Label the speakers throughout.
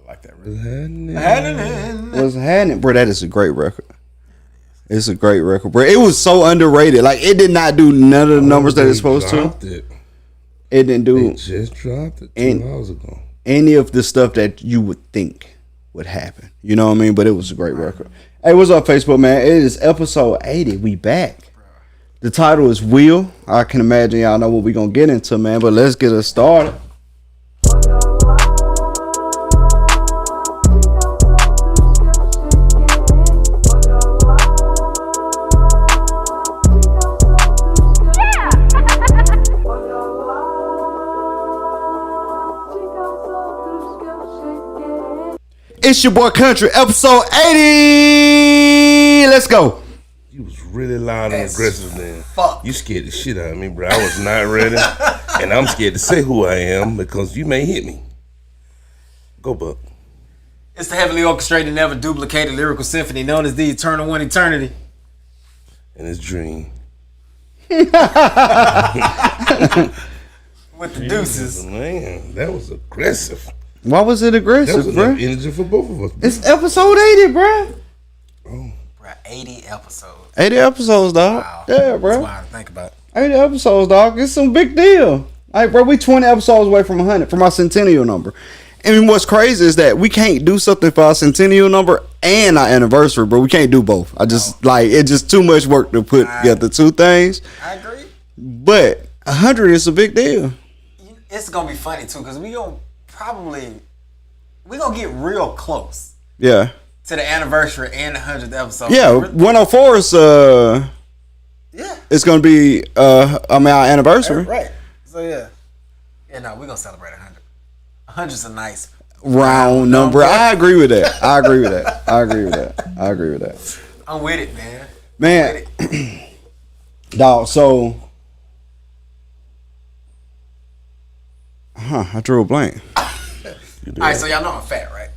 Speaker 1: like that
Speaker 2: record.
Speaker 1: What's happening, bro? That is a great record. It's a great record, bro. It was so underrated. Like it did not do none of the numbers that it's supposed to. It didn't do.
Speaker 2: They just dropped it 2 hours ago.
Speaker 1: Any of the stuff that you would think would happen. You know what I mean? But it was a great record. Hey, what's up, Facebook, man? It is episode 80. We back. The title is Will. I can imagine y'all know what we're going to get into, man. But let's get us started. It's your boy Country, episode 80. Let's go.
Speaker 2: You was really loud and aggressive then. Fuck. You scared the shit out of me, bro. I was not ready. And I'm scared to say who I am because you may hit me. Go, Buck.
Speaker 3: It's the heavily orchestrated, never duplicated lyrical symphony known as the Eternal One Eternity.
Speaker 2: And it's Dream.
Speaker 3: With the deuces.
Speaker 2: Man, that was aggressive.
Speaker 1: Why was it aggressive,
Speaker 2: that was
Speaker 1: bro?
Speaker 2: Energy for both of us. Bro.
Speaker 1: It's episode 80, bro.
Speaker 3: Oh. Bro, 80 episodes.
Speaker 1: 80 episodes, dog.
Speaker 3: Wow.
Speaker 1: Yeah, bro.
Speaker 3: That's wild to think about.
Speaker 1: 80 episodes, dog. It's some big deal. Like, bro, we 20 episodes away from 100, from our centennial number. And what's crazy is that we can't do something for our centennial number and our anniversary, bro. We can't do both. It's just too much work to put together two things.
Speaker 3: I agree.
Speaker 1: But 100 is a big deal.
Speaker 3: It's going to be funny, too, because we're going to get real close.
Speaker 1: Yeah.
Speaker 3: To the anniversary and the 100th episode.
Speaker 1: Yeah, 104 is it's gonna be our anniversary.
Speaker 3: Right. So yeah. Yeah, no, we're gonna celebrate 100. 100's a nice
Speaker 1: round number. I agree with that. I agree with that.
Speaker 3: I'm with it, man.
Speaker 1: Man, dog, so I drew a blank.
Speaker 3: Alright, so y'all know I'm fat, right?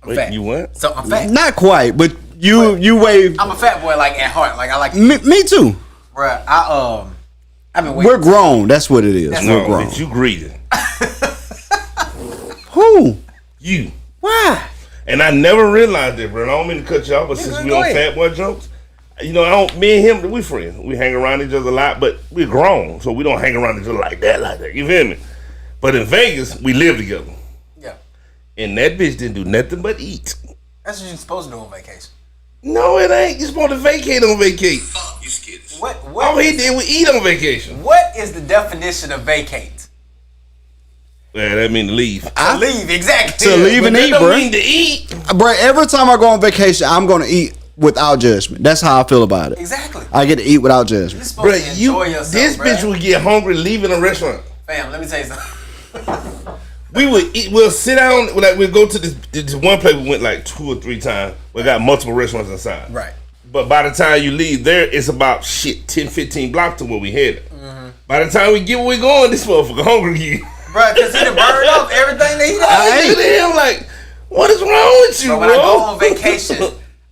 Speaker 3: I'm fat.
Speaker 2: You what?
Speaker 3: So I'm fat.
Speaker 1: Not quite, but you weigh.
Speaker 3: I'm a fat boy, like at heart. Like I like.
Speaker 1: Me too.
Speaker 3: Bruh, I've been waiting.
Speaker 1: We're grown. That's what it is. We're grown.
Speaker 2: But you greedy.
Speaker 1: Who?
Speaker 2: You.
Speaker 1: Why?
Speaker 2: And I never realized that, bro. I don't mean to cut you off, but since we on fat boy jokes, you know, me and him, we friends. We hang around each other a lot, but we're grown, so we don't hang around each other like that. You feel me? But in Vegas, we live together.
Speaker 3: Yeah.
Speaker 2: And that bitch didn't do nothing but eat.
Speaker 3: That's what you're supposed to do on vacation.
Speaker 2: No, it ain't. You're supposed to vacate on vacation. Fuck, you scared.
Speaker 3: What
Speaker 2: all he did was eat on vacation.
Speaker 3: What is the definition of vacate?
Speaker 2: Yeah, that mean to leave.
Speaker 3: To leave, exactly.
Speaker 1: To leave and eat, bro.
Speaker 2: That don't mean to eat.
Speaker 1: Bro, every time I go on vacation, I'm going to eat without judgment. That's how I feel about it.
Speaker 3: Exactly.
Speaker 1: I get to eat without judgment.
Speaker 3: You're supposed to enjoy yourself,
Speaker 2: this bitch would get hungry leaving a restaurant.
Speaker 3: Fam, let me tell you something.
Speaker 2: We would eat. We'll sit down. Like we'll go to this one place. We went like 2 or 3 times. We got multiple restaurants inside.
Speaker 3: Right.
Speaker 2: But by the time you leave there, it's about 10, 15 blocks to where we headed. Mm-hmm. By the time we get where we going, this motherfucker hungry again.
Speaker 3: Bro, because he done burned off everything that he done.
Speaker 2: I look at him like, what is wrong with you,
Speaker 3: so when
Speaker 2: bro?
Speaker 3: I go on vacation,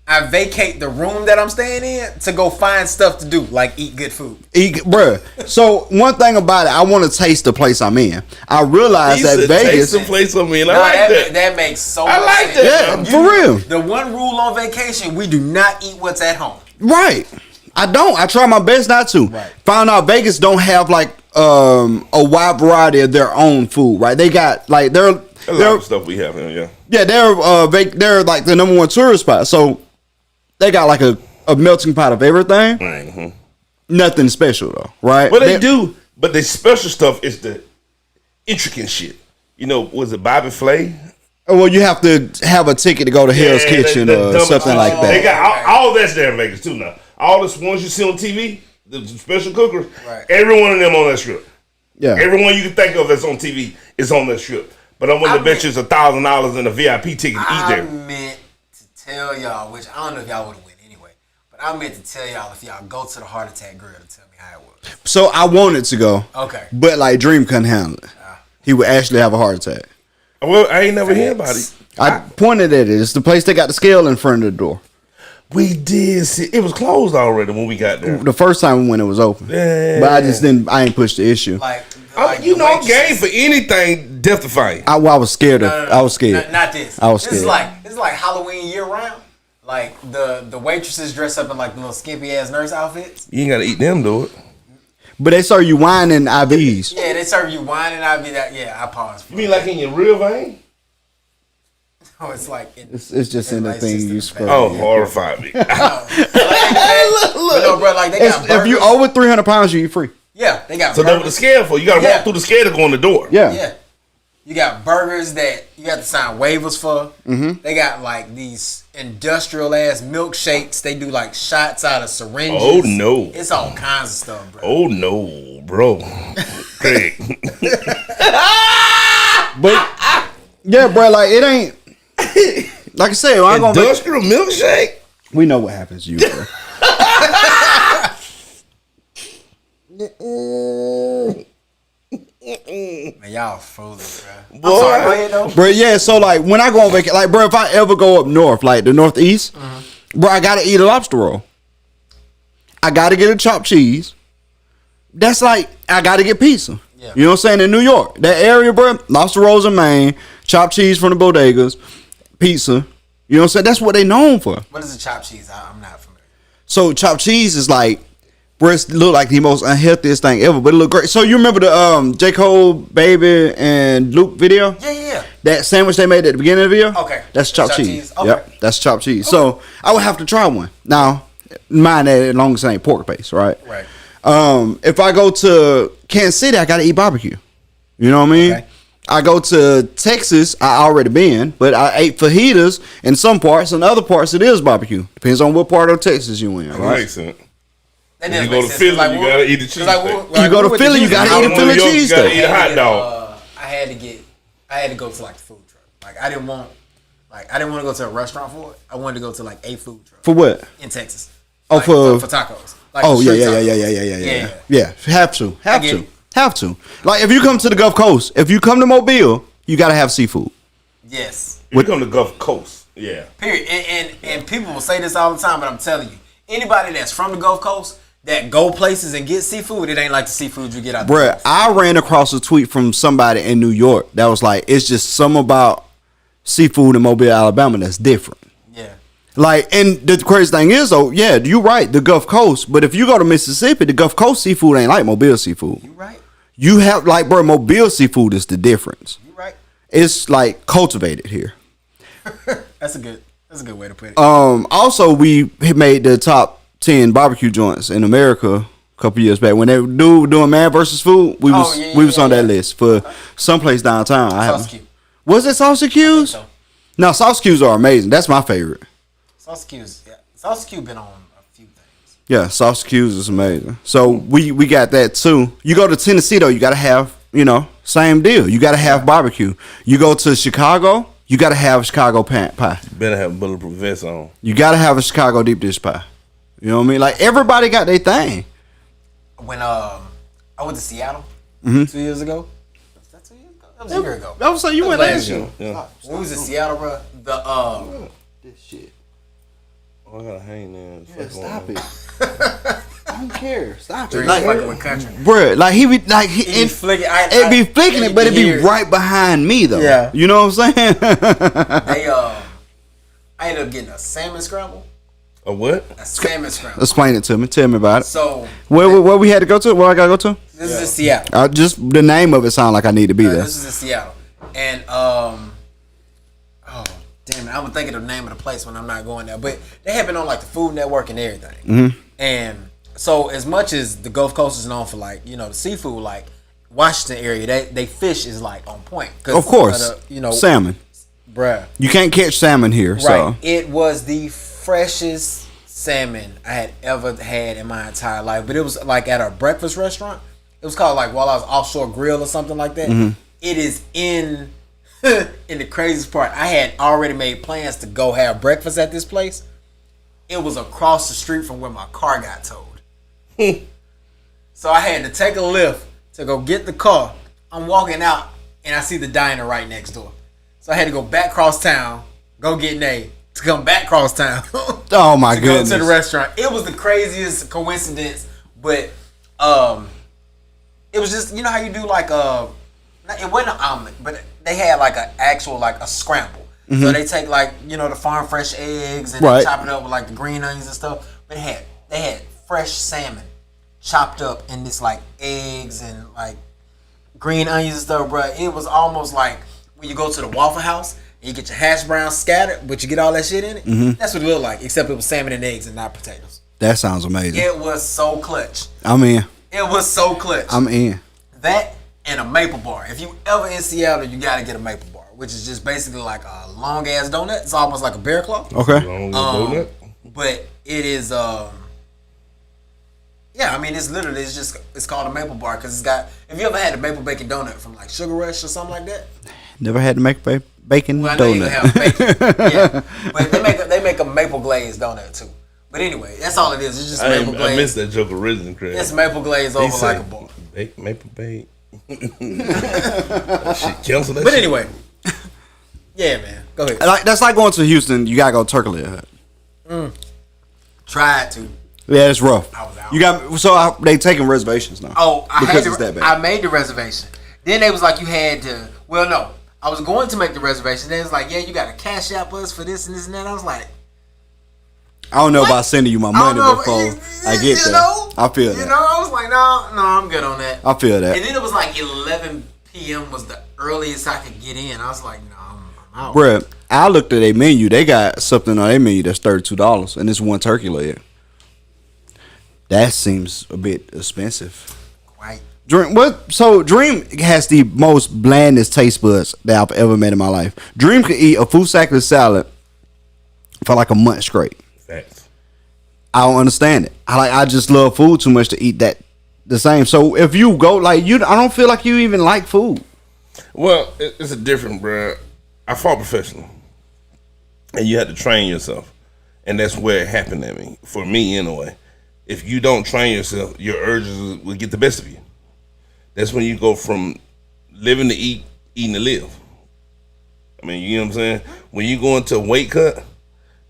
Speaker 3: I vacate the room that I'm staying in to go find stuff to do, like eat good food.
Speaker 1: Bruh. So one thing about it, I want to taste the place I'm in. I realize that Vegas.
Speaker 2: Taste the place I'm in. I like that.
Speaker 3: That makes so much
Speaker 2: sense. I like
Speaker 1: that. Yeah, for real.
Speaker 3: The one rule on vacation: we do not eat what's at home.
Speaker 1: Right. I don't. I try my best not to.
Speaker 3: Right.
Speaker 1: Found out Vegas don't have like a wide variety of their own food. Right. They got like a lot of
Speaker 2: stuff we have here. Yeah.
Speaker 1: Yeah. They're like the number one tourist spot. So they got like a melting pot of everything.
Speaker 2: Mm-hmm.
Speaker 1: Nothing special though. Right.
Speaker 2: Well, they do. But the special stuff is the intricate shit. You know, was it Bobby Flay?
Speaker 1: Well, you have to have a ticket to go to Hell's Kitchen or something like that.
Speaker 2: They got all that's there in Vegas too now. All the ones you see on TV, the special cookers,
Speaker 3: right.
Speaker 2: Every one of them on that strip.
Speaker 1: Yeah.
Speaker 2: Everyone you can think of that's on TV is on that strip. But I'm willing to bet you it's $1,000 in a VIP ticket to eat there.
Speaker 3: I meant to tell y'all, which I don't know if y'all would have went anyway, but I meant to tell y'all if y'all go to the Heart Attack Grill to tell me how it was.
Speaker 1: So I wanted to go.
Speaker 3: Okay.
Speaker 1: But like Dream couldn't handle it. He would actually have a heart attack.
Speaker 2: Well, I ain't never heard about it.
Speaker 1: I pointed at it. It's the place that got the scale in front of the door.
Speaker 2: We did see it was closed already when we got there.
Speaker 1: The first time when it was open.
Speaker 2: Yeah.
Speaker 1: But I ain't pushed the issue.
Speaker 3: Like Like
Speaker 2: you know, I'm game for anything death-defying.
Speaker 1: I was scared of. I was scared.
Speaker 3: Not this.
Speaker 1: I was scared.
Speaker 3: This is like Halloween year round. Like the waitresses dress up in like the little skimpy ass nurse outfits.
Speaker 2: You ain't gotta eat them, do it.
Speaker 1: But they serve you wine and IVs.
Speaker 3: Yeah, they serve you wine and IV. I paused.
Speaker 2: You mean like in your real vein?
Speaker 3: Oh, it's like
Speaker 1: It's just in the thing you spread.
Speaker 2: Oh, horrified me.
Speaker 3: Look. No, bro, like they got burgers.
Speaker 1: If you over 300 pounds, you eat free.
Speaker 3: Yeah, they got
Speaker 2: So
Speaker 3: burgers.
Speaker 2: that's what the scale for. You gotta walk through the scale to go in the door.
Speaker 1: Yeah.
Speaker 3: Yeah. You got burgers that you got to sign waivers for.
Speaker 1: Mm-hmm.
Speaker 3: They got like these industrial ass milkshakes. They do like shots out of syringes.
Speaker 2: Oh no.
Speaker 3: It's all kinds of stuff, bro.
Speaker 2: Oh no, bro. Craig.
Speaker 1: But yeah, bro, like it ain't. Like I said, I'm gonna.
Speaker 2: Industrial milkshake.
Speaker 1: We know what happens to you, bro.
Speaker 3: Man, y'all foolish, bro.
Speaker 2: Boy.
Speaker 3: I'm sorry, go ahead though.
Speaker 1: Bro, yeah, so like when I go on vacation, like bro, if I ever go up north, like the northeast, bro, I gotta eat a lobster roll. I gotta get a chopped cheese. That's like I gotta get pizza.
Speaker 3: Yeah.
Speaker 1: You know what I'm saying? In New York, that area, bro, lobster rolls in Maine, chopped cheese from the bodegas, pizza. You know what I'm saying? That's what they known for.
Speaker 3: What is a chopped cheese? I'm not familiar.
Speaker 1: So chopped cheese is like, bro, it look like the most unhealthiest thing ever, but it look great. So you remember the J. Cole, Baby, and Luke video?
Speaker 3: Yeah.
Speaker 1: That sandwich they made at the beginning of the video?
Speaker 3: Okay.
Speaker 1: That's chopped cheese.
Speaker 3: Okay.
Speaker 1: Yep, that's chopped cheese. So I would have to try one. Now, mind that as long as it ain't pork based, right?
Speaker 3: Right.
Speaker 1: If I go to Kansas City, I gotta eat barbecue. You know what I mean?
Speaker 3: Okay.
Speaker 1: I go to Texas, I already been, but I ate fajitas in some parts, and other parts it is barbecue. Depends on what part of Texas you in,
Speaker 2: That
Speaker 1: right?
Speaker 2: makes sense.
Speaker 3: That
Speaker 2: When
Speaker 3: doesn't
Speaker 2: you go
Speaker 3: make
Speaker 2: to
Speaker 3: sense.
Speaker 2: Philly,
Speaker 3: Like,
Speaker 2: you
Speaker 3: what-
Speaker 2: gotta eat the
Speaker 3: it's
Speaker 2: cheese.
Speaker 3: like,
Speaker 2: steak.
Speaker 1: You go to
Speaker 3: with
Speaker 1: Philly,
Speaker 3: the
Speaker 1: you gotta
Speaker 3: cheese-
Speaker 1: eat a
Speaker 2: New
Speaker 1: Philly
Speaker 2: York, you
Speaker 1: cheese
Speaker 2: gotta
Speaker 1: steak.
Speaker 2: eat a hot dog.
Speaker 3: I had to go to like the food truck. Like I didn't want to go to a restaurant for it. I wanted to go to like a food truck
Speaker 1: For what?
Speaker 3: in Texas.
Speaker 1: Oh,
Speaker 3: Like,
Speaker 1: for-
Speaker 3: for tacos. Like
Speaker 1: Oh yeah,
Speaker 3: street
Speaker 1: yeah, yeah,
Speaker 3: tacos.
Speaker 1: yeah. Yeah, have to,
Speaker 3: I get it.
Speaker 1: have to. Like if you come to the Gulf Coast, if you come to Mobile, you gotta have seafood.
Speaker 3: Yes.
Speaker 2: We come to Gulf Coast. Yeah.
Speaker 3: Period. And people will say this all the time, but I'm telling you, anybody that's from the Gulf Coast that go places and get seafood, it ain't like the seafood you get out the
Speaker 1: Bruh,
Speaker 3: Gulf.
Speaker 1: I ran across a tweet from somebody in New York that was like, it's just something about seafood in Mobile, Alabama that's different.
Speaker 3: Yeah.
Speaker 1: Like, and the crazy thing is, though, yeah, you're right, the Gulf Coast. But if you go to Mississippi, the Gulf Coast seafood ain't like Mobile seafood.
Speaker 3: You right.
Speaker 1: You have, like, bro, Mobile seafood is the difference.
Speaker 3: You right.
Speaker 1: It's like cultivated here.
Speaker 3: That's a good way to put it.
Speaker 1: Also, we made the top 10 barbecue joints in America a couple years back. When they were doing Man versus Food, we was on that list for someplace downtown.
Speaker 3: Sauce Q.
Speaker 1: Was it Sauce Q's?
Speaker 3: So.
Speaker 1: No, Sauce Q's are amazing. That's my favorite.
Speaker 3: Sauce Q's, yeah. Sauce Q been on a few things.
Speaker 1: Yeah, Sauce Q's is amazing. So we got that too. You go to Tennessee though, you gotta have, same deal. You gotta have barbecue. You go to Chicago, you gotta have Chicago pie.
Speaker 2: Better have a bulletproof vest on.
Speaker 1: You gotta have a Chicago deep dish pie. You know what I mean? Like everybody got their thing.
Speaker 3: When I went to Seattle 2 years ago. Was that 2 years ago? That was a year ago.
Speaker 1: I was saying you went last year.
Speaker 2: Yeah.
Speaker 3: When we was in Seattle, bro,
Speaker 1: This shit.
Speaker 2: Oh, I gotta hang there.
Speaker 1: Yeah, stop it. I don't care. Stop it.
Speaker 3: Drink
Speaker 1: Like,
Speaker 3: fucking with country.
Speaker 1: bruh, like he be like
Speaker 3: It be flicking.
Speaker 1: it be flicking it, but it be right behind me though.
Speaker 3: Yeah.
Speaker 1: You know what I'm saying?
Speaker 3: I ended up getting a salmon scramble.
Speaker 2: A what?
Speaker 3: A salmon scramble.
Speaker 1: Explain it to me. Tell me about it.
Speaker 3: So
Speaker 1: Where we had to go to? Where I gotta go to?
Speaker 3: this is in Seattle.
Speaker 1: Just the name of it sound like I need to be there.
Speaker 3: This is in Seattle, and oh damn it, I would think of the name of the place when I'm not going there. But they have been on like the Food Network and everything.
Speaker 1: Mm-hmm.
Speaker 3: And so as much as the Gulf Coast is known for like the seafood, like Washington area, they fish is like on point.
Speaker 1: Of course, salmon.
Speaker 3: Bruh.
Speaker 1: You can't catch salmon here,
Speaker 3: Right.
Speaker 1: so
Speaker 3: It was the freshest salmon I had ever had in my entire life. But it was like at a breakfast restaurant. It was called like Walley's Offshore Grill or something like that.
Speaker 1: Mm-hmm.
Speaker 3: It is in the craziest part. I had already made plans to go have breakfast at this place. It was across the street from where my car got towed. So I had to take a lift to go get the car. I'm walking out and I see the diner right next door. So I had to go back across town, go get Nate, to come back across town.
Speaker 1: oh my
Speaker 3: to
Speaker 1: goodness.
Speaker 3: go to the restaurant. It was the craziest coincidence, but it It was just, you know how you do like it wasn't an omelet, but they had like an actual like a scramble. Mm-hmm. So they take like, you know, the farm fresh eggs and they chop it up with like the green onions and stuff. But they had fresh salmon chopped up in this like eggs and like green onions and stuff, bro. It was almost like when you go to the Waffle House and you get your hash browns scattered, but you get all that shit in it. Mm-hmm. That's what it looked like, except it was salmon and eggs and not potatoes.
Speaker 1: That sounds amazing.
Speaker 3: It was so clutch.
Speaker 1: I'm in.
Speaker 3: It was so clutch.
Speaker 1: I'm in.
Speaker 3: That and a maple bar. If you ever in Seattle, you gotta get a maple bar, which is just basically like a long ass donut. It's almost like a bear claw.
Speaker 1: Okay.
Speaker 2: Donut.
Speaker 3: But it is yeah, I mean it's called a maple bar because it's got. If you ever had a maple bacon donut from like Sugar Rush or something like that.
Speaker 1: Never had to make bacon
Speaker 3: well, I know
Speaker 1: donut.
Speaker 3: You have bacon. Yeah, but they make a maple glazed donut too. But anyway, that's all it is. It's just maple glaze.
Speaker 2: I missed that joke originally, Chris.
Speaker 3: It's maple glaze over like a bar.
Speaker 2: Maple bake. Shit, cancel that.
Speaker 3: But
Speaker 2: shit.
Speaker 3: Anyway, yeah, man, go ahead.
Speaker 1: That's like going to Houston. You gotta go Turkey Hut.
Speaker 3: Tried to.
Speaker 1: Yeah, it's rough.
Speaker 3: I was out.
Speaker 1: You got they taking reservations now.
Speaker 3: Oh,
Speaker 1: it's that bad.
Speaker 3: I made the reservation. Then they was like, you had to. Well, no, I was going to make the reservation. Then it was like, yeah, you got to cash out us for this and this and that. I was like,
Speaker 1: I don't know about sending you my money before I get there. I feel that.
Speaker 3: You know, I was like, no, I'm good on that.
Speaker 1: I feel that.
Speaker 3: And then it was like 11 p.m. was the earliest I could get in. I was like, no, I'm out.
Speaker 1: Bruh, I looked at their menu. They got something on their menu that's $32, and it's one turkey leg. That seems a bit expensive.
Speaker 3: Quite.
Speaker 1: Dream has the most blandest taste buds that I've ever met in my life. Dream could eat a full sack of salad for like a month straight.
Speaker 2: Facts.
Speaker 1: I don't understand it. I just love food too much to eat that the same. So if you go like you, I don't feel like you even like food.
Speaker 2: Well, it's a different, bro. I fought professional, and you had to train yourself, and that's where it happened at me. For me, anyway. If you don't train yourself, your urges will get the best of you. That's when you go from living to eat, eating to live. I mean, you know what I'm saying? When you go into a weight cut,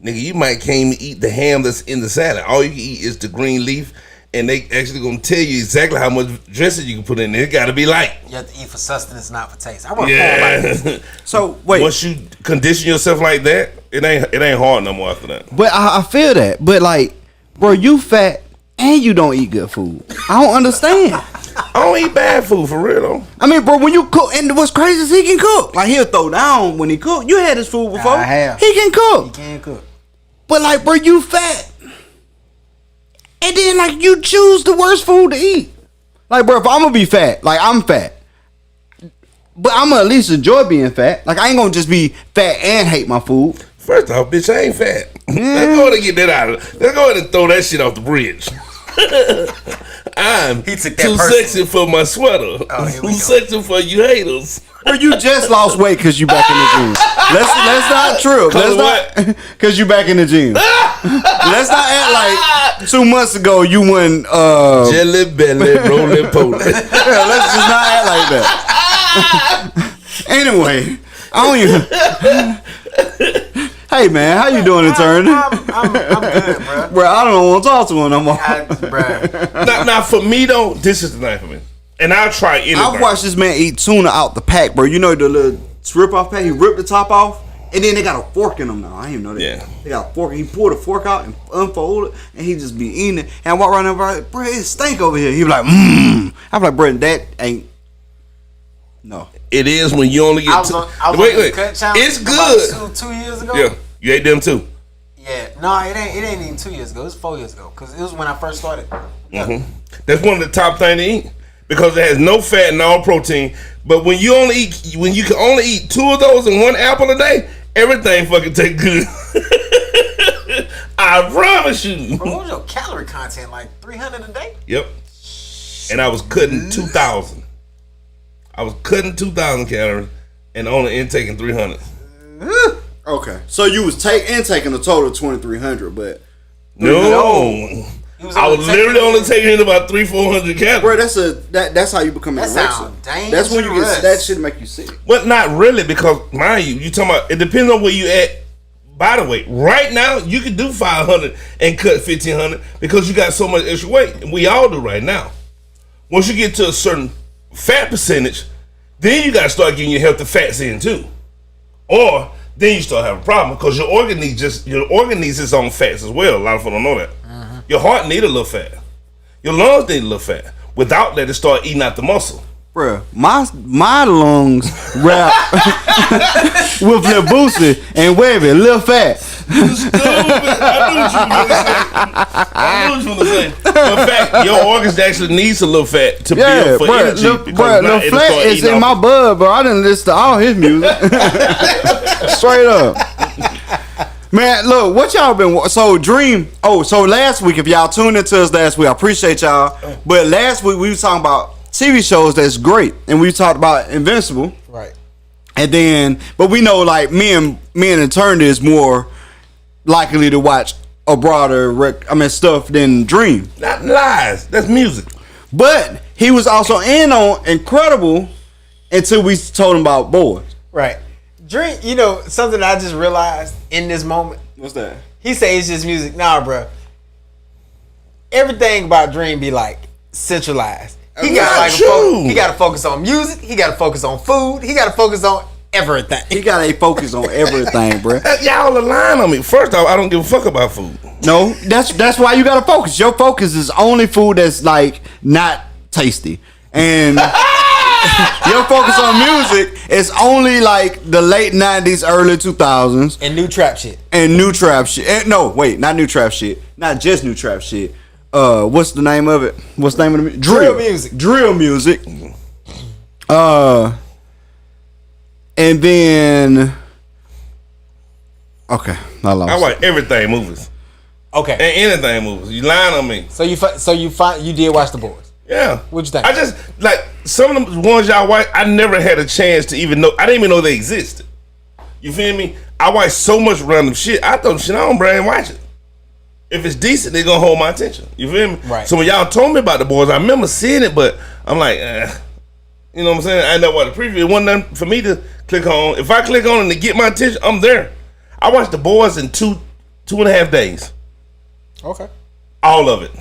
Speaker 2: nigga, you might can't even eat the ham that's in the salad. All you can eat is the green leaf, and they actually gonna tell you exactly how much dressing you can put in there. It gotta be light.
Speaker 3: You have to eat for sustenance, not for taste. I want to
Speaker 1: So wait,
Speaker 2: once you condition yourself like that, it ain't hard no more after that.
Speaker 1: But I feel that. But like, bro, you fat and you don't eat good food. I don't understand.
Speaker 2: I don't eat bad food for real though.
Speaker 1: I mean, bro, when you cook, and what's crazy is he can cook. Like he'll throw down when he cook. You had his food before.
Speaker 3: I have.
Speaker 1: He can cook.
Speaker 3: He can cook.
Speaker 1: But like, bro, you fat, and then like you choose the worst food to eat. Like, bro, if I'm gonna be fat, like I'm fat, but I'm gonna at least enjoy being fat. Like I ain't gonna just be fat and hate my food.
Speaker 2: First off, bitch, I ain't fat. Let's go ahead and get that out of it. Let's go ahead and throw that shit off the bridge. I'm too sexy for my sweater. Too sexy for you haters.
Speaker 1: Or you just lost weight because you back in the gym. That's not true. That's not because you back in the gym. Let's not act like 2 months ago you went
Speaker 2: jelly belly rolling poly.
Speaker 1: Let's just not act like that. Anyway, I don't even. Hey man, how you doing, intern?
Speaker 3: I'm good, bro.
Speaker 1: Bro, I don't want to talk to him no more.
Speaker 2: Now, for me though, this is the thing for me, and I'll try anything.
Speaker 1: I've watched this man eat tuna out the pack, bro. You know the little rip off pack. He ripped the top off, and then they got a fork in them now. I didn't even know that.
Speaker 2: Yeah,
Speaker 1: they got a fork. He pulled the fork out and unfolded it, and he just be eating it. And I walk around there, bro, it stink over here. He be like, I'm like, bro, that ain't. No.
Speaker 2: It is when you only get wait. It's good.
Speaker 3: 2 years ago.
Speaker 2: Yeah, you ate them too.
Speaker 3: Yeah, no, it ain't even 2 years ago. It was 4 years ago because it was when I first started. Yeah.
Speaker 2: Mm-hmm. That's one of the top things to eat because it has no fat and all protein. But when you can only eat 2 of those and 1 apple a day, everything fucking tastes good. I promise you.
Speaker 3: Bro, what was your calorie content? Like 300 a day?
Speaker 2: Yep. And I was cutting 2,000. I was cutting 2,000 calories and only intaking 300.
Speaker 1: Okay, so you was taking a total of 2,300, but
Speaker 2: no. I was literally only taking in about 300-400 calories.
Speaker 1: Bro, that's how you become anorexic. That's when you get that shit make you sick.
Speaker 2: But not really, because mind you talking about it depends on where you at. By the way, right now you can do 500 and cut 1,500 because you got so much extra weight. We all do right now. Once you get to a certain fat percentage, then you gotta start getting your healthy fats in too. Or then you start having a problem because your organ needs its own fats as well. A lot of people don't know that. Your heart need a little fat. Your lungs need a little fat. Without that, it start eating out the muscle.
Speaker 1: Bruh, my lungs rap with Lil Boosie and Webby, Lil Fat.
Speaker 2: You stupid. I knew what you were saying. In fact, your organs actually needs a little fat to build for energy.
Speaker 1: Lil Fat is in my blood, bro. I didn't listen to all his music. Straight up. Man, look, what y'all been... So, Dream... Oh, so last week, if y'all tuned into us last week, I appreciate y'all. But last week, we were talking about TV shows that's great. And we talked about Invincible.
Speaker 3: Right.
Speaker 1: And then... But we know, like, me and Eternity is more likely to watch a broader stuff than Dream.
Speaker 2: Not lies. That's music.
Speaker 1: But he was also in on Incredible until we told him about Boys.
Speaker 3: Right. Dream, you know, something I just realized in this moment.
Speaker 1: What's that?
Speaker 3: He say it's just music. Nah, bro. Everything about Dream be like centralized. He got to focus on music. He got to focus on food. He got to focus on everything.
Speaker 1: He got to focus on everything, bro.
Speaker 2: Y'all align on me. First off, I don't give a fuck about food.
Speaker 1: No, that's why you got to focus. Your focus is only food that's like not tasty, and your focus on music is only like the late 90s, early 2000s.
Speaker 3: And new trap shit.
Speaker 1: No, wait, not new trap shit. Not just new trap shit. What's the name of it? What's the name of the music?
Speaker 3: Drill music.
Speaker 1: Drill music. And then... Okay, I
Speaker 2: watch everything movies.
Speaker 3: Okay.
Speaker 2: And anything movies. You lying on me.
Speaker 3: So you did watch The Boys.
Speaker 2: Yeah.
Speaker 3: What'd you think?
Speaker 2: I just, like, some of the ones y'all watch, I never had a chance to even know. I didn't even know they existed. You feel me? I watch so much random shit. I throw shit on, bro, and watch it. If it's decent, they're going to hold my attention. You feel me?
Speaker 3: Right.
Speaker 2: So when y'all told me about The Boys, I remember seeing it, but I'm like, you know what I'm saying? I know what the preview. It wasn't nothing for me to click on. If I click on it to get my attention, I'm there. I watched The Boys in two and a half days.
Speaker 3: Okay.
Speaker 2: All of it.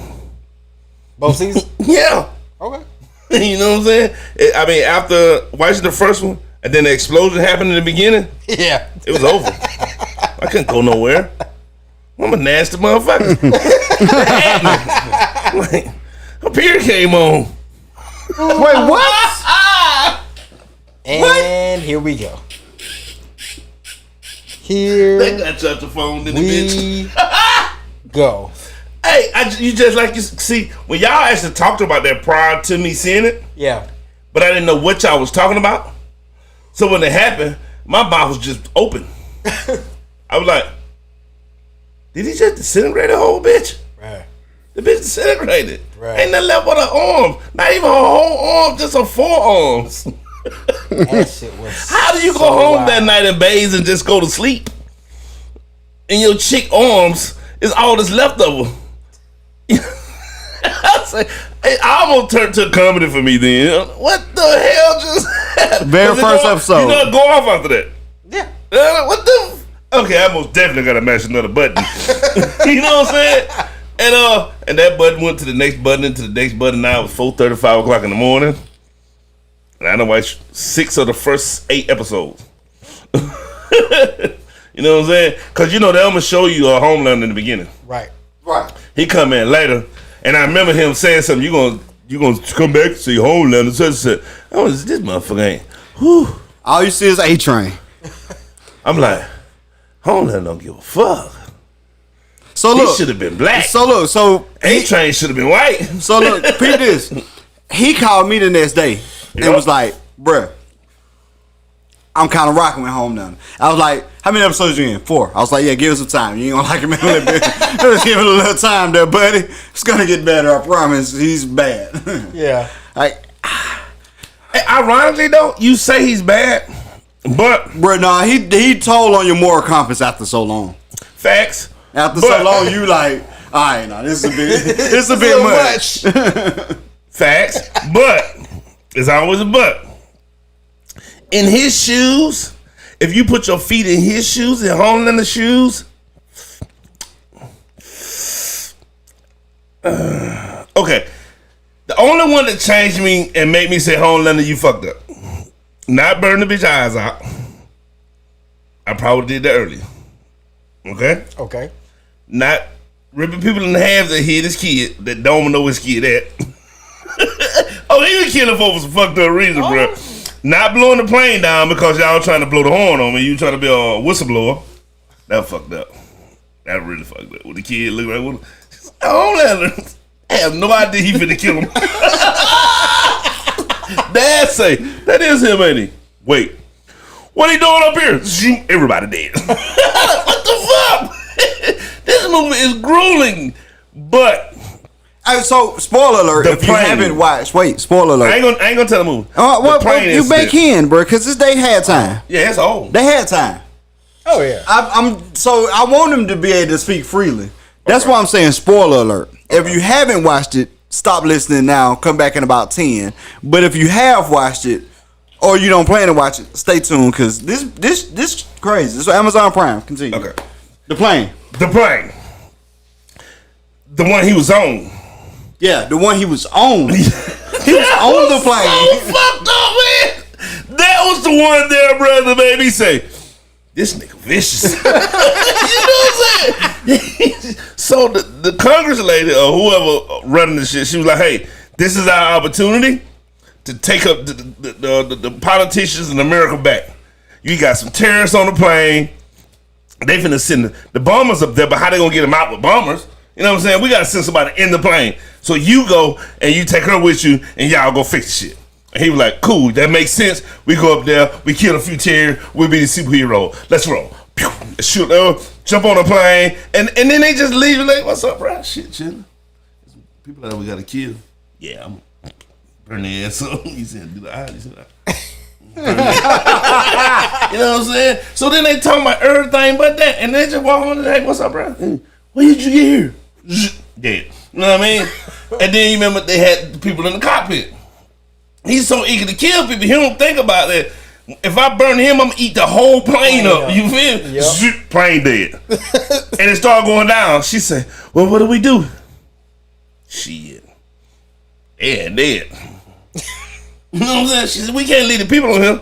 Speaker 3: Both seasons?
Speaker 2: Yeah.
Speaker 3: Okay.
Speaker 2: You know what I'm saying? I mean, after watching the first one, and then the explosion happened in the beginning,
Speaker 3: yeah,
Speaker 2: it was over. I couldn't go nowhere. I'm a nasty motherfucker. Like, a period came on.
Speaker 1: Wait, what?
Speaker 3: And here we go. Here
Speaker 2: They got you off the phone in the bitch.
Speaker 3: Go.
Speaker 2: Hey, you just like you see when y'all actually talked about that prior to me seeing it.
Speaker 3: Yeah.
Speaker 2: But I didn't know what y'all was talking about. So when it happened, my mouth was just open. I was like, did he just disintegrate the whole bitch?
Speaker 3: Right.
Speaker 2: The bitch disintegrated.
Speaker 3: Right.
Speaker 2: Ain't nothing left but her arms. Not even her whole arm, just her forearms.
Speaker 3: That shit was
Speaker 2: How do you go home that night and bathe and just go to sleep? And your chick arms is all that's left of her. It almost turned to a comedy for me then. What the hell just happened?
Speaker 1: Very first episode.
Speaker 2: You know, go off after that.
Speaker 3: Yeah.
Speaker 2: What the? Okay, I most definitely gotta mash another button. You know what I'm saying? And that button went to the next button, into the next button. Now it was 4:30, 5 o'clock in the morning. And I done watched 6 of the first 8 episodes. You know what I'm saying? Because you know they almost show you a Homeland in the beginning.
Speaker 3: Right.
Speaker 2: He come in later, and I remember him saying something. You gonna come back to see Homeland and such. Oh, this motherfucker ain't. Whew.
Speaker 1: All you see is A-Train.
Speaker 2: I'm like, Homeland don't give a fuck.
Speaker 1: So look,
Speaker 2: he should have been black.
Speaker 1: So
Speaker 2: A-Train should have been white.
Speaker 1: So look, peep this. He called me the next day and was like, bruh, I'm kind of rocking with Homeland. I was like, how many episodes you in? 4. I was like, yeah, give us some time. You ain't gonna like him in a little bit. Just give it a little time there, buddy. It's gonna get better, I promise. He's bad.
Speaker 3: Yeah.
Speaker 1: Like,
Speaker 2: ironically though, you say he's bad, but
Speaker 1: bruh, nah, he told on your moral compass after so long.
Speaker 2: Facts.
Speaker 1: After so long, you like, all right, now this is a bit much.
Speaker 2: Facts, but there's always a but. In his shoes, if you put your feet in his shoes and Homelander's shoes, okay. The only one that changed me and made me say, Homelander, you fucked up. Not burn the bitch eyes out. I probably did that earlier. Okay?
Speaker 3: Okay.
Speaker 2: Not ripping people in half that hit his kid that don't know his kid at. Oh, he was killing folks for some fucked up reason, bro. Not blowing the plane down because y'all trying to blow the horn on me. You trying to be a whistleblower. That fucked up. That really fucked up. With the kid looking like, Homelander. I have no idea he finna kill him. Dad say, that is him, ain't he? Wait. What he doing up here? Shoot, everybody dead. What the fuck? This movie is grueling, but
Speaker 1: so spoiler alert. If you haven't watched, spoiler alert.
Speaker 2: I ain't gonna tell the movie.
Speaker 1: You back in, bro? Because they had time.
Speaker 2: Yeah, it's old.
Speaker 1: They had time.
Speaker 3: Oh yeah.
Speaker 1: I want them to be able to speak freely. That's why I'm saying spoiler alert. If you haven't watched it, stop listening now. Come back in about 10. But if you have watched it, or you don't plan to watch it, stay tuned because this crazy. This is Amazon Prime. Continue.
Speaker 2: Okay.
Speaker 1: The plane.
Speaker 2: The one he was on.
Speaker 1: Yeah, the one he was on. He was on the plane.
Speaker 2: So fucked up, man. That was the one there, brother, made me say, this nigga vicious. You know what I'm saying? So the Congress lady or whoever running this shit, she was like, hey, this is our opportunity to take up the politicians in America back. You got some terrorists on the plane. They finna send the bombers up there, but how they gonna get them out with bombers? You know what I'm saying? We gotta send somebody in the plane. So you go and you take her with you and y'all go fix the shit. And he was like, cool, that makes sense. We go up there, we kill a few terrorists, we'll be the superhero. Let's roll. Pew, shoot, jump on a plane, and then they just leave. Like, what's up, bro? Shit, chillin'. People that we gotta kill. Yeah, I'm burn their ass up. He said, do the eye. He said, you know what I'm saying? So then they talking about everything but that, and they just walk on the hey, what's up, bro? When did you get here? Dead. You know what I mean? And then you remember they had the people in the cockpit. He's so eager to kill people, he don't think about that. If I burn him, I'm gonna eat the whole plane up. You feel me? Yep. Plane dead. And it started going down. She said, well, what do we do? Shit. Yeah, dead. You know what I'm saying? She said, we can't leave the people on here.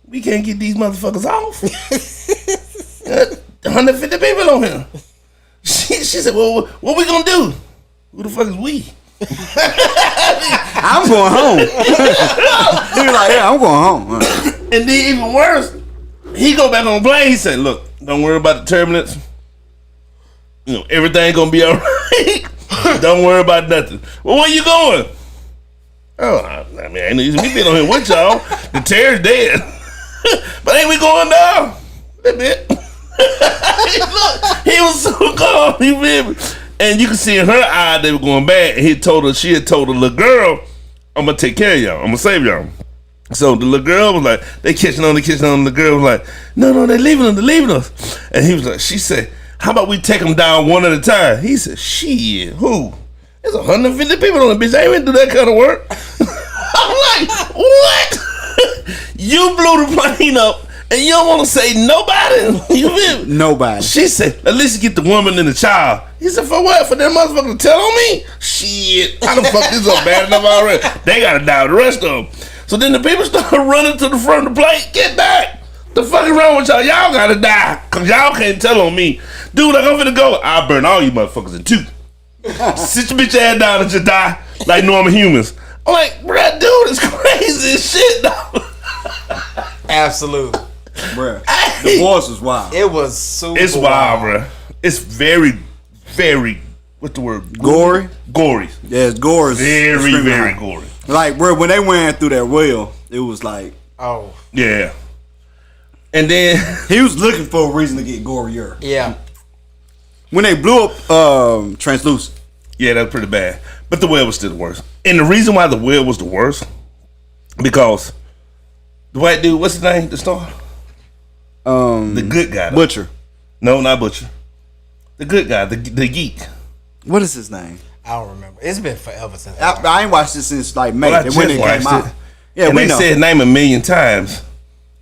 Speaker 2: We can't get these motherfuckers off. 150 people on here. She said, well, what we gonna do? Who the fuck is we?
Speaker 1: I'm going home. He was like, yeah, I'm going home.
Speaker 2: And then even worse, he go back on the plane. He said, look, don't worry about the turbulence. You know, everything gonna be all right. Don't worry about nothing. Well, where you going? Oh, I mean, we been on here with y'all. The terror's dead. But ain't we going down? A bit. Look, he was so calm. You feel me? And you can see in her eye they were going bad. And she had told the little girl, I'm gonna take care of y'all. I'm gonna save y'all. So the little girl was like, they catching on. The girl was like, no, they're leaving us. And he was like, she said, how about we take them down one at a time? He said, shit, who? There's 150 people on the bitch. I ain't even do that kind of work. I'm like, what? You blew the plane up and you don't want to say nobody? You feel me?
Speaker 1: Nobody.
Speaker 2: She said, at least get the woman and the child. He said, for what? For that motherfucker to tell on me? Shit, I done fucked this up bad enough already. They gotta die with the rest of them. So then the people started running to the front of the plane. Get back. The fuck is wrong with y'all? Y'all gotta die. Cause y'all can't tell on me. Dude, I'm finna go. I'll burn all you motherfuckers in two. Sit your bitch ass down and just die like normal humans. I'm like, bruh, dude, it's crazy as shit, dog.
Speaker 3: Absolutely.
Speaker 1: Bruh, the voice was wild.
Speaker 3: It was super
Speaker 2: It's wild, bruh. It's very, very, what's the word?
Speaker 1: Gory?
Speaker 2: Gory.
Speaker 1: Yeah, it's gory.
Speaker 2: Very, very gory.
Speaker 1: Like, bro, when they went through that well, it was like,
Speaker 3: oh.
Speaker 2: Yeah. And then
Speaker 1: he was looking for a reason to get gorier.
Speaker 3: Yeah.
Speaker 1: When they blew up Translucent.
Speaker 2: Yeah, that's pretty bad. But the whale was still the worst. And the reason why the whale was the worst, because the white dude, what's his name? The star? The good guy. Though.
Speaker 1: Butcher.
Speaker 2: No, not Butcher. The good guy, the geek.
Speaker 1: What is his name?
Speaker 3: I don't remember. It's been forever since
Speaker 1: I ain't watched it since like May.
Speaker 2: Well,
Speaker 1: when it came out. Yeah,
Speaker 2: and
Speaker 1: we
Speaker 2: they
Speaker 1: know.
Speaker 2: said his name a million times.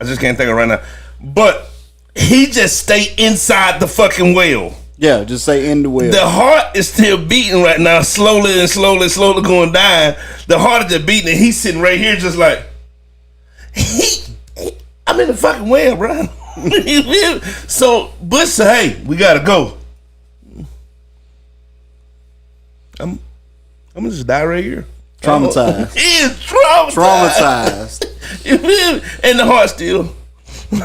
Speaker 2: I just can't think of it right now. But he just stayed inside the fucking whale.
Speaker 1: Yeah, just say in the well.
Speaker 2: The heart is still beating right now, slowly and slowly going down. The heart is just beating, and he's sitting right here, just like I'm in the fucking well, bro. So Bush said, "Hey, we gotta go. I'm gonna just die right here."
Speaker 1: Traumatized.
Speaker 2: He is traumatized. You feel me? And the heart still. I'm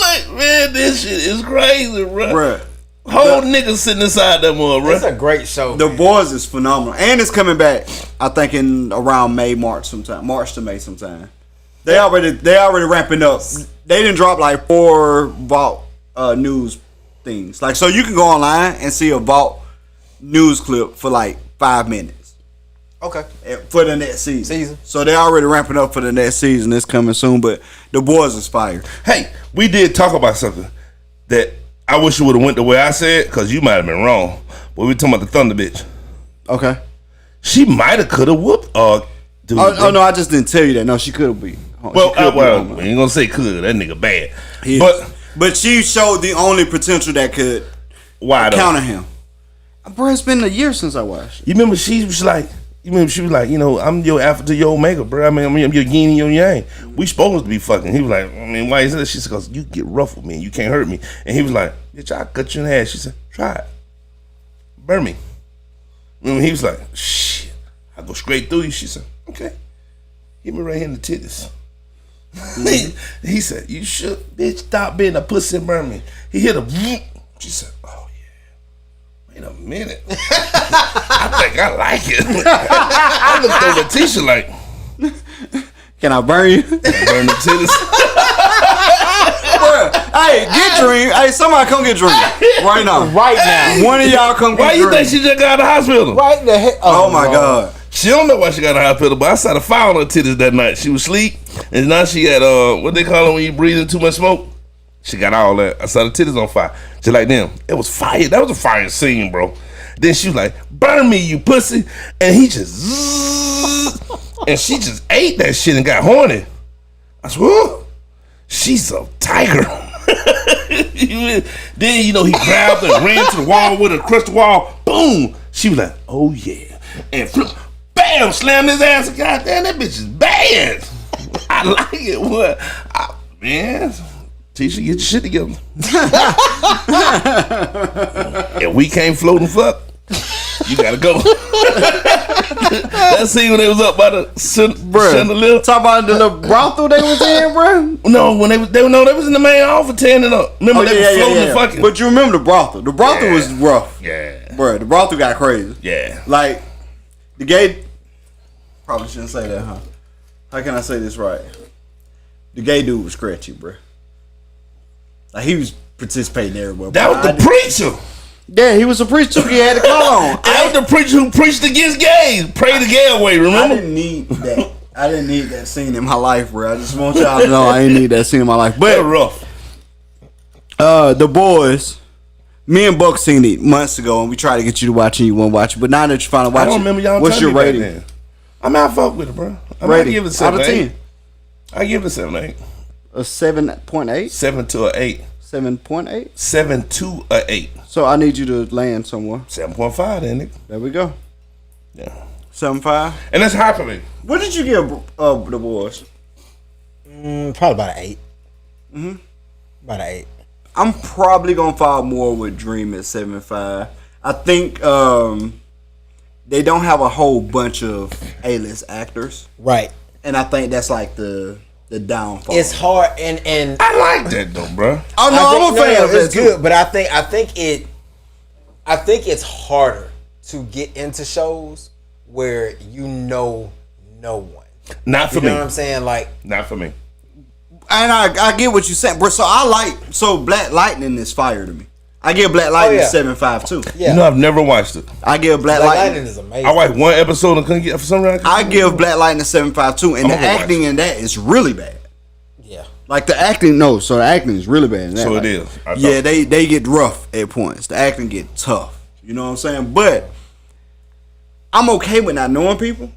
Speaker 2: like, man, this shit is crazy, bro.
Speaker 1: Bruh.
Speaker 2: Whole nigga sitting inside that mother, bro.
Speaker 3: It's a great show.
Speaker 1: The Boys is phenomenal, and it's coming back. I think in around March to May sometime. They already ramping up. They didn't drop like 4 Vault news things. Like, so you can go online and see a Vault news clip for like 5 minutes.
Speaker 3: Okay.
Speaker 1: For the next season. So they already ramping up for the next season. It's coming soon, but the Boys is fire.
Speaker 2: Hey, we did talk about something that I wish you would have went the way I said, because you might have been wrong. But we talking about the Thunder bitch. Okay. She might have could have whooped dude.
Speaker 1: Oh no, I just didn't tell you that. No, she could have been.
Speaker 2: Well, we ain't gonna say could. That nigga bad.
Speaker 1: But she showed the only potential that could counter him. Bro, it's been a year since I watched.
Speaker 2: You remember she was like, I'm your alpha to your omega, bro. I mean, I'm your yin and your yang. We supposed to be fucking. He was like, why is that? She said, because you get rough with me and you can't hurt me. And he was like, bitch, I'll cut you in half. She said, try it. Burn me. And he was like, shit, I'll go straight through you. She said, okay. Hit me right here in the titties. He said, you should, bitch, stop being a pussy and burn me. He hit her. She said, oh yeah. Wait a minute. I think I like it. I looked over the t-shirt like,
Speaker 1: can I burn you?
Speaker 2: Can I burn the titties?
Speaker 1: Hey, get Dream. Hey, somebody come get Dream right now.
Speaker 3: Right now.
Speaker 1: One of y'all come get
Speaker 2: Why
Speaker 1: Dream.
Speaker 2: you think she just got out of the hospital?
Speaker 3: Right in the head.
Speaker 1: Oh my God.
Speaker 2: She don't know why she got out of the hospital, but I saw the fire on her titties that night. She was asleep, and now she had what they call it when you breathing too much smoke. She got all that. I saw the titties on fire, just like them. It was fire. That was a fire scene, bro. Then she was like, "Burn me, you pussy," and he just and she just ate that shit and got horny. I said, "Whoa, she's a tiger." Then he grabbed her and ran to the wall with her, crushed the wall. Boom. She was like, "Oh yeah," and flip, bam, slammed his ass. God damn, that bitch is bad. I like it. What, man? Tisha, get your shit together. If we can't float and fuck, you gotta go. That scene when they was up by the chandelier.
Speaker 1: Talk about the little brothel they was in, bro.
Speaker 2: No, when they was in the main office tearing it up. Remember they was floating and fucking.
Speaker 1: But you remember the brothel? The brothel was rough.
Speaker 2: Yeah,
Speaker 1: bro. The brothel got crazy.
Speaker 2: Yeah,
Speaker 1: like the gay. Probably shouldn't say that, huh? How can I say this right? The gay dude was scratchy, bro. Like he was participating everywhere.
Speaker 2: That was the preacher.
Speaker 1: Yeah, he was a preacher. He had a collar on.
Speaker 2: That was the preacher who preached against gays. Pray the gay away. Remember?
Speaker 1: I didn't need that. I didn't need that scene in my life, bro. I just want y'all to know I didn't need that scene in my life. But
Speaker 2: rough.
Speaker 1: The Boys. Me and Buck seen it months ago, and we tried to get you to watch it. You won't watch it, but now that you finally watch it,
Speaker 2: I don't remember y'all.
Speaker 1: What's your rating?
Speaker 2: I mean, I fuck with it, bro. I might give it 7 out of 10. I give it 7 8.
Speaker 1: A 7.8.
Speaker 2: 7 to an 8.
Speaker 1: 7.8.
Speaker 2: 7 to an 8.
Speaker 1: So I need you to land somewhere.
Speaker 2: 7.5, then, nigga.
Speaker 1: There we go.
Speaker 2: Yeah.
Speaker 1: 7.5.
Speaker 2: And that's high for me.
Speaker 1: What did you give The Boys?
Speaker 3: Probably about an 8. About an 8.
Speaker 1: I'm probably gonna fall more with Dream at 7.5. I think they don't have a whole bunch of A-list actors,
Speaker 3: right?
Speaker 1: And I think that's like the downfall.
Speaker 3: It's hard, and
Speaker 2: I like that though, bro.
Speaker 1: Oh no, I'm a fan of it.
Speaker 3: It's good, but I think it's harder to get into shows where no one.
Speaker 2: Not for me.
Speaker 3: You know what I'm saying? Like,
Speaker 2: not for me.
Speaker 1: And I get what you're saying, bro. So Black Lightning is fire to me. I give Black Lightning 7.5 too.
Speaker 3: Yeah.
Speaker 2: You know, I've never watched it.
Speaker 1: I give Black Lightning
Speaker 3: is amazing.
Speaker 2: I watched one episode and couldn't get for some reason.
Speaker 1: I give Black Lightning 7.5 too, and the acting in that is really bad.
Speaker 3: Yeah.
Speaker 1: Like the acting, so the acting is really bad in that.
Speaker 2: So
Speaker 1: like,
Speaker 2: it is.
Speaker 1: Yeah, they get rough at points. The acting get tough. You know what I'm saying? But I'm okay with not knowing people.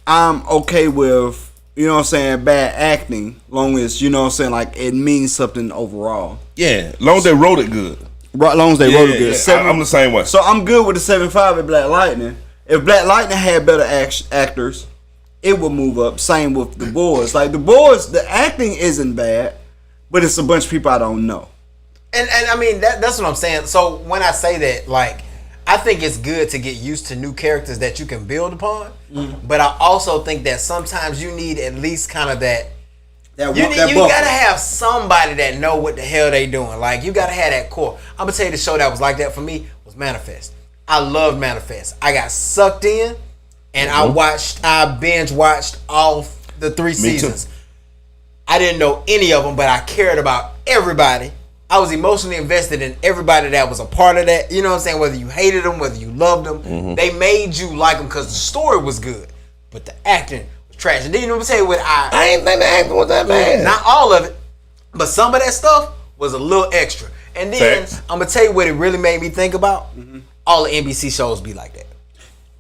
Speaker 1: I'm okay with, you know what I'm saying, bad acting, long as, you know what I'm saying, like it means something overall.
Speaker 2: Yeah, long as they wrote it good.
Speaker 1: Right, as long as they wrote it good.
Speaker 2: Yeah, I'm the same way.
Speaker 1: So I'm good with the 7.5 at Black Lightning. If Black Lightning had better actors, it would move up. Same with The Boys. Like The Boys, the acting isn't bad, but it's a bunch of people I don't know.
Speaker 3: And I mean that's what I'm saying. So when I say that, like, I think it's good to get used to new characters that you can build upon. Mm-hmm. But I also think that sometimes you need at least kind of that. You gotta have somebody that know what the hell they doing. Like, you gotta have that core. I'm gonna tell you the show that was like that for me was Manifest. I loved Manifest. I got sucked in, and I binge watched all the 3 seasons. I didn't know any of them, but I cared about everybody. I was emotionally invested in everybody that was a part of that. You know what I'm saying? Whether you hated them, whether you loved them, they made you like them because the story was good, but the acting was trash. And then you know what I'm saying? I
Speaker 2: ain't think the acting was that bad.
Speaker 3: Not all of it, but some of that stuff was a little extra. And then I'm gonna tell you what it really made me think about. All the NBC shows be like that.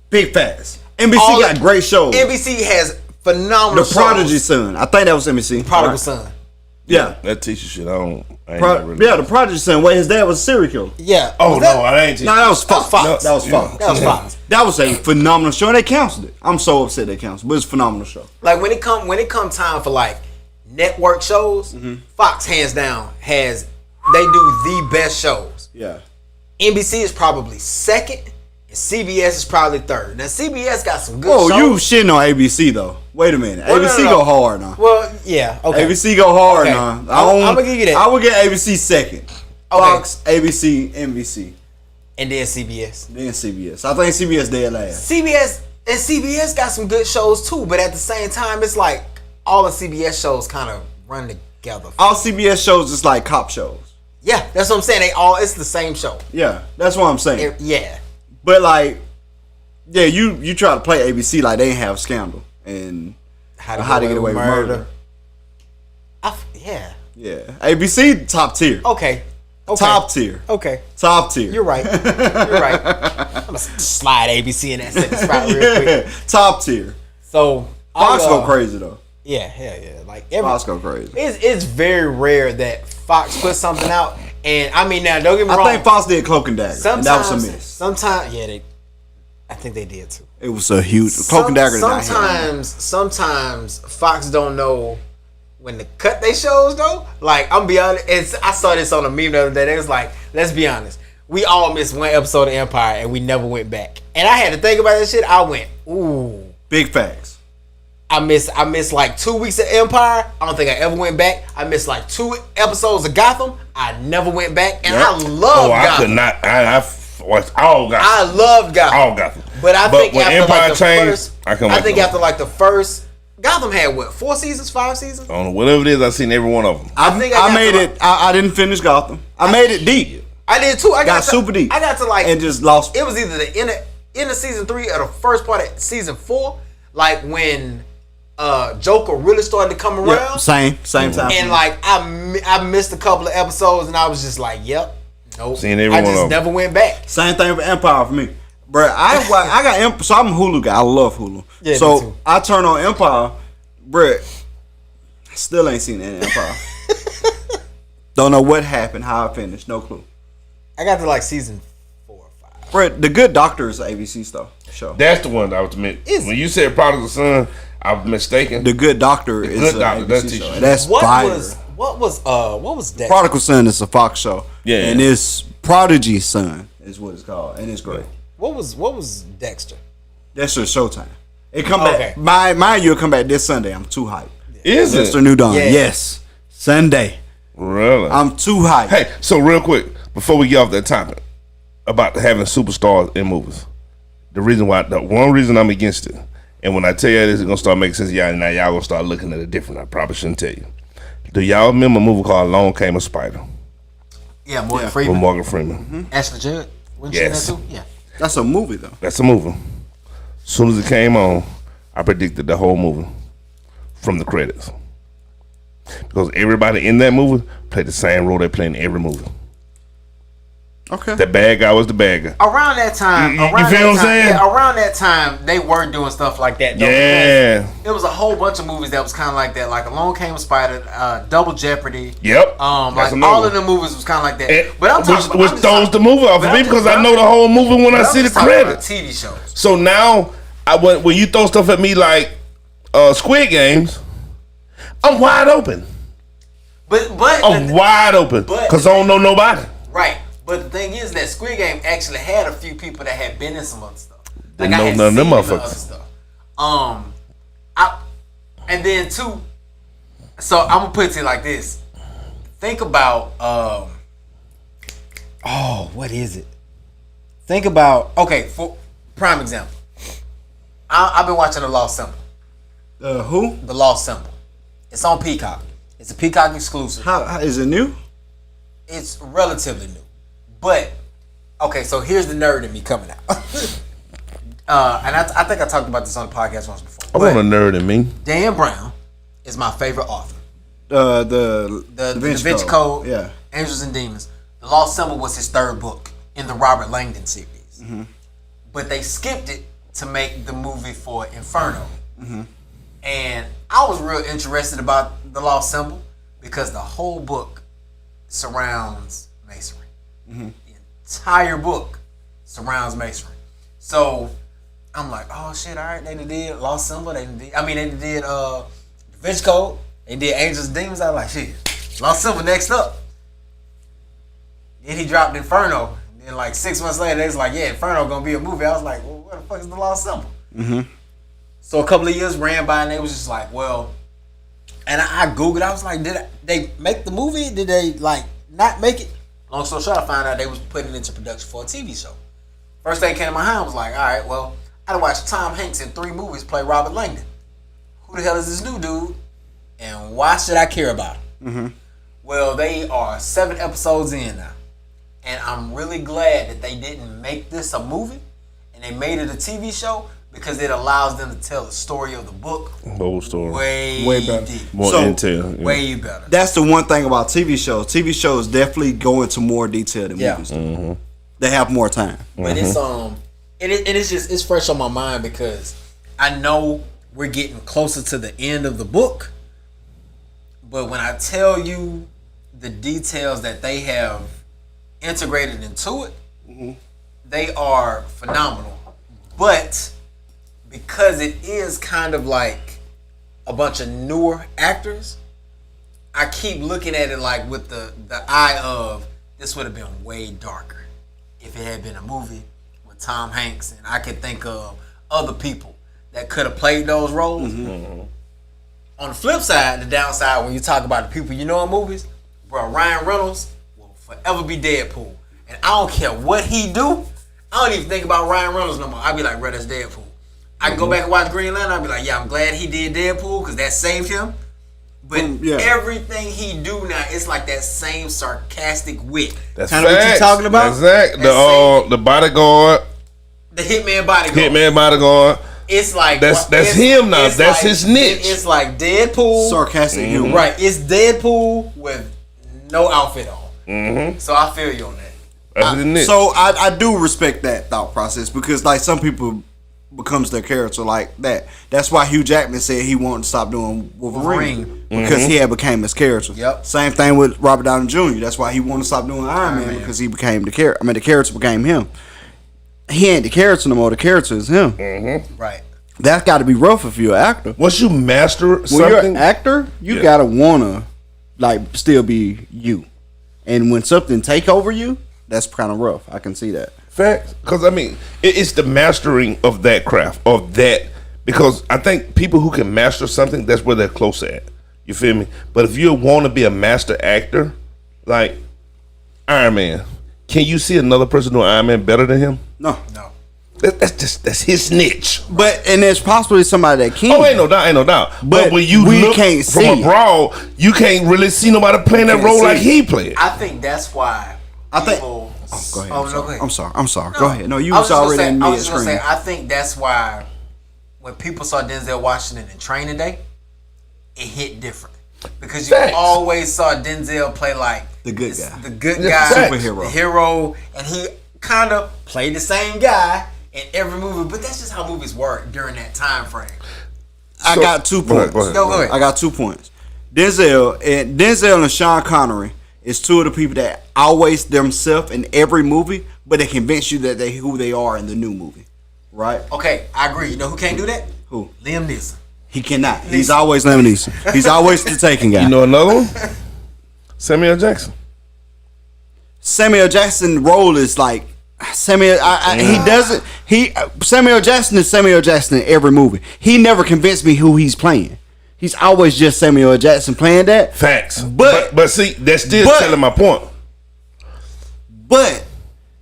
Speaker 1: Big facts. NBC got great shows.
Speaker 3: NBC has phenomenal shows.
Speaker 1: The Prodigy Son. I think that was NBC.
Speaker 3: Prodigal Son.
Speaker 1: Yeah.
Speaker 2: That teacher shit.
Speaker 1: The Prodigy Son. Wait, his dad was a serial killer.
Speaker 3: Yeah.
Speaker 2: Oh, no, I ain't.
Speaker 1: No, that was Fox. That was Fox.
Speaker 3: That was Fox.
Speaker 1: That was a phenomenal show, and they canceled it. I'm so upset they canceled it, but it's a phenomenal show.
Speaker 3: Like, when it come time for, like, network shows, Fox, hands down, they do the best shows.
Speaker 1: Yeah.
Speaker 3: NBC is probably second, and CBS is probably third. Now, CBS got some good shows.
Speaker 1: Oh, you shitting on ABC, though. Wait a minute.
Speaker 3: Well,
Speaker 1: ABC go hard now.
Speaker 3: Well, yeah, okay.
Speaker 1: ABC go hard now.
Speaker 3: I'm going to give you that.
Speaker 1: I would get ABC second. Fox, ABC, NBC.
Speaker 3: And then CBS.
Speaker 1: Then CBS. I think CBS dead last.
Speaker 3: CBS got some good shows, too, but at the same time, it's like all the CBS shows kind of run together.
Speaker 1: All CBS shows is like cop shows.
Speaker 3: Yeah, that's what I'm saying. It's the same show.
Speaker 1: Yeah, that's what I'm saying.
Speaker 3: Yeah.
Speaker 1: But like, yeah, you try to play ABC like they ain't have Scandal and How to Get Away with Murder.
Speaker 3: Yeah.
Speaker 1: Yeah. ABC top tier.
Speaker 3: Okay.
Speaker 1: Top tier.
Speaker 3: Okay.
Speaker 1: Top tier.
Speaker 3: You're right. I'm gonna slide ABC in that second spot real quick.
Speaker 1: Top tier.
Speaker 3: So
Speaker 1: Fox go crazy though.
Speaker 3: Yeah. Like
Speaker 1: Fox go crazy.
Speaker 3: It's very rare that Fox puts something out, and I mean, now don't get me wrong.
Speaker 1: I think Fox did Cloak and Dagger. And that was a miss.
Speaker 3: Sometimes, yeah, I think they did too.
Speaker 1: It was a huge Cloak and Dagger.
Speaker 3: Sometimes Fox don't know when to cut their shows though. Like, I'm be honest, I saw this on a meme the other day. They was like, let's be honest, we all missed one episode of Empire and we never went back. And I had to think about that shit. I went, ooh,
Speaker 1: big facts.
Speaker 3: I missed like 2 weeks of Empire. I don't think I ever went back. I missed like 2 episodes of Gotham. I never went back, and I love Gotham.
Speaker 2: I could not. I watched all Gotham.
Speaker 3: I loved Gotham.
Speaker 2: All Gotham.
Speaker 3: But I think
Speaker 2: when
Speaker 3: after
Speaker 2: Empire
Speaker 3: like the
Speaker 2: changed,
Speaker 3: first,
Speaker 2: I think
Speaker 3: after like the first, Gotham had what, 4 seasons, 5 seasons?
Speaker 2: I don't know, whatever it is. I've seen every one of them.
Speaker 1: I made it. I didn't finish Gotham. I made it deep.
Speaker 3: I did too. I got
Speaker 1: super deep.
Speaker 3: I got to like
Speaker 1: and just lost.
Speaker 3: It was either the end of season 3 or the first part of season 4, like when Joker really started to come around.
Speaker 1: Yep, same time.
Speaker 3: And like I missed a couple of episodes, and I was just like, "Yep, nope."
Speaker 2: Seen every
Speaker 3: I
Speaker 2: one
Speaker 3: just
Speaker 2: of them.
Speaker 3: never went back.
Speaker 1: Same thing with Empire for me, bro. I got so I'm a Hulu guy. I love Hulu.
Speaker 3: Yeah,
Speaker 1: so
Speaker 3: me too.
Speaker 1: I turn on Empire, bro. Still ain't seen any Empire. Don't know what happened, how I finished, no clue.
Speaker 3: I got to like season 4 or 5.
Speaker 1: Bro, The Good Doctor is an ABC show.
Speaker 2: That's the one that I was meant. When you said Prodigal Son, I'm mistaken.
Speaker 1: The Good Doctor is an ABC show. That's fire.
Speaker 3: What was that?
Speaker 1: Prodigal Son is a Fox show.
Speaker 2: Yeah.
Speaker 1: And it's Prodigy Son is what it's called, and it's great.
Speaker 3: What was Dexter?
Speaker 1: That's your Showtime. It come back. Mind you, it'll come back this Sunday. I'm too hyped.
Speaker 2: Is it?
Speaker 1: Mr. New Dawn.
Speaker 3: Yeah.
Speaker 1: Yes. Sunday.
Speaker 2: Really?
Speaker 1: I'm too hyped.
Speaker 2: Hey, so real quick, before we get off that topic about having superstars in movies, the one reason I'm against it, and when I tell you this, it's gonna start making sense. Now y'all gonna start looking at it different. I probably shouldn't tell you. Do y'all remember a movie called Long Came a Spider?
Speaker 3: Yeah, Morgan
Speaker 2: With
Speaker 3: Freeman.
Speaker 2: Morgan Freeman.
Speaker 3: Ashley Judd.
Speaker 2: Yes.
Speaker 3: That too? Yeah.
Speaker 1: That's a movie though.
Speaker 2: That's a movie. As soon as it came on, I predicted the whole movie from the credits. Because everybody in that movie played the same role they play in every movie.
Speaker 1: Okay.
Speaker 2: The bad guy was the bad guy.
Speaker 3: Around that time,
Speaker 2: You feel what I'm saying?
Speaker 3: Yeah, around that time, they were doing stuff like that. Though,
Speaker 2: Yeah.
Speaker 3: There was a whole bunch of movies that was kind of like that. Like Along Came a Spider, Double Jeopardy.
Speaker 2: Yep.
Speaker 3: Like all of the movies was kind of like that. But I'm talking
Speaker 2: which throws the movie off of me because I know the whole movie when I see the credits.
Speaker 3: TV shows.
Speaker 2: So now, when you throw stuff at me like Squid Games, I'm wide open.
Speaker 3: But
Speaker 2: I'm wide open because I don't know nobody.
Speaker 3: Right. But the thing is that Squid Game actually had a few people that had been in some other stuff.
Speaker 2: Like I had none of them motherfuckers.
Speaker 3: And then too. So I'm gonna put it like this. Think about what is it? Think about for prime example. I've been watching The Lost Symbol.
Speaker 1: Who?
Speaker 3: The Lost Symbol. It's on Peacock. It's a Peacock exclusive.
Speaker 1: How is it new?
Speaker 3: It's relatively new. But, so here's the nerd in me coming out. And I think I talked about this on the podcast once before.
Speaker 2: I want a nerd in me.
Speaker 3: Dan Brown is my favorite author.
Speaker 1: The
Speaker 3: Da Vinci Code,
Speaker 1: yeah.
Speaker 3: Angels and Demons. The Lost Symbol was his third book in the Robert Langdon series. Mm-hmm. But they skipped it to make the movie for Inferno. Mm-hmm. And I was real interested about The Lost Symbol because the whole book surrounds masonry. Mm-hmm. The entire book surrounds masonry. So I'm like, oh shit, all right, they did Lost Symbol, they did Da Vinci Code, they did Angels and Demons. I was like, shit, Lost Symbol next up. Then he dropped Inferno. And then like 6 months later, they was like, yeah, Inferno gonna be a movie. I was like, well, what the fuck is The Lost Symbol? Mm-hmm. So a couple of years ran by and they was just like, well, and I Googled, I was like, did they make the movie? Did they like not make it? Long story short, I found out they was putting it into production for a TV show. First thing came to my mind, I was like, all right, well, I done watched Tom Hanks in 3 movies play Robert Langdon. Who the hell is this new dude? And why should I care about him? Mm-hmm. Well, they are 7 episodes in now. And I'm really glad that they didn't make this a movie and they made it a TV show because it allows them to tell the story of the book.
Speaker 2: Whole story.
Speaker 3: Way better.
Speaker 2: Deep. More intel.
Speaker 3: Yeah. Way better.
Speaker 1: That's the one thing about TV shows. TV shows definitely go into more detail than movies do. Mm-hmm. They have more time.
Speaker 3: But it's fresh on my mind because I know we're getting closer to the end of the book. But when I tell you the details that they have integrated into it, mm-hmm. they are phenomenal. But because it is kind of like a bunch of newer actors, I keep looking at it like with the eye of this would have been way darker if it had been a movie with Tom Hanks, and I could think of other people that could have played those roles. Mm-hmm. On the flip side, the downside, when you talk about the people you know in movies, bro, Ryan Reynolds will forever be Deadpool. And I don't care what he do, I don't even think about Ryan Reynolds no more. I be like, bro, that's Deadpool. I can go back and watch Green Lantern, I'll be like, yeah, I'm glad he did Deadpool because that saved him. But everything he do now, it's like that same sarcastic wit.
Speaker 2: That's
Speaker 1: kind of what you talking about?
Speaker 2: That's the bodyguard.
Speaker 3: The Hitman Bodyguard.
Speaker 2: Hitman Bodyguard.
Speaker 3: It's like
Speaker 2: that's him now. That's like, his niche.
Speaker 3: It's like Deadpool.
Speaker 1: Sarcastic humor.
Speaker 3: Right. It's Deadpool with no outfit on. Mm-hmm. So I feel you on that.
Speaker 2: That's his niche.
Speaker 1: So I do respect that thought process because like some people becomes their character like that. That's why Hugh Jackman said he wanted to stop doing Wolverine because he had became his character.
Speaker 3: Yep.
Speaker 1: Same thing with Robert Downey Jr. That's why he wanted to stop doing Iron Man because he became the character. I mean, the character became him. He ain't the character no more. The character is him.
Speaker 3: Mm-hmm. Right.
Speaker 1: That's got to be rough if you're an actor.
Speaker 2: Once you master something,
Speaker 1: when you're an actor, you gotta wanna like still be you. And when something take over you, that's kind of rough. I can see that.
Speaker 2: Facts, because I mean, it's the mastering of that craft, of that. Because I think people who can master something, that's where they're close at. You feel me? But if you want to be a master actor, like Iron Man, can you see another person doing Iron Man better than him?
Speaker 1: No.
Speaker 2: That's his niche.
Speaker 1: And there's possibly somebody that can.
Speaker 2: Oh, ain't no doubt. But when you look
Speaker 1: can't
Speaker 2: from
Speaker 1: see
Speaker 2: abroad, you can't really see nobody playing that role like he played.
Speaker 3: I think that's why people.
Speaker 1: Go ahead.
Speaker 3: Go ahead.
Speaker 1: I'm sorry. No, go ahead. No, you was already in
Speaker 3: I
Speaker 1: mid
Speaker 3: was just gonna
Speaker 1: screen.
Speaker 3: say, I think that's why when people saw Denzel Washington in Training Day, it hit different because you always saw Denzel play like
Speaker 1: The good guy.
Speaker 3: The good guy.
Speaker 1: Superhero.
Speaker 3: The hero. And he kind of played the same guy in every movie. But that's just how movies work during that time frame.
Speaker 1: I got 2 points.
Speaker 3: Go ahead.
Speaker 1: I got 2 points. Denzel and Sean Connery is two of the people that always themselves in every movie, but they convince you that they who they are in the new movie. Right?
Speaker 3: Okay, I agree. You know who can't do that?
Speaker 1: Who?
Speaker 3: Liam Neeson.
Speaker 1: He cannot. He's always Liam Neeson. He's always the taken guy.
Speaker 2: You know another one? Samuel Jackson.
Speaker 1: Samuel Jackson role is like Samuel Jackson is Samuel Jackson in every movie. He never convinced me who he's playing. He's always just Samuel Jackson playing that.
Speaker 2: Facts. But see, that's still telling my point.
Speaker 1: But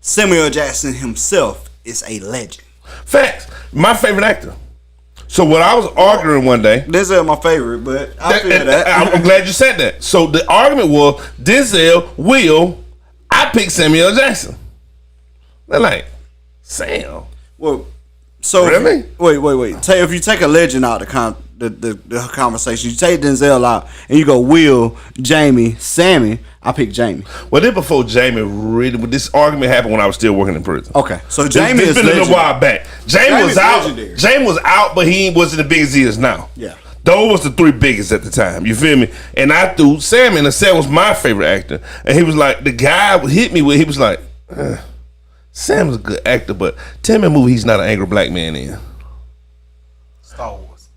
Speaker 1: Samuel Jackson himself is a legend.
Speaker 2: Facts. My favorite actor. So when I was arguing one day,
Speaker 1: Denzel my favorite, but I feel that.
Speaker 2: I'm glad you said that. So the argument was Denzel I picked Samuel Jackson. They're like, Sam.
Speaker 1: Well, so
Speaker 2: really?
Speaker 1: Wait. If you take a legend out of the conversation, you take Denzel out and you go Will, Jamie, Sammy. I pick Jamie.
Speaker 2: Well, then before Jamie really, this argument happened when I was still working in prison.
Speaker 1: Okay, so Jamie
Speaker 2: it's
Speaker 1: is
Speaker 2: been
Speaker 1: legendary.
Speaker 2: a while back. Jamie was out.
Speaker 1: Legendary.
Speaker 2: Jamie was out, but he wasn't as big as he is now.
Speaker 1: Yeah.
Speaker 2: Those was the three biggest at the time. You feel me? And I threw Sam in, and Sam was my favorite actor. And he was like, the guy hit me with, he was like, Sam's a good actor, but tell me a movie he's not an angry black man in.
Speaker 3: Star Wars.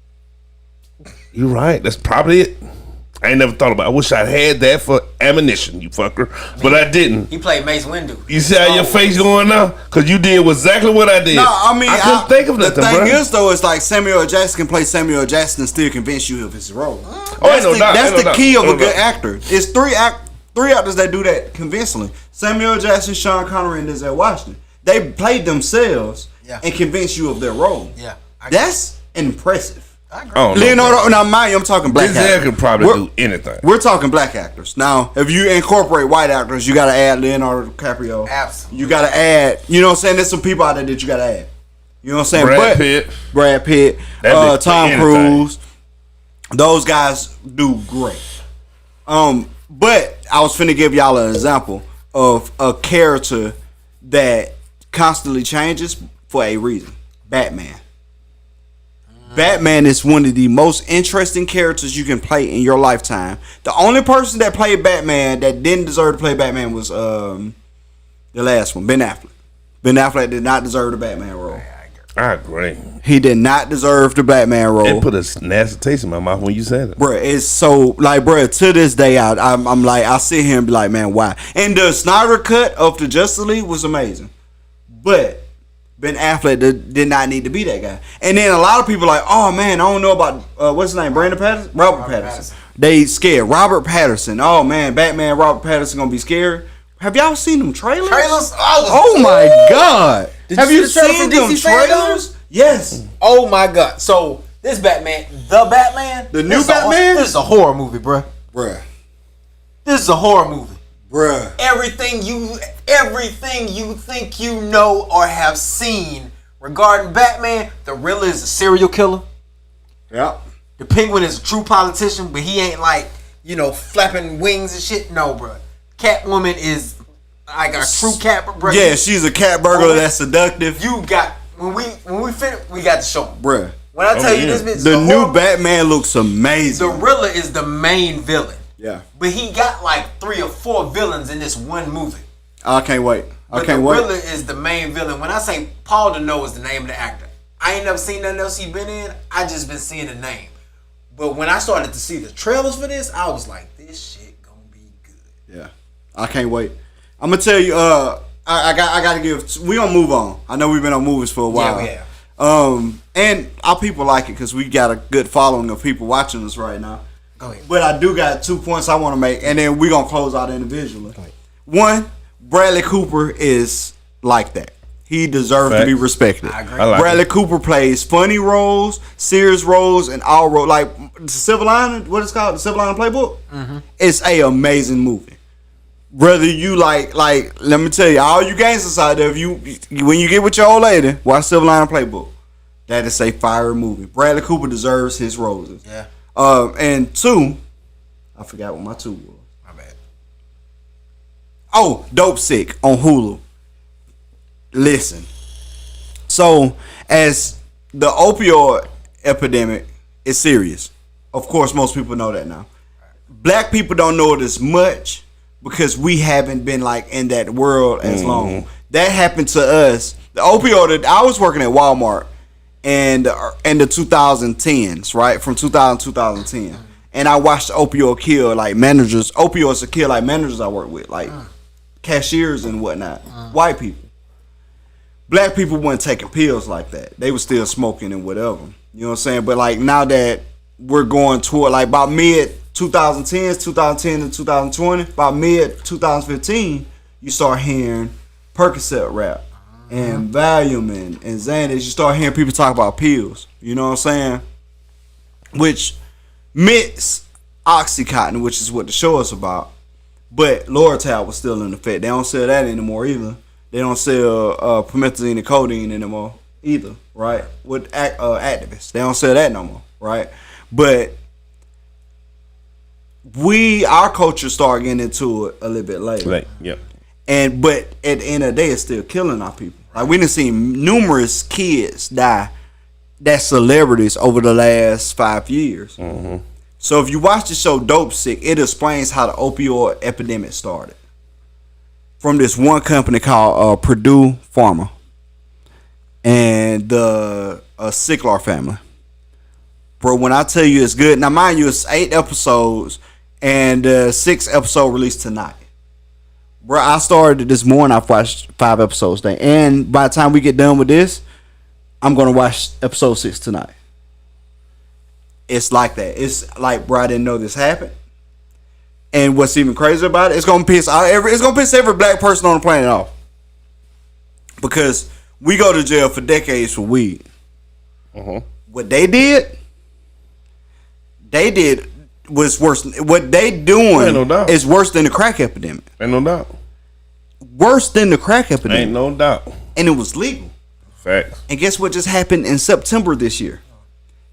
Speaker 2: You're right. That's probably it. I ain't never thought about it. I wish I had that for ammunition, you fucker. But I didn't.
Speaker 3: He played Mace Windu.
Speaker 2: You see how your face going now? Because you did exactly what I did.
Speaker 1: No, I mean,
Speaker 2: I couldn't think of nothing,
Speaker 1: the thing
Speaker 2: bro.
Speaker 1: is, though, it's like Samuel Jackson can play Samuel Jackson and still convince you of his role. That's the key of a good actor. It's three actors that do that convincingly. Samuel Jackson, Sean Connery, and Denzel Washington. They played themselves and convinced you of their role.
Speaker 3: Yeah.
Speaker 1: That's impressive.
Speaker 3: I agree.
Speaker 2: Oh,
Speaker 1: Leonardo, now mind you, I'm talking black
Speaker 2: Denzel
Speaker 1: actors.
Speaker 2: could probably do anything.
Speaker 1: We're talking black actors. Now, if you incorporate white actors, you got to add Leonardo DiCaprio.
Speaker 3: Absolutely.
Speaker 1: You got to add, you know what I'm saying? There's some people out there that you got to add. You know what I'm saying? Brad Pitt, Tom Cruise. Those guys do great. But I was finna give y'all an example of a character that constantly changes for a reason. Batman. Batman is one of the most interesting characters you can play in your lifetime. The only person that played Batman that didn't deserve to play Batman was the last one, Ben Affleck. Ben Affleck did not deserve the Batman role.
Speaker 2: I agree.
Speaker 1: He did not deserve the Batman role.
Speaker 2: It put a nasty taste in my mouth when you said it.
Speaker 1: Bruh, it's so, like, bruh, to this day, I'm like, I sit here and be like, man, why? And the Snyder cut of the Justice League was amazing. But Ben Affleck did not need to be that guy. And then a lot of people are like, oh, man, I don't know about, what's his name, Brandon Patterson? Robert Patterson. They scared. Robert Patterson. Oh, man, Batman, Robert Patterson gonna be scared. Have y'all seen them trailers? Oh my God. Have you seen them trailers? Yes.
Speaker 3: Oh my God. So this Batman, the
Speaker 1: new Batman?
Speaker 3: This is a horror movie, bruh. This is a horror movie.
Speaker 1: Bruh.
Speaker 3: Everything you think you know or have seen regarding Batman, the Riddler is a serial killer.
Speaker 1: Yep.
Speaker 3: The Penguin is a true politician, but he ain't like, flapping wings and shit. No, bruh. Catwoman is like a true cat burglar.
Speaker 1: Yeah, she's a cat burglar that's seductive.
Speaker 3: You got when we finish, we got to show them.
Speaker 1: Bruh.
Speaker 3: When I tell you this bitch,
Speaker 1: the new Batman looks amazing.
Speaker 3: The Riddler is the main villain.
Speaker 1: Yeah.
Speaker 3: But he got like 3 or 4 villains in this one movie.
Speaker 1: I can't wait.
Speaker 3: The Riddler is the main villain. When I say Paul DeNo is the name of the actor, I ain't never seen nothing else he been in. I just been seeing the name. But when I started to see the trailers for this, I was like, this shit gonna be good.
Speaker 1: Yeah. I can't wait. I'm gonna tell you. I gotta give. We gonna move on. I know we've been on movies for a while.
Speaker 3: Yeah, we have.
Speaker 1: And our people like it because we got a good following of people watching us right now.
Speaker 3: Go ahead.
Speaker 1: But I do got 2 points I want to make, and then we gonna close out individually. One, Bradley Cooper is like that. He deserves to be respected.
Speaker 3: I agree.
Speaker 1: Bradley Cooper plays funny roles, serious roles, and all roles. Like the Silver Lining, what it's called, the Silver Lining Playbook. Mm-hmm. It's a amazing movie. Whether you like, let me tell you, all you gangsters out there, when you get with your old lady, watch Silver Lining Playbook. That is a fire movie. Bradley Cooper deserves his roses.
Speaker 3: Yeah.
Speaker 1: And 2, I forgot what my 2 was.
Speaker 3: My bad.
Speaker 1: Oh, Dope Sick on Hulu. Listen. So, as the opioid epidemic is serious, of course, most people know that now. Black people don't know it as much because we haven't been like in that world as long. That happened to us. The opioid. I was working at Walmart in the 2010s, right, from 2000 to 2010, and I watched opioids kill like managers. Opioids to kill like managers I work with, like cashiers and whatnot. White people. Black people weren't taking pills like that. They were still smoking and whatever. You know what I'm saying? But like now that we're going toward like about mid 2010s, 2010 to 2020, about mid 2015, you start hearing Percocet rap and Valium and Xanax. You start hearing people talk about pills. You know what I'm saying? Which mix Oxycontin, which is what the show is about. But Loratal was still in effect. They don't sell that anymore either. They don't sell promethazine and codeine anymore either, right? With activists, they don't sell that no more, right? But our culture started getting into it a little bit later.
Speaker 2: Right. Yep.
Speaker 1: But at the end of the day, it's still killing our people. Like we done seen numerous kids die that's celebrities over the last 5 years. So if you watch the show Dope Sick, it explains how the opioid epidemic started. From this one company called Purdue Pharma and the Sicklar family. Bro, when I tell you it's good, now mind you, it's 8 episodes and 6th episode released tonight. Bro, I started this morning, I've watched 5 episodes today. And by the time we get done with this, I'm going to watch episode 6 tonight. It's like that. It's like, bro, I didn't know this happened. And what's even crazier about it, it's gonna piss every black person on the planet off. Because we go to jail for decades for weed. What they did was worse. What they doing is worse than the crack epidemic.
Speaker 2: Ain't no doubt.
Speaker 1: Worse than the crack epidemic.
Speaker 2: Ain't no doubt.
Speaker 1: And it was legal.
Speaker 2: Facts.
Speaker 1: And guess what just happened in September this year?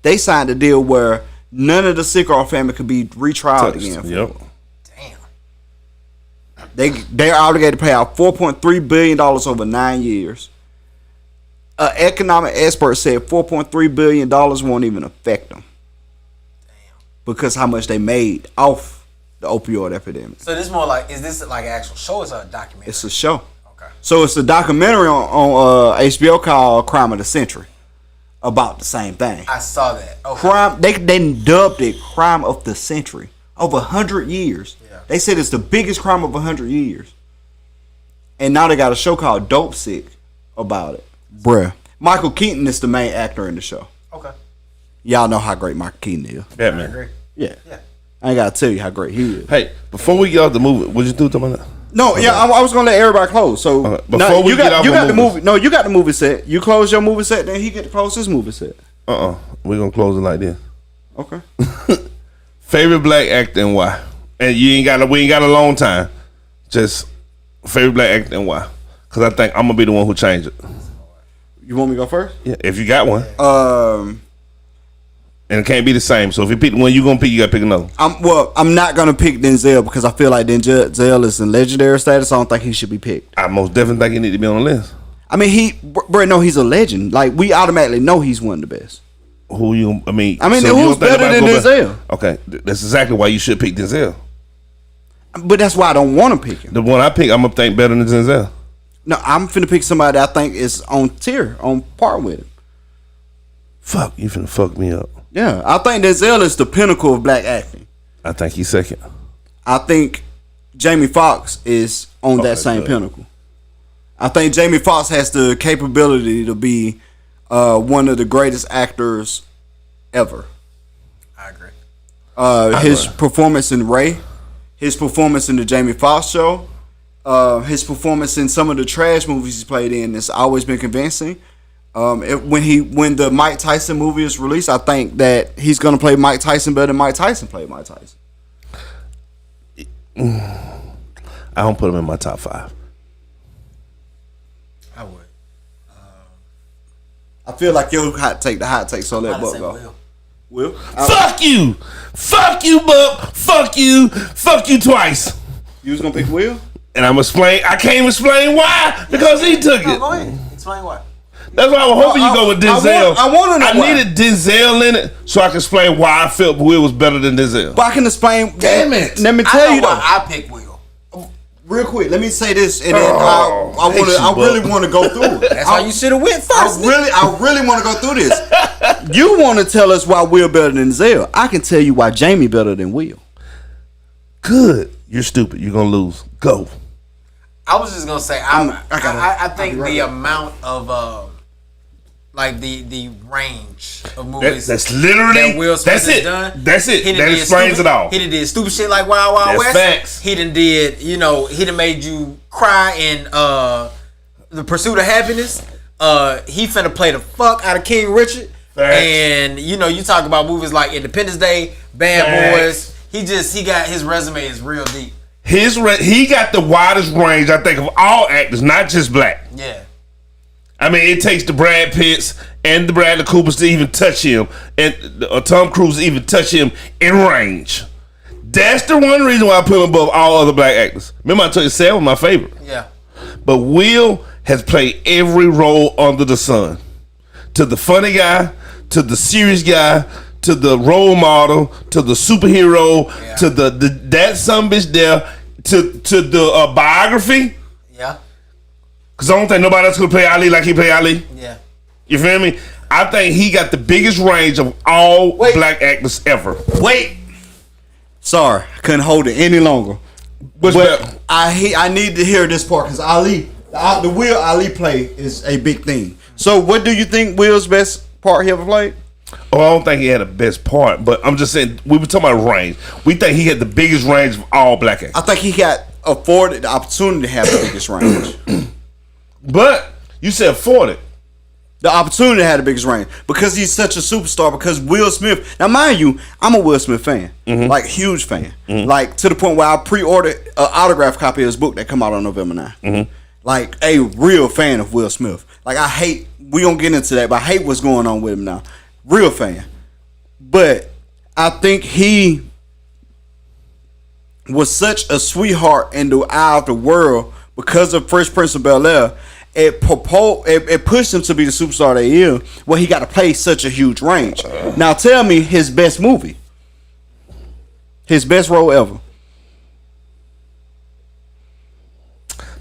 Speaker 1: They signed a deal where none of the Sickar family could be retried again.
Speaker 2: Yep.
Speaker 1: They're obligated to pay out $4.3 billion over 9 years. An economic expert said $4.3 billion won't even affect them. Because how much they made off the opioid epidemic.
Speaker 3: So this is more like, is this like an actual show or is it a documentary?
Speaker 1: It's a show.
Speaker 3: Okay.
Speaker 1: So it's a documentary on HBO called Crime of the Century. About the same thing.
Speaker 3: I saw that. Okay.
Speaker 1: Crime. They dubbed it Crime of the Century. Over 100 years. Yeah. They said it's the biggest crime of 100 years. And now they got a show called Dope Sick about it. Bruh. Michael Keaton is the main actor in the show.
Speaker 3: Okay.
Speaker 1: Y'all know how great Michael Keaton is.
Speaker 2: Yeah, man. I agree.
Speaker 1: Yeah. I ain't got to tell you how great he is.
Speaker 2: Hey, before we get off the movie, what you do to that?
Speaker 1: No, yeah, I was gonna let everybody close. So
Speaker 2: before we get off
Speaker 1: the movie. No, you got the movie set. You close your movie set, then he get to close his movie set.
Speaker 2: We're gonna close it like this.
Speaker 1: Okay.
Speaker 2: Favorite black actor and why? And we ain't got a long time. Just favorite black actor and why? Because I think I'm gonna be the one who changed it.
Speaker 1: You want me to go first?
Speaker 2: Yeah, if you got one. And it can't be the same. So if you pick the one you gonna pick, you gotta pick another.
Speaker 1: I'm not gonna pick Denzel because I feel like Denzel is in legendary status. I don't think he should be picked.
Speaker 2: I most definitely think he need to be on the list.
Speaker 1: I mean, he's a legend. Like we automatically know he's one of the best.
Speaker 2: Who you? I mean,
Speaker 1: so who's better than Denzel?
Speaker 2: Okay, that's exactly why you should pick Denzel.
Speaker 1: But that's why I don't want to pick him.
Speaker 2: The one I pick, I'm gonna think better than Denzel.
Speaker 1: No, I'm finna pick somebody that I think is on par with him.
Speaker 2: Fuck, you finna fuck me up.
Speaker 1: Yeah, I think Denzel is the pinnacle of black acting.
Speaker 2: I think he's second.
Speaker 1: I think Jamie Foxx is on that same pinnacle. I think Jamie Foxx has the capability to be one of the greatest actors ever.
Speaker 3: I agree.
Speaker 1: His performance in Ray, his performance in the Jamie Foxx show, his performance in some of the trash movies he's played in has always been convincing. When the Mike Tyson movie is released, I think that he's gonna play Mike Tyson better than Mike Tyson played Mike Tyson.
Speaker 2: I don't put him in my top 5.
Speaker 3: I would.
Speaker 1: I feel like your hot take, so let Buck go. Will?
Speaker 2: Fuck you, Buck. Fuck you twice.
Speaker 1: You was gonna pick Will?
Speaker 2: And I'm explain. I can't explain why because he took it.
Speaker 3: Go ahead. Explain why.
Speaker 2: That's why I was hoping you go with Denzel.
Speaker 1: I want to know why.
Speaker 2: Needed Denzel in it so I can explain why I felt Will was better than Denzel.
Speaker 1: But I can explain.
Speaker 2: Damn it!
Speaker 1: Let me tell you though.
Speaker 3: I picked Will.
Speaker 1: Real quick, let me say this, and then I really want to go through it.
Speaker 3: That's why you should have went first.
Speaker 1: I really want to go through this. You want to tell us why Will better than Denzel? I can tell you why Jamie better than Will.
Speaker 2: Good. You're stupid. You're gonna lose. Go.
Speaker 3: I was just gonna say I think the amount of like the range of movies
Speaker 2: that's literally
Speaker 3: that Will Smith has done.
Speaker 2: That's it. That explains it all.
Speaker 3: He done did stupid shit like Wild Wild West.
Speaker 2: Facts.
Speaker 3: He done did, he done made you cry in The Pursuit of Happiness. He finna play the fuck out of King Richard.
Speaker 2: Facts.
Speaker 3: And you talk about movies like Independence Day, Bad Boys. He got his resume is real deep.
Speaker 2: He got the widest range, I think, of all actors, not just black.
Speaker 3: Yeah.
Speaker 2: I mean, it takes the Brad Pitts and the Bradley Coopers to even touch him, and Tom Cruise to even touch him in range. That's the one reason why I put him above all other black actors. Remember, I told you Sam was my favorite.
Speaker 3: Yeah.
Speaker 2: But Will has played every role under the sun. To the funny guy, to the serious guy, to the role model, to the superhero, to the that son bitch there, to the biography.
Speaker 3: Yeah.
Speaker 2: Because I don't think nobody else could play Ali like he played Ali.
Speaker 3: Yeah.
Speaker 2: You feel me? I think he got the biggest range of all black actors ever.
Speaker 1: Wait. Sorry, I couldn't hold it any longer.
Speaker 2: But
Speaker 1: I need to hear this part because Ali, the Will Ali play is a big thing. So what do you think Will's best part he ever played?
Speaker 2: Oh, I don't think he had the best part, but I'm just saying, we were talking about range. We think he had the biggest range of all black actors.
Speaker 1: I think he got afforded the opportunity to have the biggest range.
Speaker 2: But you said afforded.
Speaker 1: The opportunity to have the biggest range because he's such a superstar. Because Will Smith, now mind you, I'm a Will Smith fan, like huge fan, like to the point where I pre-ordered an autographed copy of his book that come out on November 9th. Like a real fan of Will Smith. Like I hate, we don't get into that, but I hate what's going on with him now. Real fan, but I think he was such a sweetheart in the eye of the world because of Fresh Prince of Bel-Air. It pushed him to be the superstar that he is. Well, he got to play such a huge range. Now, tell me his best movie, his best role ever.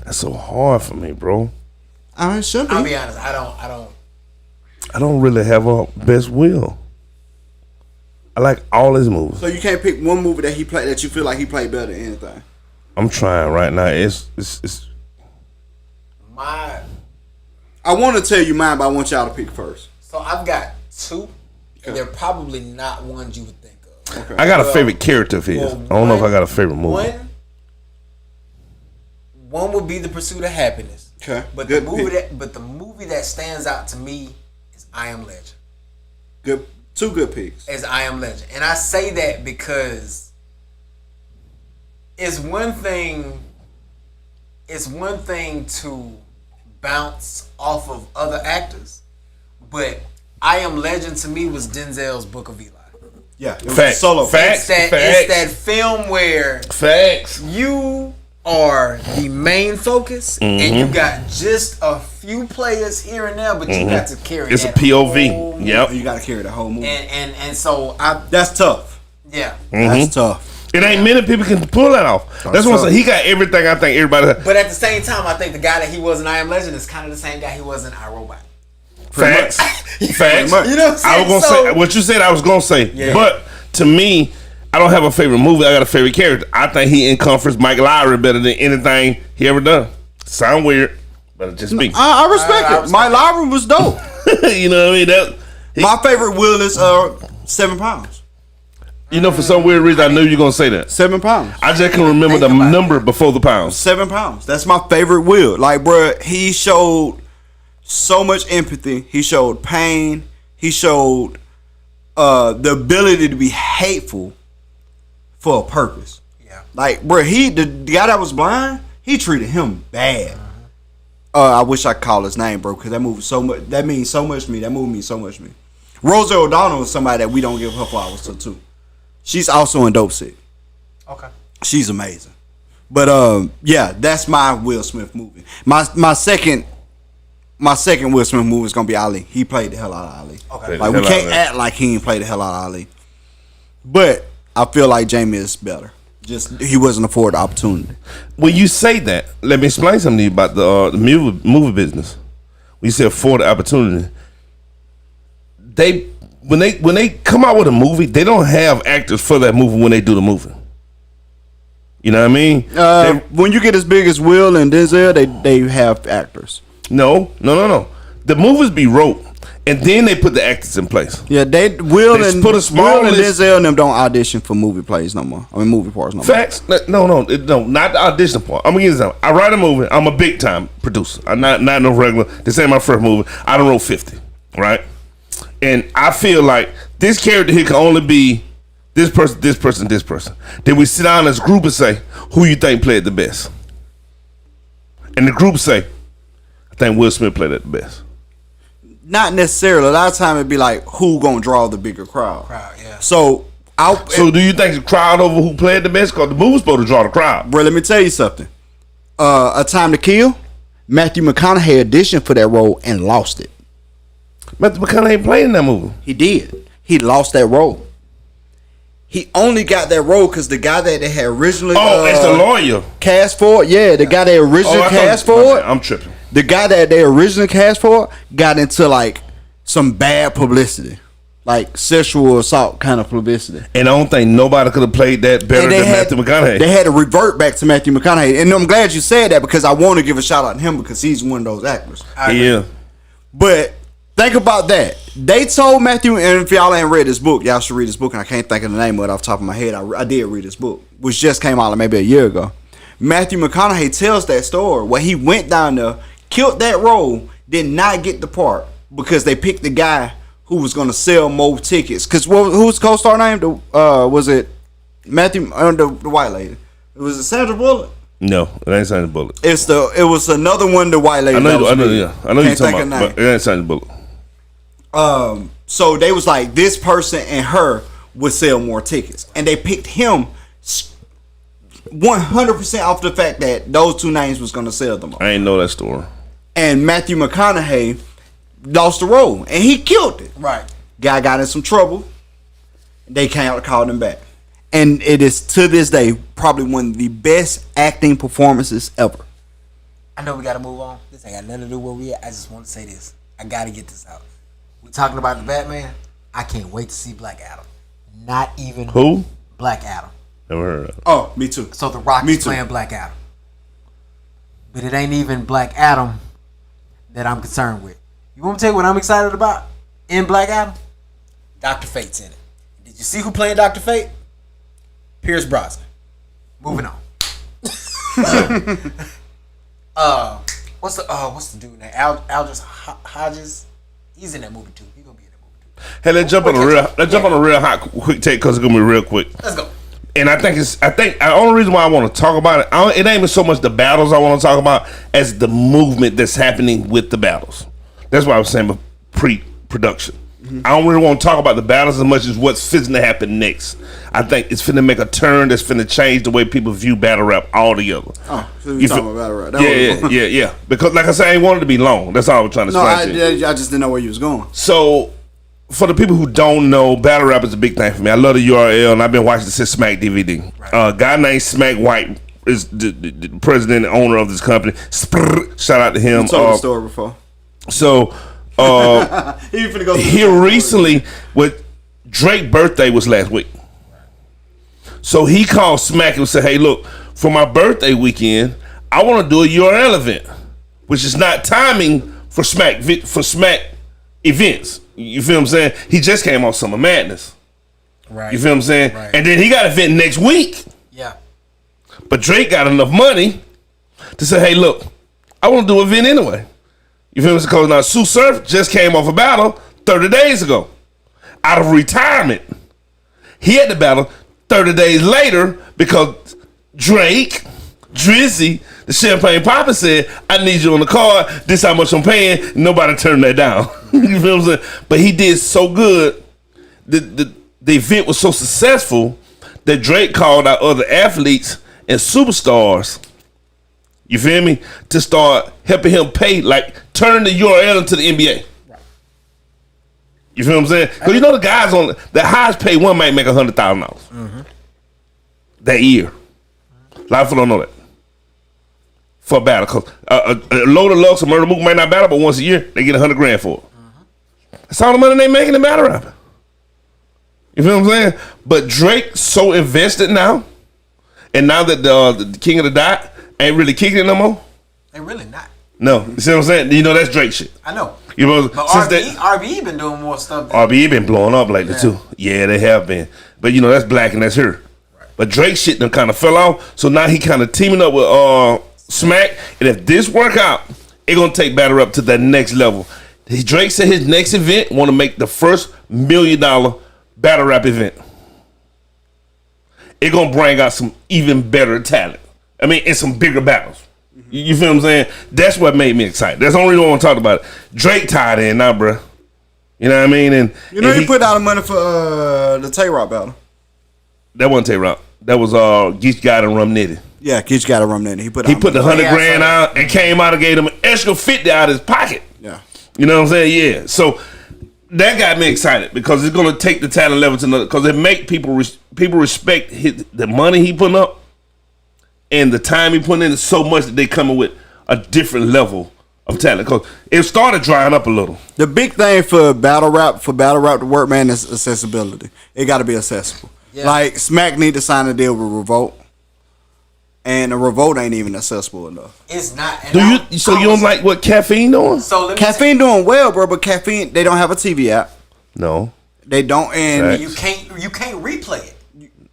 Speaker 2: That's so hard for me, bro.
Speaker 1: It should be.
Speaker 3: I'll be honest.
Speaker 2: I don't really have a best Will. I like all his movies.
Speaker 1: So you can't pick one movie that he played that you feel like he played better than anything.
Speaker 2: I'm trying right now. It's
Speaker 1: I want to tell you mine, but I want y'all to pick first.
Speaker 3: So I've got two, and they're probably not ones you would think of.
Speaker 1: Okay.
Speaker 2: I got a favorite character of his. I don't know if I got a favorite movie.
Speaker 3: One would be The Pursuit of Happiness.
Speaker 1: Okay.
Speaker 3: But
Speaker 1: Good
Speaker 3: the movie that stands out to me is I Am Legend.
Speaker 1: Good. Two good picks.
Speaker 3: Is I Am Legend. And I say that because it's one thing to bounce off of other actors, but I Am Legend to me was Denzel's Book of Eli.
Speaker 1: Yeah, it was
Speaker 2: Facts.
Speaker 1: solo.
Speaker 2: Facts.
Speaker 3: It's that film where you are the main focus, and you got just a few players here and there, but you got to carry.
Speaker 2: It's
Speaker 3: that
Speaker 2: a POV. Yep.
Speaker 1: You got to carry the whole movie.
Speaker 3: And so
Speaker 1: that's tough.
Speaker 3: Yeah.
Speaker 1: That's tough.
Speaker 2: It ain't many people can pull that off. That's what I'm saying. He got everything I think everybody has.
Speaker 3: But at the same time, I think the guy that he was in I Am Legend is kind of the same guy he was in iRobot.
Speaker 2: Facts. Facts.
Speaker 3: You know what I'm saying?
Speaker 2: I was gonna say what you said. I was gonna say,
Speaker 3: Yeah.
Speaker 2: But to me, I don't have a favorite movie. I got a favorite character. I think he encompassed Mike Lowry better than anything he ever done. Sound weird, but it just me.
Speaker 1: I respect it. My Lowry was dope.
Speaker 2: You know what I mean?
Speaker 1: My favorite Will is 7 pounds.
Speaker 2: You know, for some weird reason, I knew you were gonna say that.
Speaker 1: 7 pounds.
Speaker 2: I just can remember the number before the pounds.
Speaker 1: 7 pounds. That's my favorite Will. Like, bruh, he showed so much empathy. He showed pain. He showed the ability to be hateful for a purpose.
Speaker 3: Yeah.
Speaker 1: Like, bruh, the guy that was blind, he treated him bad. I wish I could call his name, bro, because that movie so much. That means so much to me. That movie means so much to me. Rosie O'Donnell is somebody that we don't give her flowers to too. She's also in Dope Sick.
Speaker 3: Okay.
Speaker 1: She's amazing. But yeah, that's my Will Smith movie. My second Will Smith movie is gonna be Ali. He played the hell out of Ali.
Speaker 3: Okay.
Speaker 1: Like we can't act like he ain't played the hell out of Ali. But I feel like Jamie is better. Just he wasn't afforded the opportunity.
Speaker 2: When you say that, let me explain something to you about the movie business. When you say afforded opportunity, when they come out with a movie, they don't have actors for that movie when they do the movie. You know what I mean?
Speaker 1: When you get as big as Will and Denzel, they have actors.
Speaker 2: No. The movies be wrote, and then they put the actors in place.
Speaker 1: Yeah, Will and
Speaker 2: list.
Speaker 1: Denzel and them don't audition for movie plays no more. I mean, movie parts no more.
Speaker 2: Facts? No, not the audition part. I'm gonna give you something. I write a movie. I'm a big time producer. I'm not no regular. This ain't my first movie. I done wrote 50, right? And I feel like this character here can only be this person, this person, this person. Then we sit down as a group and say, who you think played the best? And the group say, I think Will Smith played it the best.
Speaker 1: Not necessarily. A lot of time it'd be like, who gonna draw the bigger crowd?
Speaker 3: Yeah.
Speaker 1: So
Speaker 2: do you think the crowd over who played the best? Because the movie's supposed to draw the crowd.
Speaker 1: Bro, let me tell you something. A Time to Kill, Matthew McConaughey auditioned for that role and lost it.
Speaker 2: Matthew McConaughey played in that movie.
Speaker 1: He did. He lost that role. He only got that role because the guy that they had originally
Speaker 2: as the lawyer
Speaker 1: cast for it. Yeah, the guy they originally cast for it.
Speaker 2: I'm tripping.
Speaker 1: The guy that they originally cast for it got into like some bad publicity, like sexual assault kind of publicity.
Speaker 2: And I don't think nobody could have played that better than Matthew McConaughey.
Speaker 1: They had to revert back to Matthew McConaughey, and I'm glad you said that because I want to give a shout out to him because he's one of those actors.
Speaker 2: Yeah,
Speaker 1: but think about that. They told Matthew, and if y'all ain't read this book, y'all should read this book. And I can't think of the name of it off the top of my head. I did read this book, which just came out like maybe a year ago. Matthew McConaughey tells that story where he went down there, killed that role, did not get the part because they picked the guy who was going to sell more tickets. Because who's the co-star name? Was it Matthew? The white lady. Was it Sandra Bullock?
Speaker 2: No, it ain't Sandra Bullock.
Speaker 1: It was another one. The white lady.
Speaker 2: I know you're talking about, but it ain't Sandra Bullock.
Speaker 1: So they was like, this person and her would sell more tickets, and they picked him 100% off the fact that those two names was going to sell them all.
Speaker 2: I ain't know that story.
Speaker 1: And Matthew McConaughey lost the role, and he killed it.
Speaker 3: Right.
Speaker 1: Guy got in some trouble. They came out and called him back, and it is to this day probably one of the best acting performances ever.
Speaker 3: I know we got to move on. This ain't got nothing to do with where we at. I just want to say this. I got to get this out. We talking about the Batman. I can't wait to see Black Adam. Not even
Speaker 2: who?
Speaker 3: Black Adam.
Speaker 2: Never heard of it.
Speaker 1: Oh, me too.
Speaker 3: So The Rock is playing Black Adam. But it ain't even Black Adam that I'm concerned with. You want me to tell you what I'm excited about in Black Adam? Dr. Fate's in it. Did you see who playing Dr. Fate? Pierce Brosnan. Moving on. What's the dude name? Aldous Hodges. He's in that movie too. He's gonna be in that movie too.
Speaker 2: Hey, let's jump on a real hot quick take because it's gonna be real quick.
Speaker 3: Let's go.
Speaker 2: And I think the only reason why I want to talk about it, it ain't even so much the battles I want to talk about as the movement that's happening with the battles. That's why I was saying pre-production. Mm-hmm. I don't really want to talk about the battles as much as what's fitting to happen next. I think it's finna make a turn that's finna change the way people view battle rap altogether.
Speaker 1: Oh, so you talking about battle
Speaker 2: rap? Yeah. Because like I said, I ain't wanted to be long. That's all I was trying to explain.
Speaker 1: I just didn't know where you was going.
Speaker 2: So, for the people who don't know, battle rap is a big thing for me. I love the URL, and I've been watching since Smack DVD. Right. A guy named Smack White is the president and owner of this company. Shout out to him.
Speaker 1: You told the story before.
Speaker 2: So, here recently, with Drake's birthday was last week. So he called Smack and said, hey, look, for my birthday weekend, I want to do a URL event, which is not timing for Smack events. You feel what I'm saying? He just came off Summer Madness.
Speaker 3: Right.
Speaker 2: You feel what I'm saying?
Speaker 3: Right.
Speaker 2: And then he got an event next week.
Speaker 3: Yeah.
Speaker 2: But Drake got enough money to say, hey, look, I want to do an event anyway. You feel what I'm saying? Because now Souf Eps just came off a battle 30 days ago. Out of retirement. He had the battle 30 days later because Drake, Drizzy, the Champagne Papa said, I need you on the card. This how much I'm paying. Nobody turned that down. You feel what I'm saying? But he did so good. The event was so successful that Drake called out other athletes and superstars. You feel me? To start helping him pay, like turn the URL into the NBA. Right. You feel what I'm saying? Because you know the guys on the highest paid one might make $100,000 that year. A lot of people don't know that. For a battle, because a load of Lux or Murder Mook might not battle, but once a year they get $100,000 for it. That's all the money they making in battle rapping. You feel what I'm saying? But Drake's so invested now, and now that the King of the Dot ain't really kicking it no more.
Speaker 3: They really not.
Speaker 2: No, you see what I'm saying? You know that's Drake shit.
Speaker 3: I know.
Speaker 2: You know,
Speaker 3: but RBE been doing more stuff.
Speaker 2: RBE been blowing up lately too. Yeah, they have been. But you know that's Black and that's her. Right. But Drake shit done kind of fell off, so now he kind of teaming up with Smack, and if this work out, it gonna take Battle Rap to the next level. Drake said his next event want to make the first $1 million Battle Rap event. It gonna bring out some even better talent. I mean, and some bigger battles. You feel what I'm saying? That's what made me excited. That's the only reason I want to talk about it. Drake tied in now, bro. You know what I mean? And
Speaker 1: you know he put out the money for the Tay-Rock battle.
Speaker 2: That wasn't Tay-Rock. That was Geech God and Rum Nitty.
Speaker 1: Yeah, Geech got a Rum Nitty. He put
Speaker 2: the $100,000 out and came out and gave him an extra 50 out of his pocket.
Speaker 1: Yeah.
Speaker 2: You know what I'm saying? Yeah. So that got me excited because it's gonna take the talent level to another. Because it make people respect the money he putting up and the time he putting in so much that they coming with a different level of talent. Because it started drying up a little.
Speaker 1: The big thing for battle rap to work, man, is accessibility. It got to be accessible. Yeah. Like Smack need to sign a deal with Revolt. And the Revolt ain't even accessible enough.
Speaker 3: It's not.
Speaker 2: You don't like what Caffeine doing?
Speaker 3: So
Speaker 1: Caffeine doing well, bro. But Caffeine, they don't have a TV app.
Speaker 2: No,
Speaker 1: they don't. And
Speaker 3: you can't replay it.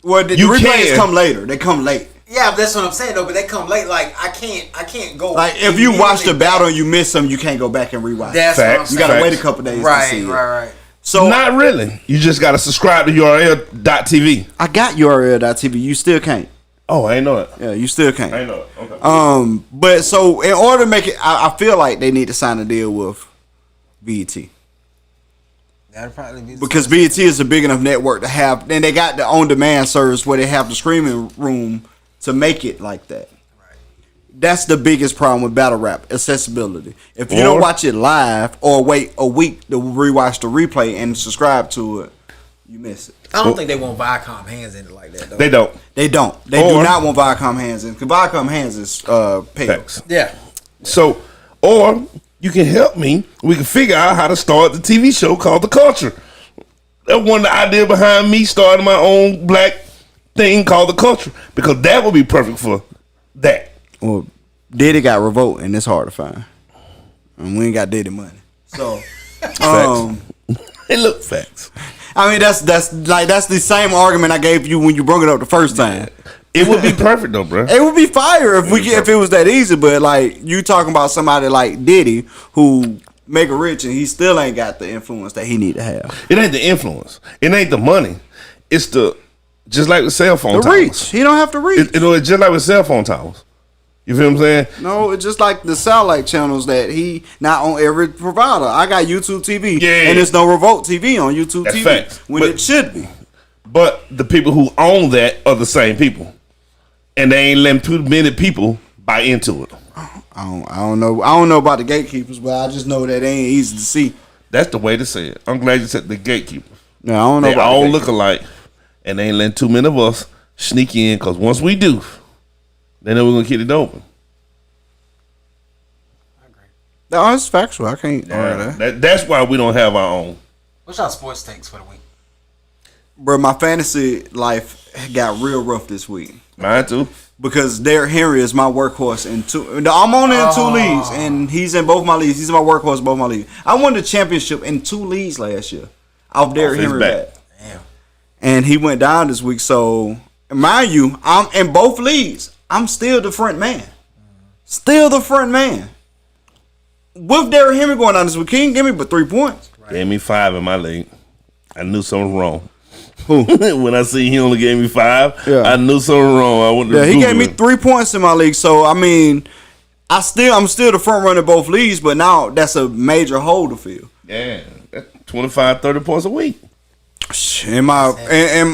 Speaker 1: Well, the replays come later. They come late.
Speaker 3: Yeah, but that's what I'm saying though. But they come late. Like I can't go.
Speaker 1: Like if you watch the battle and you miss them, you can't go back and rewatch.
Speaker 3: That's
Speaker 2: Facts.
Speaker 3: what I'm saying.
Speaker 1: You gotta wait a couple days to see it.
Speaker 3: Right.
Speaker 1: So
Speaker 2: not really. You just gotta subscribe to URL.tv.
Speaker 1: I got URL.tv. You still can't.
Speaker 2: Oh, I ain't know that.
Speaker 1: Yeah, you still can't.
Speaker 2: I ain't know that. Okay.
Speaker 1: But so in order to make it, I feel like they need to sign a deal with BET.
Speaker 3: That'd probably be
Speaker 1: because BET is a big enough network to have, and they got the on-demand service where they have the streaming room to make it like that. Right. That's the biggest problem with battle rap: accessibility. If you don't watch it live or wait a week to rewatch the replay and subscribe to it, you miss it.
Speaker 3: I don't think they want Viacom hands in it like that, though.
Speaker 2: They don't.
Speaker 1: They do not want Viacom hands in, because Viacom hands is pale.
Speaker 3: Yeah.
Speaker 2: So, or you can help me. We can figure out how to start the TV show called The Culture. That one the idea behind me starting my own black thing called The Culture, because that would be perfect for that.
Speaker 1: Well, Diddy got Revolt, and it's hard to find, and we ain't got Diddy money. So,
Speaker 2: Hey, look, facts.
Speaker 1: I mean, that's the same argument I gave you when you brought it up the first time.
Speaker 2: It would be perfect though, bro.
Speaker 1: It would be fire if it was that easy. But like you talking about somebody like Diddy who make it rich and he still ain't got the influence that he need to have.
Speaker 2: It ain't the influence. It ain't the money. It's the just like with cell phone.
Speaker 1: The reach. He don't have to reach.
Speaker 2: It's just like with cell phone towers. You feel what I'm saying?
Speaker 1: No, it's just like the satellite channels that he not on every provider. I got YouTube TV, and there's no Revolt TV on YouTube
Speaker 2: That's
Speaker 1: TV
Speaker 2: facts.
Speaker 1: when it should be.
Speaker 2: But the people who own that are the same people, and they ain't letting too many people buy into it.
Speaker 1: I don't know about the gatekeepers, but I just know that they ain't easy to see.
Speaker 2: That's the way to say it. I'm glad you said the gatekeepers.
Speaker 1: No, I don't know.
Speaker 2: They
Speaker 1: about
Speaker 2: all look alike, and they ain't letting too many of us sneak in. Because once we do, then we're gonna keep it open.
Speaker 3: I agree.
Speaker 1: No, it's factual. I can't argue that.
Speaker 2: That's why we don't have our own.
Speaker 3: What's your sports takes for the week?
Speaker 1: Bro, my fantasy life got real rough this week.
Speaker 2: Mine too.
Speaker 1: Because Derrick Henry is my workhorse in two. I'm only in 2 leagues, and he's in both my leagues. He's my workhorse in both my leagues. I won the championship in 2 leagues last year off Derrick Henry back.
Speaker 3: Damn.
Speaker 1: And he went down this week. So, mind you, I'm in both leagues. I'm still the front man. Still the front man. With Derrick Henry going down this week, he didn't give me but 3 points.
Speaker 2: Right. Gave me 5 in my league. I knew something was wrong. When I see he only gave me 5, I knew something wrong.
Speaker 1: He gave me 3 points in my league. So I mean, I'm still the front runner in both leagues, but now that's a major hole to fill.
Speaker 2: Yeah, that's 25, 30 points a week.
Speaker 1: In my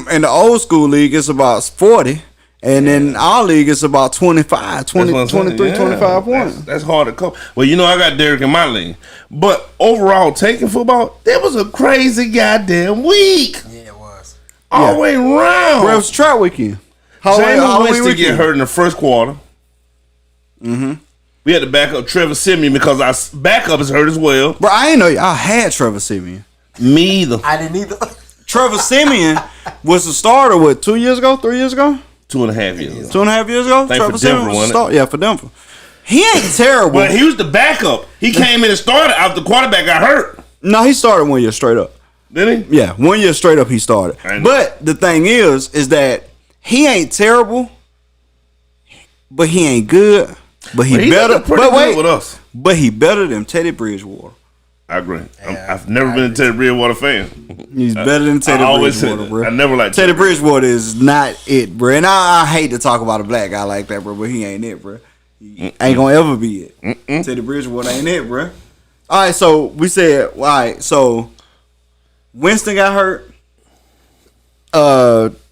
Speaker 1: in the old school league, it's about 40, And in our league, it's about 25, 20, 23,
Speaker 2: yeah,
Speaker 1: 25 points.
Speaker 2: That's hard to cope. Well, you know, I got Derek in my league. But overall, taking football, that was a crazy goddamn week.
Speaker 3: Yeah, it was.
Speaker 2: All the way around.
Speaker 1: Bro, it was track weekend.
Speaker 2: James Winston get hurt in the first quarter.
Speaker 1: Mm-hmm.
Speaker 2: We had to back up Trevor Simeon because our backup is hurt as well.
Speaker 1: Bro, I didn't know I had Trevor Simeon.
Speaker 2: Me either.
Speaker 3: I didn't either.
Speaker 1: Trevor Simeon was the starter, 2 years ago, 3 years ago?
Speaker 2: 2.5 years.
Speaker 1: 2.5 years ago?
Speaker 2: Thank
Speaker 1: Trevor
Speaker 2: for
Speaker 1: Simeon
Speaker 2: Denver,
Speaker 1: was the starter. Yeah, for Denver. He ain't terrible.
Speaker 2: But he was the backup. He came in and started after the quarterback got hurt.
Speaker 1: No, he started 1 year straight up.
Speaker 2: Did he?
Speaker 1: Yeah, 1 year straight up he started. But the thing is that he ain't terrible, but he ain't good. But he better. But wait,
Speaker 2: with us.
Speaker 1: But he better than Teddy Bridgewater.
Speaker 2: I agree. I've never been a Teddy Bridgewater fan.
Speaker 1: He's better than Teddy Bridgewater, bro.
Speaker 2: I never liked
Speaker 1: Teddy Bridgewater is not it, bro. And I hate to talk about a black guy like that, bro, but he ain't it, bro. He ain't gonna ever be it. Teddy Bridgewater ain't it, bro. All right, so we said, all right, so Winston got hurt.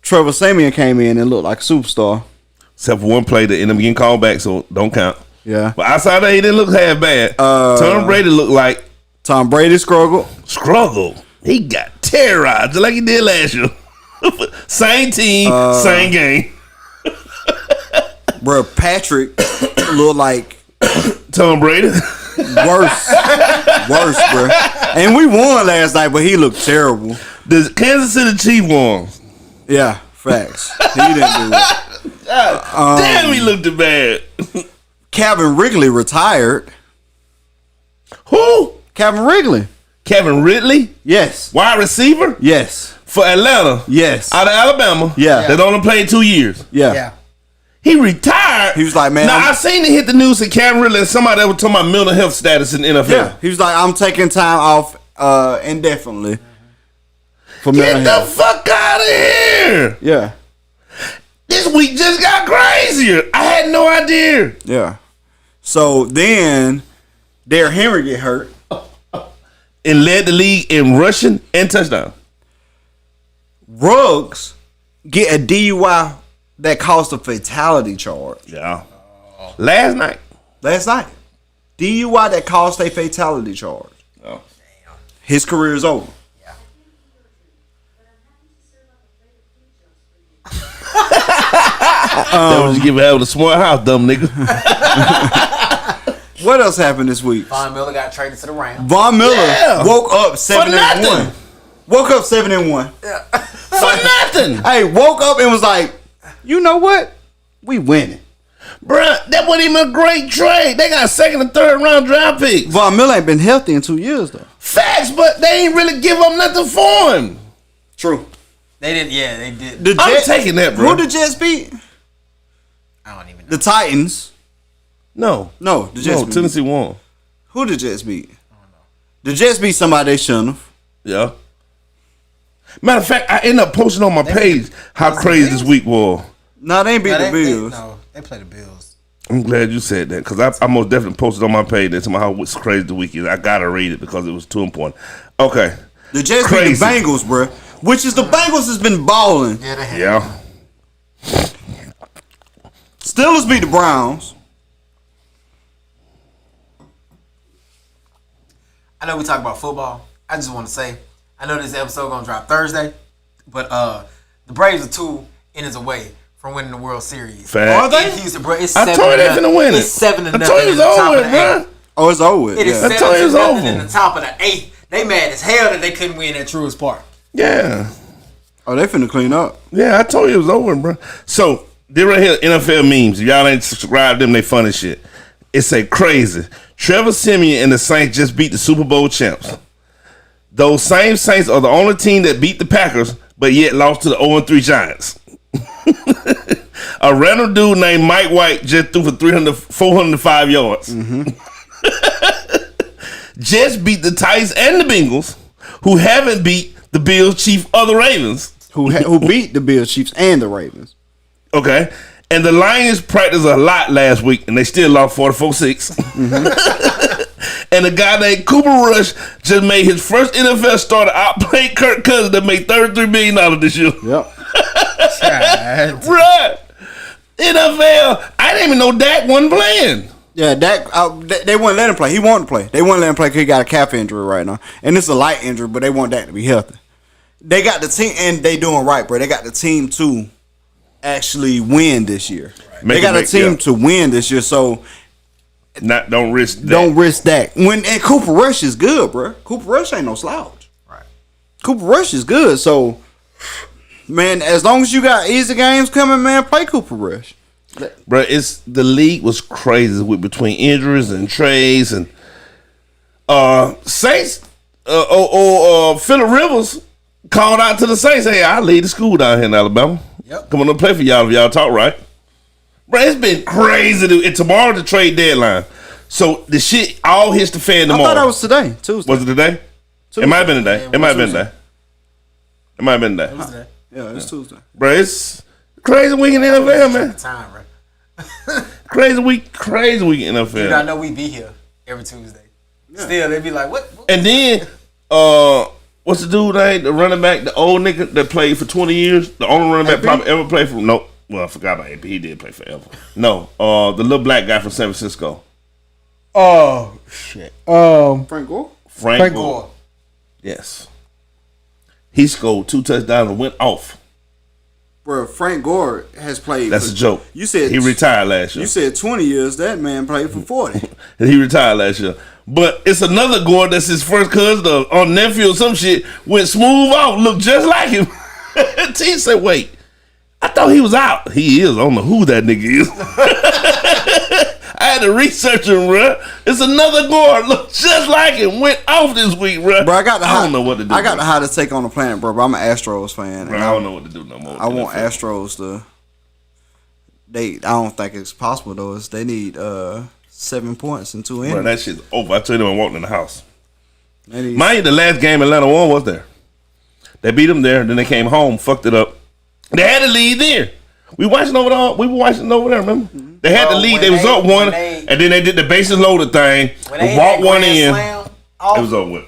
Speaker 1: Trevor Simeon came in and looked like a superstar.
Speaker 2: Except for one play that ended up getting called back, so don't count.
Speaker 1: Yeah.
Speaker 2: But outside that, he didn't look half bad. Tom Brady looked like
Speaker 1: Tom Brady struggled.
Speaker 2: He got terrorized just like he did last year. Same team, same game.
Speaker 1: Bro, Patrick looked like
Speaker 2: Tom Brady.
Speaker 1: Worse, bro. And we won last night, but he looked terrible.
Speaker 2: The Kansas City Chiefs won.
Speaker 1: Yeah, facts. He didn't do it.
Speaker 2: Damn, he looked bad.
Speaker 1: Calvin Ridley retired.
Speaker 2: Who?
Speaker 1: Calvin Ridley.
Speaker 2: Kevin Ridley?
Speaker 1: Yes.
Speaker 2: Wide receiver?
Speaker 1: Yes.
Speaker 2: For Atlanta?
Speaker 1: Yes.
Speaker 2: Out of Alabama?
Speaker 1: Yeah.
Speaker 2: That only played 2 years?
Speaker 1: Yeah.
Speaker 2: He retired.
Speaker 1: He was like, man.
Speaker 2: Now, I seen it hit the news in Kevin Ridley and somebody that was talking about mental health status in the NFL.
Speaker 1: Yeah. He was like, I'm taking time off indefinitely. For
Speaker 2: Get the fuck out of here.
Speaker 1: Yeah.
Speaker 2: This week just got crazier. I had no idea.
Speaker 1: Yeah. So then Derrick Henry get hurt.
Speaker 2: And led the league in rushing and touchdown.
Speaker 1: Ruggs get a DUI that caused a fatality charge.
Speaker 2: Yeah. Last night.
Speaker 1: DUI that caused a fatality charge.
Speaker 2: Oh.
Speaker 1: His career is over.
Speaker 2: That was giving out a smart house, dumb nigga.
Speaker 1: What else happened this week?
Speaker 3: Von Miller got traded to the Rams.
Speaker 1: Von Miller woke up 7-1. Woke up 7-1.
Speaker 3: Yeah.
Speaker 2: For nothing.
Speaker 1: Hey, woke up and was like, you know what? We winning.
Speaker 2: Bruh, that wasn't even a great trade. They got second and third round draft picks.
Speaker 1: Von Miller ain't been healthy in 2 years though.
Speaker 2: Facts, but they ain't really give up nothing for him.
Speaker 1: True.
Speaker 3: They did. Yeah, they did.
Speaker 2: I'm taking that, bro.
Speaker 1: Who the Jets beat?
Speaker 3: I don't even know.
Speaker 1: The Titans.
Speaker 2: No,
Speaker 1: the Jets beat.
Speaker 2: Tennessee won.
Speaker 1: Who the Jets beat? I don't know. The Jets beat somebody they shouldn't have.
Speaker 2: Yeah. Matter of fact, I ended up posting on my page how crazy this week was.
Speaker 1: No, they ain't beat the Bills.
Speaker 3: They play the Bills.
Speaker 2: I'm glad you said that because I most definitely posted on my page that how crazy the week is. I gotta read it because it was too important. Okay.
Speaker 1: The Jets beat the Bengals, bro. Which is the Bengals has been balling.
Speaker 3: Yeah, they have.
Speaker 2: Yeah.
Speaker 1: Steelers beat the Browns.
Speaker 3: I know we talk about football. I just want to say, I know this episode gonna drop Thursday, but the Braves are 2 innings away from winning the World Series.
Speaker 2: Fact.
Speaker 1: Are they?
Speaker 3: In Houston, bro, it's
Speaker 2: I
Speaker 3: 7
Speaker 2: told you
Speaker 3: to
Speaker 2: they're finna win it.
Speaker 3: It's 7-0.
Speaker 2: I told you it's over, bro.
Speaker 1: Oh, it's over with.
Speaker 3: It is
Speaker 1: Yeah.
Speaker 3: 7-0 in the top of the 8th. They mad as hell that they couldn't win at Truist Park.
Speaker 2: Yeah.
Speaker 1: Oh, they finna clean up.
Speaker 2: Yeah, I told you it was over, bro. So, they right here, NFL memes. If y'all ain't subscribed to them, they funny shit. It's a crazy. Trevor Simeon and the Saints just beat the Super Bowl champs. Those same Saints are the only team that beat the Packers, but yet lost to the 0-3 Giants. A random dude named Mike White just threw for 405 yards. Mm-hmm. Jets beat the Titans and the Bengals, who haven't beat the Bills, Chiefs, or the Ravens.
Speaker 1: Who beat the Bills, Chiefs, and the Ravens.
Speaker 2: Okay. And the Lions practiced a lot last week, and they still lost 44-6. Mm-hmm. And a guy named Cooper Rush just made his first NFL starter outplay Kirk Cousins that made $33 million this year.
Speaker 1: Yep.
Speaker 2: Right. NFL. I didn't even know Dak wasn't playing.
Speaker 1: Yeah, Dak. They wouldn't let him play. He wanted to play. They wouldn't let him play because he got a calf injury right now, and it's a light injury. But they want Dak to be healthy. They got the team, and they doing right, bro. They got the team to actually win this year. Right. They got a team to win this year, so
Speaker 2: don't risk that.
Speaker 1: Don't risk that. And Cooper Rush is good, bro. Cooper Rush ain't no slouch.
Speaker 3: Right.
Speaker 1: Cooper Rush is good, so man, as long as you got easy games coming, man, play Cooper Rush.
Speaker 2: Bro, it's the league was crazy with between injuries and trades and Saints Phillip Rivers called out to the Saints, hey, I'll lead the school down here in Alabama.
Speaker 3: Yep.
Speaker 2: Come on to play for y'all if y'all talk right. Bro, it's been crazy. And tomorrow's the trade deadline. So the shit all hits the fan tomorrow.
Speaker 1: I thought that was today, Tuesday.
Speaker 2: Was it today? Tuesday. It might have been today. It might have been today. It might have been today.
Speaker 1: Yeah, it's Tuesday.
Speaker 2: Bro, it's crazy week in the NFL, man.
Speaker 3: Time, bro.
Speaker 2: Crazy week in NFL.
Speaker 3: Dude, I know we be here every Tuesday. Yeah. Still, they be like, what?
Speaker 2: And then, what's the dude name? The running back, the old nigga that played for 20 years? The only running back probably ever played for, nope. Well, I forgot about AP. He did play forever. No, the little black guy from San Francisco.
Speaker 1: Oh, shit. Frank Gore?
Speaker 2: Frank Gore. Yes. He scored 2 touchdowns and went off.
Speaker 1: Bro, Frank Gore has played.
Speaker 2: That's a joke.
Speaker 1: You said
Speaker 2: he retired last year.
Speaker 1: You said 20 years. That man played for 40.
Speaker 2: He retired last year. But it's another Gore that's his first cousin or nephew or some shit. Went smooth off, looked just like him. T said, wait, I thought he was out. He is. I don't know who that nigga is. I had to research him, bro. It's another Gore. Look just like him. Went off this week, bro.
Speaker 1: Bro, I
Speaker 2: don't know what to do.
Speaker 1: I got the hottest take on the planet, bro. But I'm an Astros fan.
Speaker 2: Bro, I don't know what to do no more.
Speaker 1: I want Astros to. I don't think it's possible though. They need 7 points in 2 innings.
Speaker 2: Bro, that shit's over. I tell you, I'm walking in the house. Mind you, the last game Atlanta won was there. They beat them there. Then they came home, fucked it up. They had a lead there. We were watching over there. Remember? Mm-hmm. They had the lead. They was up one, and then they did the bases loaded thing. Walked one in. It was over with.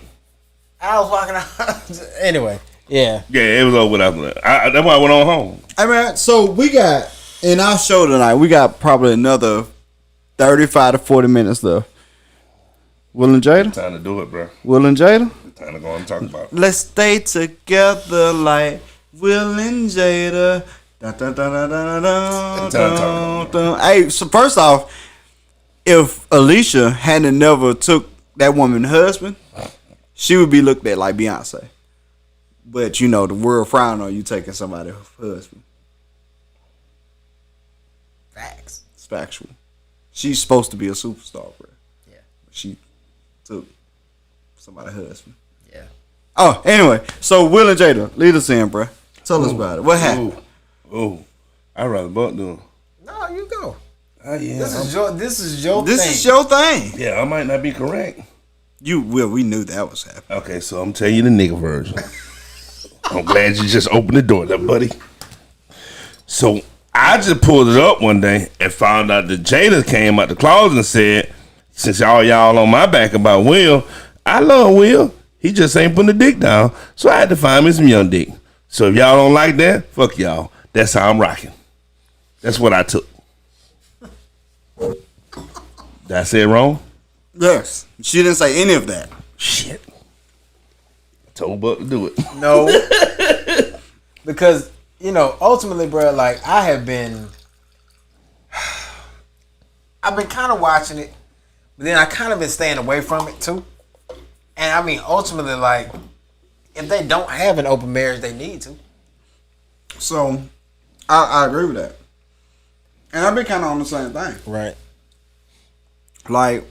Speaker 3: I was walking out. Anyway, yeah.
Speaker 2: Yeah, it was over with after that. That's why I went on home.
Speaker 1: I mean, so we got in our show tonight. We got probably another 35 to 40 minutes left. Will and Jada?
Speaker 2: Time to do it, bro.
Speaker 1: Will and Jada?
Speaker 2: Time to go and talk about it.
Speaker 1: Let's stay together like Will and Jada. Dun, dun, dun, dun, dun, dun, dun. Hey, so first off, if Alicia hadn't never took that woman's husband, she would be looked at like Beyonce. But you know, the world frown on you taking somebody's husband.
Speaker 3: Facts.
Speaker 1: It's factual. She's supposed to be a superstar, bro.
Speaker 3: Yeah.
Speaker 1: She took somebody's husband.
Speaker 3: Yeah.
Speaker 1: Oh, anyway, so Will and Jada, lead us in, bro. Tell us about it. What happened?
Speaker 2: Oh, I'd rather Buck do it.
Speaker 3: No, you go.
Speaker 2: Yeah,
Speaker 3: this is your thing.
Speaker 1: This is your thing.
Speaker 2: Yeah, I might not be correct.
Speaker 1: You will. We knew that was happening.
Speaker 2: Okay, so I'm telling you the nigga version. I'm glad you just opened the door there, buddy. So I just pulled it up one day and found out that Jada came out the closet and said, since y'all on my back about Will, I love Will. He just ain't putting the dick down. So I had to find me some young dick. So if y'all don't like that, fuck y'all. That's how I'm rocking. That's what I took. Did I say it wrong?
Speaker 1: Yes. She didn't say any of that.
Speaker 2: Shit. I told Buck to do it.
Speaker 3: No. Because, ultimately, bro, like, I've been kind of watching it, but then I kind of been staying away from it, too. And, I mean, ultimately, like, if they don't have an open marriage, they need to.
Speaker 1: So, I agree with that. And I've been kind of on the same thing.
Speaker 3: Right.
Speaker 1: Like,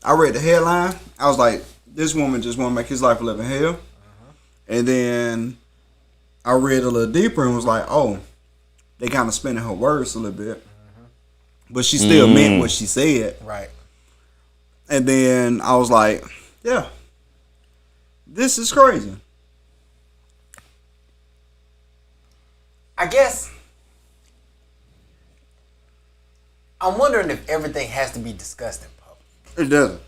Speaker 1: I read the headline. I was like, this woman just want to make his life a living hell. Uh-huh. And then I read a little deeper and was like, oh, they kind of spinning her words a little bit. Uh-huh. But she still meant what she said.
Speaker 3: Right.
Speaker 1: And then I was like, yeah, this is crazy.
Speaker 3: I guess I'm wondering if everything has to be discussed in public.
Speaker 1: It doesn't.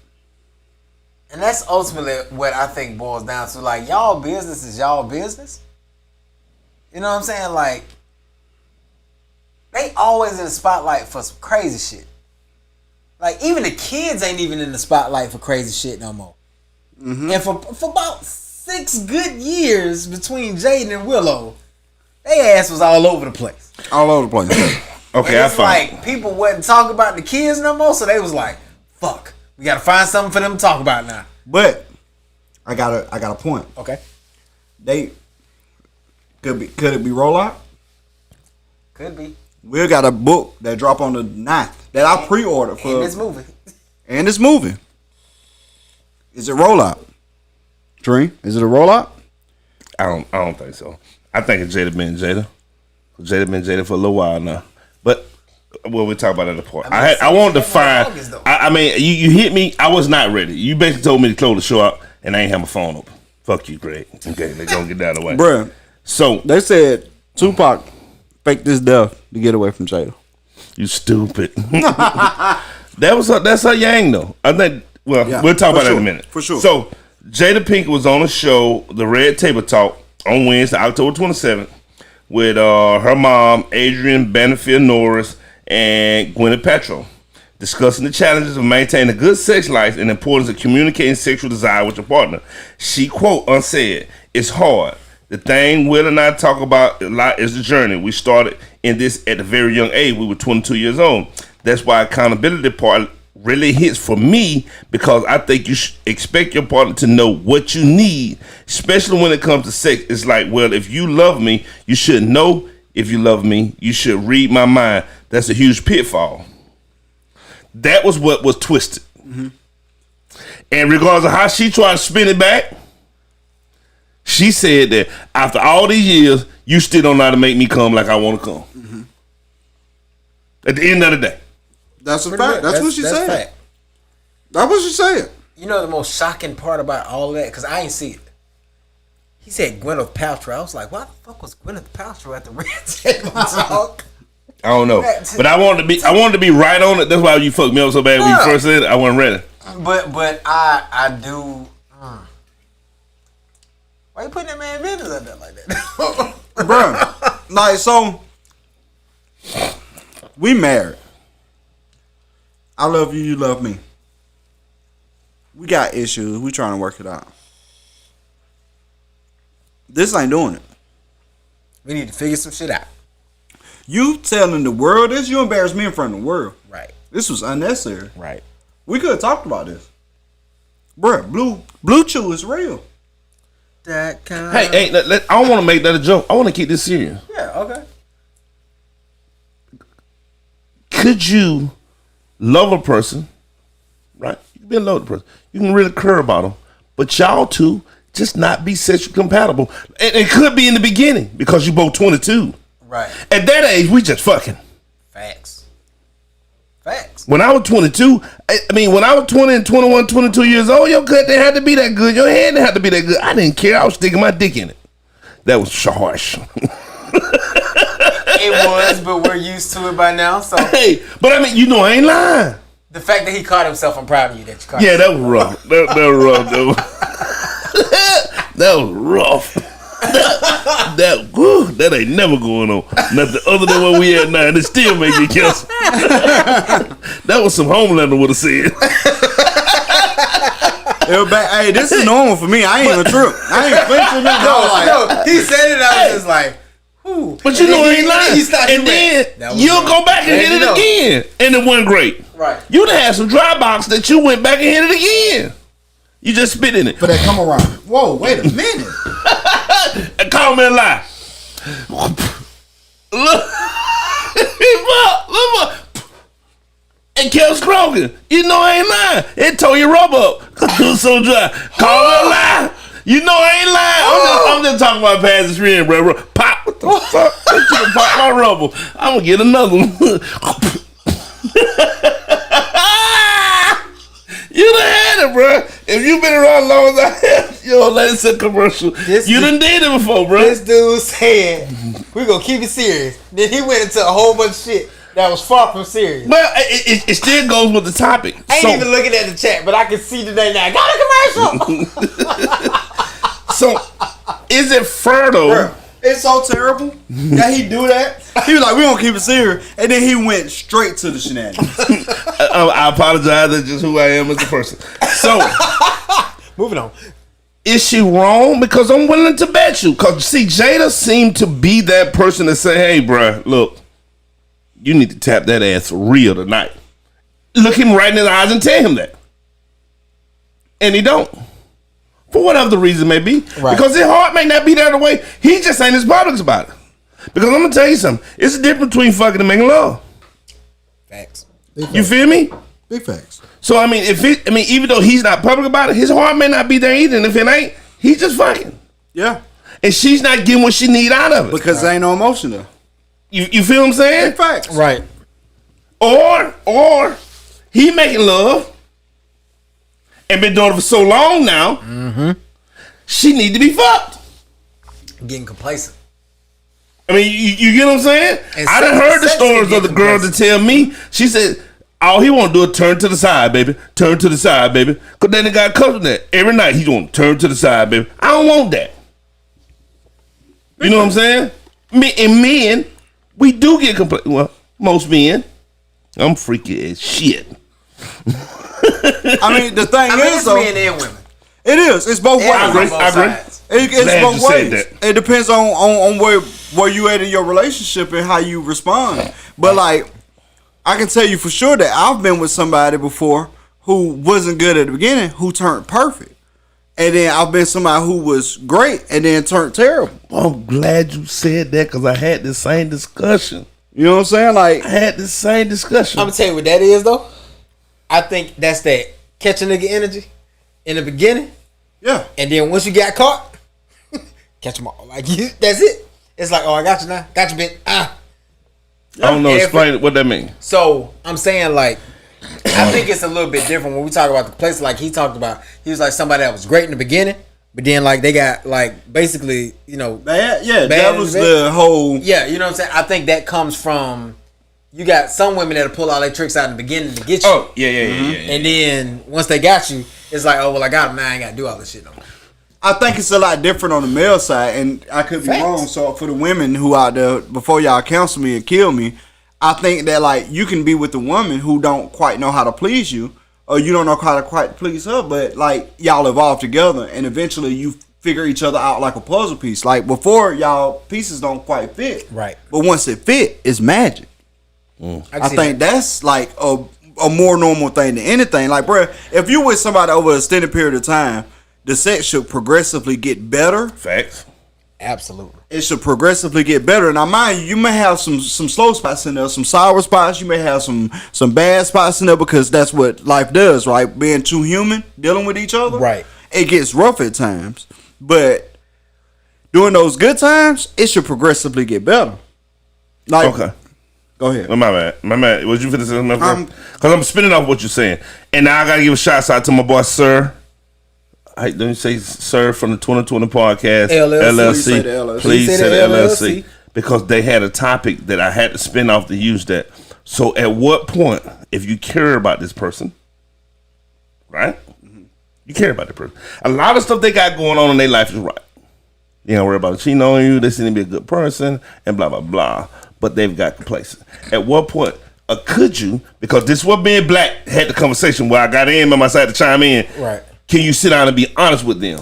Speaker 3: And that's ultimately what I think boils down to. Like, y'all business is y'all business. You know what I'm saying? Like, they always in the spotlight for some crazy shit. Like, even the kids ain't even in the spotlight for crazy shit no more. Mm-hmm. And for about 6 good years between Jaden and Willow, they ass was all over the place.
Speaker 1: All over the place.
Speaker 2: Okay,
Speaker 3: it's like people wasn't talking about the kids no more, so they was like, fuck, we gotta find something for them to talk about now.
Speaker 1: But I got a point.
Speaker 3: Okay.
Speaker 1: They could it be rollout?
Speaker 3: Could be.
Speaker 1: We got a book that drop on the 9th that I pre-ordered for.
Speaker 3: And it's moving.
Speaker 1: And it's moving. Is it rollout? Dream, is it a rollout?
Speaker 2: I don't think so. I think it's Jada been Jada. Jada been Jada for a little while now. But we'll talk about that at the point. I wanted to find. I mean, you hit me. I was not ready. You basically told me to close the show out, and I ain't have my phone open. Fuck you, Greg. Okay, they're gonna get down the way,
Speaker 1: bruh. So they said Tupac faked this death to get away from Jada.
Speaker 2: You stupid. That's her yang though. I think. Well, yeah, we'll talk about that in a minute.
Speaker 1: For sure.
Speaker 2: So Jada Pinkett was on a show, The Red Table Talk, on Wednesday, October 27th, with her mom, Adrienne Banfield Norris, and Gwyneth Paltrow, discussing the challenges of maintaining a good sex life and the importance of communicating sexual desire with your partner. She, quote, unsaid, "It's hard. The thing Will and I talk about a lot is the journey. We started in this at a very young age. We were 22 years old. That's why accountability part really hits for me, because I think you should expect your partner to know what you need, especially when it comes to sex. It's like, well, if you love me, you should know. If you love me, you should read my mind. That's a huge pitfall." That was what was twisted. Mm-hmm. And regardless of how she tried to spin it back, she said that after all these years, you still don't know how to make me come like I want to come. Mm-hmm. At the end of the day.
Speaker 1: That's a fact. That's what she said. Fact. That's what she said.
Speaker 3: You know the most shocking part about all of that? Because I ain't see it. He said Gwyneth Paltrow. I was like, why the fuck was Gwyneth Paltrow at the Red Table Talk?
Speaker 2: I don't know. But I wanted to be right on it. That's why you fucked me up so bad when you first said it. I wasn't ready.
Speaker 3: But I do. Why you putting that man business out there like that?
Speaker 1: Bro, like, so we married. I love you, you love me. We got issues. We trying to work it out. This ain't doing it.
Speaker 3: We need to figure some shit out.
Speaker 1: You telling the world this, you embarrass me in front of the world.
Speaker 3: Right.
Speaker 1: This was unnecessary.
Speaker 3: Right.
Speaker 1: We could have talked about this. Bruh, Blue Chew is real.
Speaker 2: Hey, I don't want to make that a joke. I want to keep this serious.
Speaker 3: Yeah, okay.
Speaker 2: Could you love a person, right? You can be in love with a person. You can really care about them. But y'all two just not be sexually compatible. And it could be in the beginning because you both 22.
Speaker 3: Right.
Speaker 2: At that age, we just fucking.
Speaker 3: Facts.
Speaker 2: When I was 22, when I was 20 and 21, 22 years old, your cut didn't have to be that good. Your head didn't have to be that good. I didn't care. I was sticking my dick in it. That was harsh.
Speaker 3: It was, but we're used to it by now. So
Speaker 2: hey, but I I ain't lying.
Speaker 3: The fact that he caught himself, I'm proud of you that you caught
Speaker 2: yourself. That was rough. That was rough, dude. That was rough. That ain't never going on. Nothing other than what we had now, and it still make me cancel. That was some Homelander would have said.
Speaker 1: Hey, this is normal for me. I ain't even true. I ain't flinching.
Speaker 3: No, he said it. I was just like, whew.
Speaker 2: But you know, I ain't lying. And then you'll go back and hit it again, and it wasn't great.
Speaker 3: Right.
Speaker 2: You'd have had some dry box that you went back and hit it again. You just spit in it.
Speaker 1: But that come around. Whoa, wait a minute.
Speaker 2: And call me a lie. Look. And kept scrogging. You know I ain't lying. It tore your rubber up. It was so dry. Call me a lie. You know I ain't lying. I'm just talking about past experience, bro. Pop. What the fuck? You can pop my rubber. I'm going to get another one. You done had it, bro. If you been around as long as I have, yo, let's a commercial. You done did it before, bro.
Speaker 3: This dude said, we're going to keep it serious. Then he went into a whole bunch of shit that was far from serious.
Speaker 2: Well, it still goes with the topic.
Speaker 3: I ain't even looking at the chat, but I can see today now. Got a commercial.
Speaker 2: So, is it fertile?
Speaker 3: Bro,
Speaker 1: It's so terrible that he do that. He was like, we don't keep it serious. And then he went straight to the shenanigans.
Speaker 2: I apologize. That's just who I am as a person. So,
Speaker 3: moving on.
Speaker 2: Is she wrong? Because I'm willing to bet you. Because, see, Jada seemed to be that person to say, hey, bruh, look, you need to tap that ass for real tonight. Look him right in his eyes and tell him that. And he don't. For whatever the reason may be. Right. Because his heart may not be there the way. He just ain't his public about it. Because I'm going to tell you something. It's a difference between fucking and making love.
Speaker 3: Facts.
Speaker 2: You feel me?
Speaker 1: Big facts.
Speaker 2: So, I mean, even though he's not public about it, his heart may not be there either. And if it ain't, he's just fucking.
Speaker 1: Yeah.
Speaker 2: And she's not getting what she need out of it.
Speaker 1: Because there ain't no emotion there.
Speaker 2: You feel what I'm saying?
Speaker 1: Big facts.
Speaker 3: Right.
Speaker 2: Or he making love and been doing it for so long now, she need to be fucked.
Speaker 3: Getting complacent.
Speaker 2: I mean, you get what I'm saying? I done heard the stories of the girl to tell me. She said, all he want to do is turn to the side, baby. Turn to the side, baby. Because then the guy comes with that. Every night he going to turn to the side, baby. I don't want that. You know what I'm saying? Men, we do get complacent. Well, most men. I'm freaky as shit.
Speaker 1: I mean, the thing is, though,
Speaker 3: men and women.
Speaker 1: It is. It's both ways.
Speaker 2: I agree.
Speaker 1: It's both ways. It depends on where you at in your relationship and how you respond. But like, I can tell you for sure that I've been with somebody before who wasn't good at the beginning, who turned perfect. And then I've been somebody who was great and then turned terrible.
Speaker 2: I'm glad you said that because I had the same discussion.
Speaker 1: You know what I'm saying? Like,
Speaker 2: I had the same discussion.
Speaker 3: I'm gonna tell you what that is though. I think that's that catch a nigga energy in the beginning.
Speaker 1: Yeah.
Speaker 3: And then once you got caught, catch them all. Like you, that's it. It's like, oh, I got you now. Got you, bitch. I
Speaker 2: don't know. Explain what that means.
Speaker 3: So I'm saying, like, I think it's a little bit different when we talk about the place. Like he talked about, he was like somebody that was great in the beginning, but then like they got like basically, you know,
Speaker 1: bad. Yeah, that was the whole.
Speaker 3: Yeah, you know what I'm saying. I think that comes from you got some women that'll pull all their tricks out in the beginning to get you.
Speaker 2: Oh yeah.
Speaker 3: And then once they got you, it's like, oh well, I got him now. I ain't got to do all this shit no more.
Speaker 1: I think it's a lot different on the male side, and I could be wrong. So for the women who out there, before y'all cancel me and kill me, I think that like you can be with a woman who don't quite know how to please you, or you don't know how to quite please her, but like y'all evolve together, and eventually you figure each other out like a puzzle piece. Like before, y'all pieces don't quite fit,
Speaker 3: right?
Speaker 1: But once it fit, it's magic. I think that's like a more normal thing than anything. Like, bro, if you with somebody over an extended period of time, the sex should progressively get better.
Speaker 2: Facts.
Speaker 3: Absolutely.
Speaker 1: It should progressively get better. Now, mind you, you may have some slow spots in there, some sour spots. You may have some bad spots in there because that's what life does, right? Being two human, dealing with each other.
Speaker 3: Right.
Speaker 1: It gets rough at times. But during those good times, it should progressively get better. Like,
Speaker 2: okay.
Speaker 1: Go ahead.
Speaker 2: My man. Was you finna say something? Because I'm spinning off what you're saying. And now I got to give a shout out to my boy, Sir. Let me say, Sir, from the 2020 podcast, LLC. Please say the LLC. Because they had a topic that I had to spin off to use that. So at what point, if you care about this person, right? You care about the person. A lot of stuff they got going on in their life is right. You don't worry about cheating on you. They seem to be a good person and blah, blah, blah. But they've got complacent. At what point could you, because this is what being black had the conversation where I got in by my side to chime in.
Speaker 3: Right.
Speaker 2: Can you sit down and be honest with them?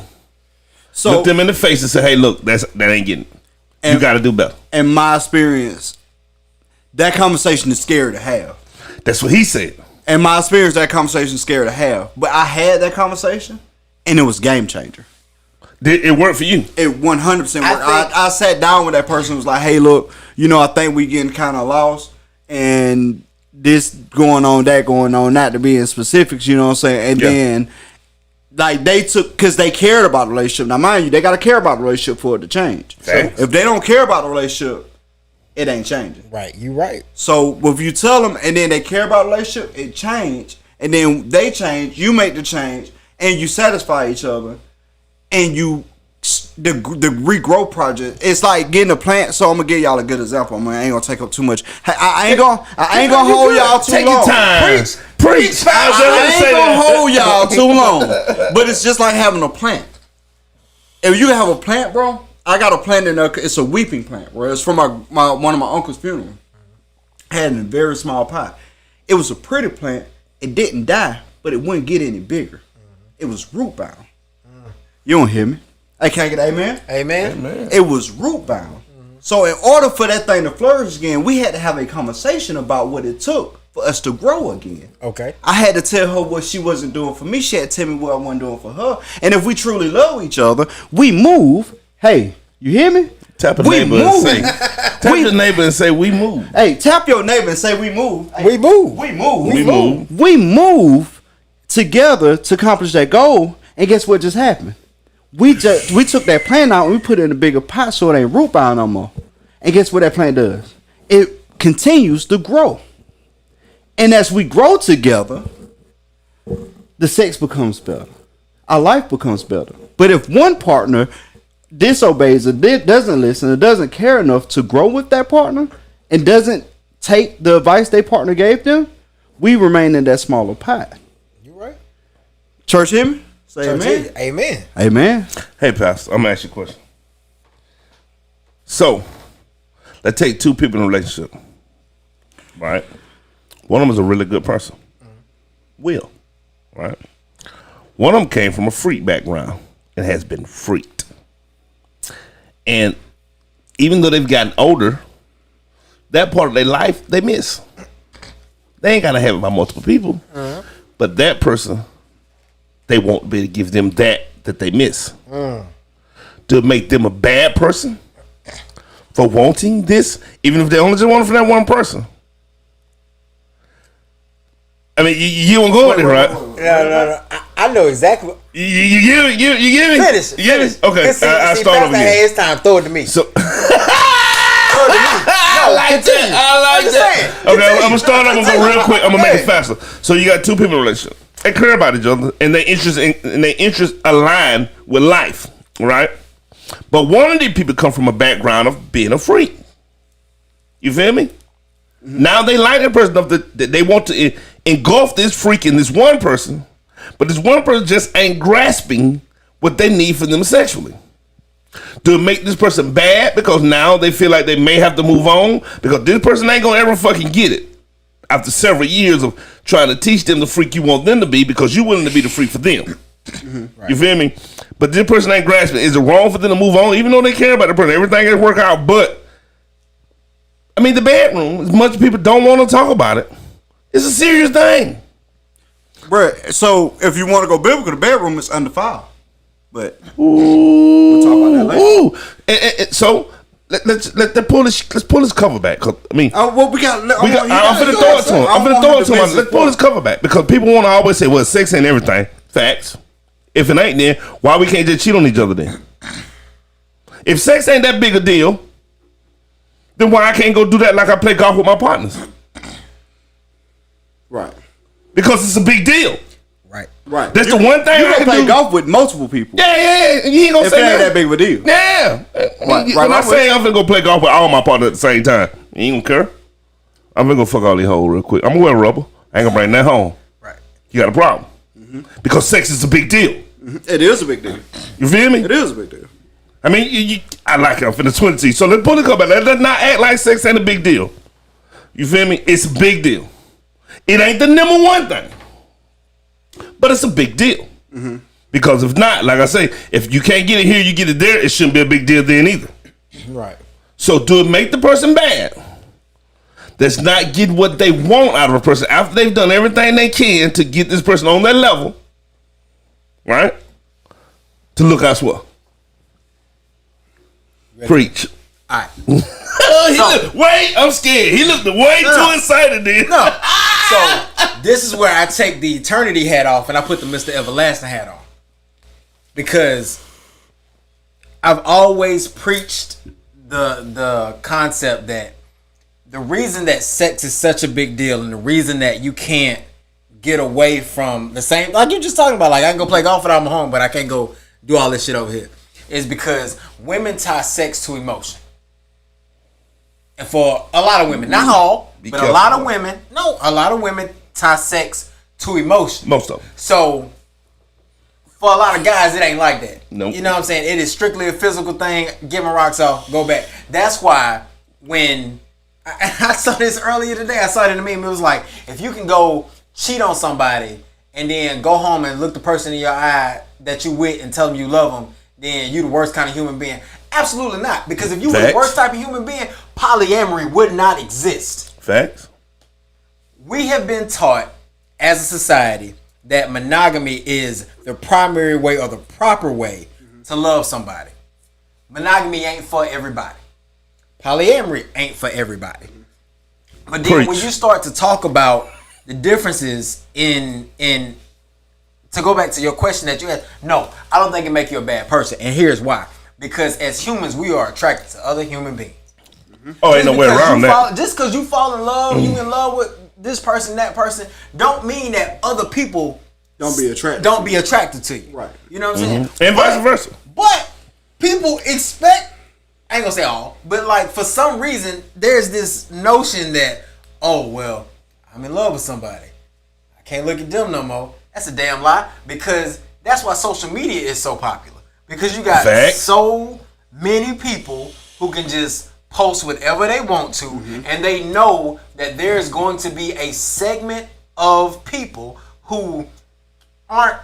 Speaker 2: So look them in the face and say, hey, look, that ain't getting it. You got to do better. In
Speaker 1: my experience, that conversation is scary to have.
Speaker 2: That's what he said.
Speaker 1: In my experience, that conversation is scary to have. But I had that conversation, and it was game changer.
Speaker 2: Did it work for you?
Speaker 1: It 100% worked. I sat down with that person and was like, hey, look, you know, I think we getting kind of lost. And this going on, that going on, not to be in specifics, you know what I'm saying? And then, like, they took, because they cared about the relationship. Now, mind you, they got to care about the relationship for it to change. So if they don't care about the relationship, it ain't changing.
Speaker 3: Right, you right.
Speaker 1: So if you tell them and then they care about the relationship, it change. And then they change, you make the change, and you satisfy each other. And you, the regrow project, it's like getting a plant. So I'm gonna give y'all a good example. I ain't gonna take up too much. I ain't gonna hold y'all too long.
Speaker 2: Take your time. Preach.
Speaker 1: I ain't gonna hold y'all too long. But it's just like having a plant. If you have a plant, bro, I got a plant in there. It's a weeping plant. Where it's from one of my uncle's funeral. I had it in a very small pot. It was a pretty plant. It didn't die, but it wouldn't get any bigger. It was root bound. You don't hear me? I can't get amen?
Speaker 3: Amen.
Speaker 1: It was root bound. So in order for that thing to flourish again, we had to have a conversation about what it took for us to grow again.
Speaker 3: Okay.
Speaker 1: I had to tell her what she wasn't doing for me. She had to tell me what I wasn't doing for her. And if we truly love each other, we move. Hey, you hear me?
Speaker 2: Tap a neighbor and say, tap your neighbor and say, we move.
Speaker 1: Hey, tap your neighbor and say, we move. Hey,
Speaker 3: We move.
Speaker 1: We move.
Speaker 2: We move.
Speaker 1: We move together to accomplish that goal. And guess what just happened? We took that plant out and we put it in a bigger pot so it ain't root bound no more. And guess what that plant does? It continues to grow. And as we grow together, the sex becomes better. Our life becomes better. But if one partner disobeys or doesn't listen or doesn't care enough to grow with that partner and doesn't take the advice their partner gave them, we remain in that smaller pot.
Speaker 3: You right.
Speaker 1: Church, hear me? Say amen.
Speaker 3: Amen.
Speaker 1: Amen.
Speaker 2: Hey, Pastor, I'm going to ask you a question. So, let's take two people in a relationship. Right? One of them is a really good person. Will. Right? One of them came from a freak background and has been freaked. And even though they've gotten older, that part of their life, they miss. They ain't got to have it by multiple people. But that person, they won't be able to give them that they miss. To make them a bad person for wanting this, even if they only just want it from that one person. I mean, you don't go with it, right?
Speaker 3: No. I know exactly.
Speaker 2: You give me?
Speaker 3: Finish.
Speaker 2: Okay, I start over again.
Speaker 3: It's time. Throw it to me.
Speaker 2: So,
Speaker 3: Throw it to me. No, continue.
Speaker 2: I like that. Okay, I'm gonna start. I'm gonna go real quick. I'm gonna make it faster. So you got two people in a relationship. They care about each other, and their interests align with life, right? But one of these people come from a background of being a freak. You feel me? Now they like that person enough that they want to engulf this freak in this one person, but this one person just ain't grasping what they need for them sexually. To make this person bad because now they feel like they may have to move on because this person ain't gonna ever fucking get it after several years of trying to teach them the freak you want them to be because you're willing to be the freak for them. Right. You feel me? But this person ain't grasping. Is it wrong for them to move on even though they care about the person? Everything can work out, but I mean, the bedroom, as much as people don't want to talk about it, it's a serious thing.
Speaker 1: Bruh, so if you want to go biblical, the bedroom is undefiled. But we'll talk about that later.
Speaker 2: And so let's pull this cover back. Cause, I mean,
Speaker 1: I'm
Speaker 2: finna throw it to him. I'm finna throw it to him. Let's pull this cover back because people want to always say, "Well, sex ain't everything." Facts. If it ain't, then why we can't just cheat on each other then? If sex ain't that big a deal, then why I can't go do that like I play golf with my partners?
Speaker 1: Right.
Speaker 2: Because it's a big deal.
Speaker 1: Right.
Speaker 2: That's the one thing
Speaker 1: you
Speaker 2: I
Speaker 1: can
Speaker 2: can
Speaker 1: play
Speaker 2: do.
Speaker 1: golf with multiple people.
Speaker 2: Yeah. You ain't gonna
Speaker 1: if
Speaker 2: say
Speaker 1: it ain't
Speaker 2: nothing.
Speaker 1: that big of a deal.
Speaker 2: Yeah. When I say I'm finna go play golf with all my partners at the same time, you ain't gonna care. I'm gonna go fuck all these hoes real quick. I'm gonna wear rubber. I ain't gonna bring that home.
Speaker 3: Right.
Speaker 2: You got a problem. Because sex is a big deal.
Speaker 1: It is a big deal.
Speaker 2: You feel me?
Speaker 1: It is a big deal.
Speaker 2: I mean, I like it. I'm finna twin T. So let's pull the cup back. Let's not act like sex ain't a big deal. You feel me? It's a big deal. It ain't the number one thing. But it's a big deal. Because if not, like I say, if you can't get it here, you get it there, it shouldn't be a big deal then either.
Speaker 3: Right.
Speaker 2: So do it make the person bad? That's not get what they want out of a person after they've done everything they can to get this person on that level, right? To look elsewhere. Preach.
Speaker 3: All right.
Speaker 2: Wait, I'm scared. He looked way too excited then.
Speaker 3: No. So this is where I take the eternity hat off and I put the Mr. Everlasting hat on. Because I've always preached the concept that the reason that sex is such a big deal and the reason that you can't get away from the same, like you're just talking about, like I can go play golf without my home, but I can't go do all this shit over here, is because women tie sex to emotion. And for a lot of women, not all, but a lot of women tie sex to emotion.
Speaker 2: Most of them.
Speaker 3: So for a lot of guys, it ain't like that.
Speaker 2: Nope.
Speaker 3: You know what I'm saying? It is strictly a physical thing. Give my rocks off, go back. That's why when I saw this earlier today, I saw it in a meme. It was like, if you can go cheat on somebody and then go home and look the person in your eye that you with and tell them you love them, then you the worst kind of human being. Absolutely not. Because if you were the worst type of human being, polyamory would not exist.
Speaker 2: Facts.
Speaker 3: We have been taught as a society that monogamy is the primary way or the proper way to love somebody. Monogamy ain't for everybody. Polyamory ain't for everybody. But then when you start to talk about the differences in to go back to your question that you had, no, I don't think it make you a bad person. And here's why. Because as humans, we are attracted to other human beings.
Speaker 2: Oh, ain't no way around that.
Speaker 3: Just because you fall in love, you in love with this person, that person, don't mean that other people
Speaker 1: don't be attracted
Speaker 3: to you.
Speaker 1: Right.
Speaker 3: You know what I'm saying?
Speaker 2: And vice versa.
Speaker 3: But people expect, I ain't gonna say all, but like for some reason, there's this notion that, oh, well, I'm in love with somebody. I can't look at them no more. That's a damn lie, because that's why social media is so popular. Because you got so many people who can just post whatever they want to, and they know that there's going to be a segment of people who aren't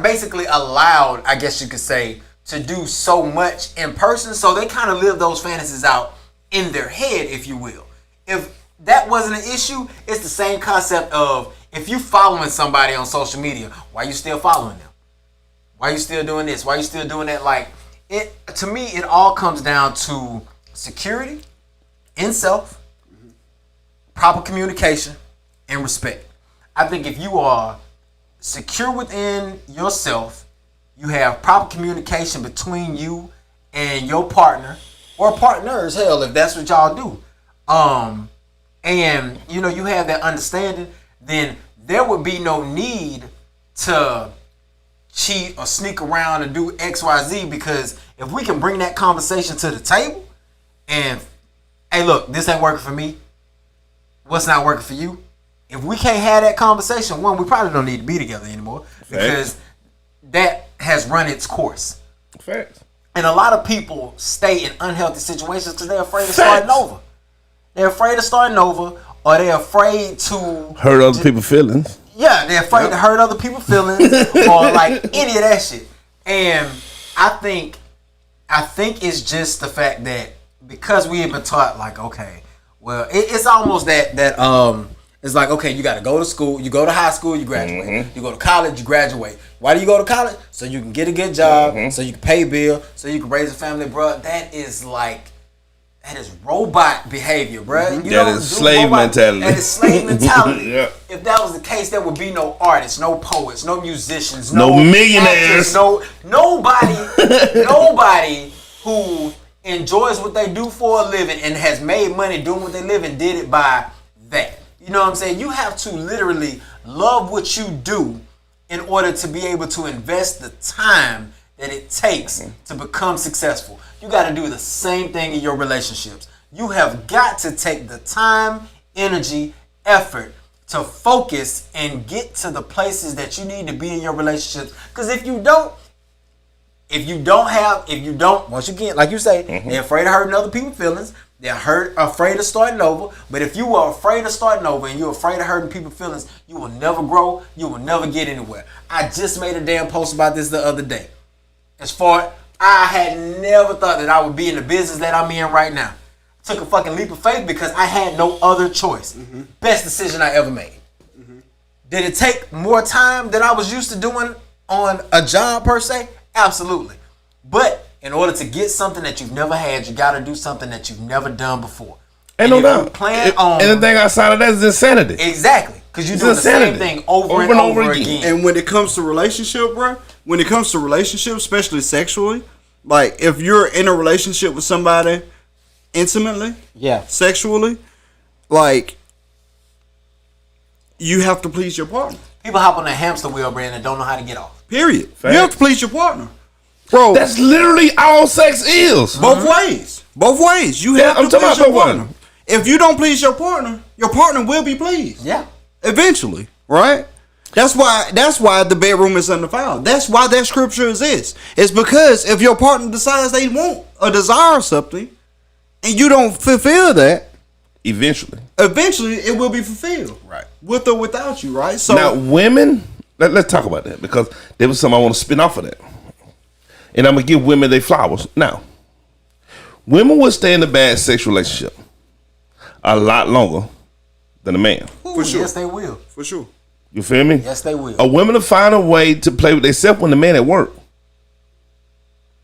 Speaker 3: basically allowed, I guess you could say, to do so much in person. So they kind of live those fantasies out in their head, if you will. If that wasn't an issue, it's the same concept of if you following somebody on social media, why you still following them? Why you still doing this? Why you still doing that? Like, it to me, it all comes down to security in self, proper communication, and respect. I think if you are secure within yourself, you have proper communication between you and your partner, or partners, hell, if that's what y'all do, and you know you have that understanding, then there would be no need to cheat or sneak around and do XYZ, because if we can bring that conversation to the table and, hey, look, this ain't working for me, what's not working for you? If we can't have that conversation, one, we probably don't need to be together anymore, because that has run its course.
Speaker 2: Facts.
Speaker 3: And a lot of people stay in unhealthy situations because they're afraid of starting over. They're afraid of starting over, or they're afraid to
Speaker 2: hurt other people's feelings.
Speaker 3: Yeah, they're afraid to hurt other people's feelings or like any of that shit. And I think it's just the fact that because we have been taught, like, okay, well, it's almost that it's like, okay, you got to go to school, you go to high school, you graduate, you go to college, you graduate. Why do you go to college? So you can get a good job, so you can pay bill, so you can raise a family, bro. That is robot behavior, bro.
Speaker 2: That is slave mentality.
Speaker 3: That is slave mentality.
Speaker 2: Yeah.
Speaker 3: If that was the case, there would be no artists, no poets, no musicians,
Speaker 2: no millionaires,
Speaker 3: actors, nobody who enjoys what they do for a living and has made money doing what they live and did it by that. You know what I'm saying? You have to literally love what you do in order to be able to invest the time that it takes to become successful. You got to do the same thing in your relationships. You have got to take the time, energy, effort to focus and get to the places that you need to be in your relationships. Because if you don't, once again, like you say, they're afraid of hurting other people's feelings. They're afraid of starting over. But if you are afraid of starting over and you're afraid of hurting people's feelings, you will never grow. You will never get anywhere. I just made a damn post about this the other day. I had never thought that I would be in the business that I'm in right now. Took a fucking leap of faith because I had no other choice. Best decision I ever made. Did it take more time than I was used to doing on a job per se? Absolutely. But in order to get something that you've never had, you got to do something that you've never done before.
Speaker 2: Ain't no doubt. Anything outside of that is insanity.
Speaker 3: Exactly. Because you're doing the same thing over and over again.
Speaker 1: And when it comes to relationship, bro, especially sexually, like if you're in a relationship with somebody intimately, sexually, like you have to please your partner.
Speaker 3: People hop on that hamster wheel, Brandon, and don't know how to get off.
Speaker 1: Period. Fact. You have to please your partner. Bro,
Speaker 2: that's literally all sex is.
Speaker 1: Both ways. You have to please your partner. If you don't please your partner will be pleased.
Speaker 3: Yeah.
Speaker 1: Eventually, right? That's why the bedroom is undefiled. That's why that scripture exists. It's because if your partner decides they want or desire something, and you don't fulfill that, eventually it will be fulfilled.
Speaker 3: Right.
Speaker 1: With or without you, right? So
Speaker 2: now, women, let's talk about that because there was something I want to spin off of that. And I'm going to give women their flowers. Now, women will stay in a bad sex relationship a lot longer than a man.
Speaker 3: For sure. Yes, they will.
Speaker 1: For sure.
Speaker 2: You feel me?
Speaker 3: Yes, they will.
Speaker 2: A woman will find a way to play with themselves when the man at work.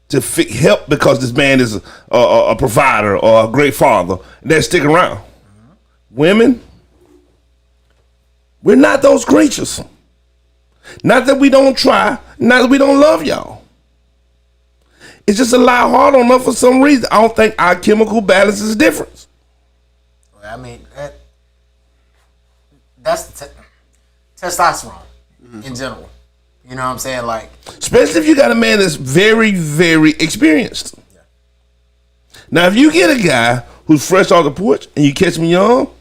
Speaker 2: To help because this man is a provider or a great father. They'll stick around. Mm-hmm. Women, we're not those creatures. Not that we don't try. Not that we don't love y'all. It's just a lot harder on us for some reason. I don't think our chemical balance is different.
Speaker 3: I mean, that's testosterone in general. You know what I'm saying? Like,
Speaker 2: especially if you got a man that's very, very experienced. Yeah. Now, if you get a guy who's fresh off the porch and you catch him young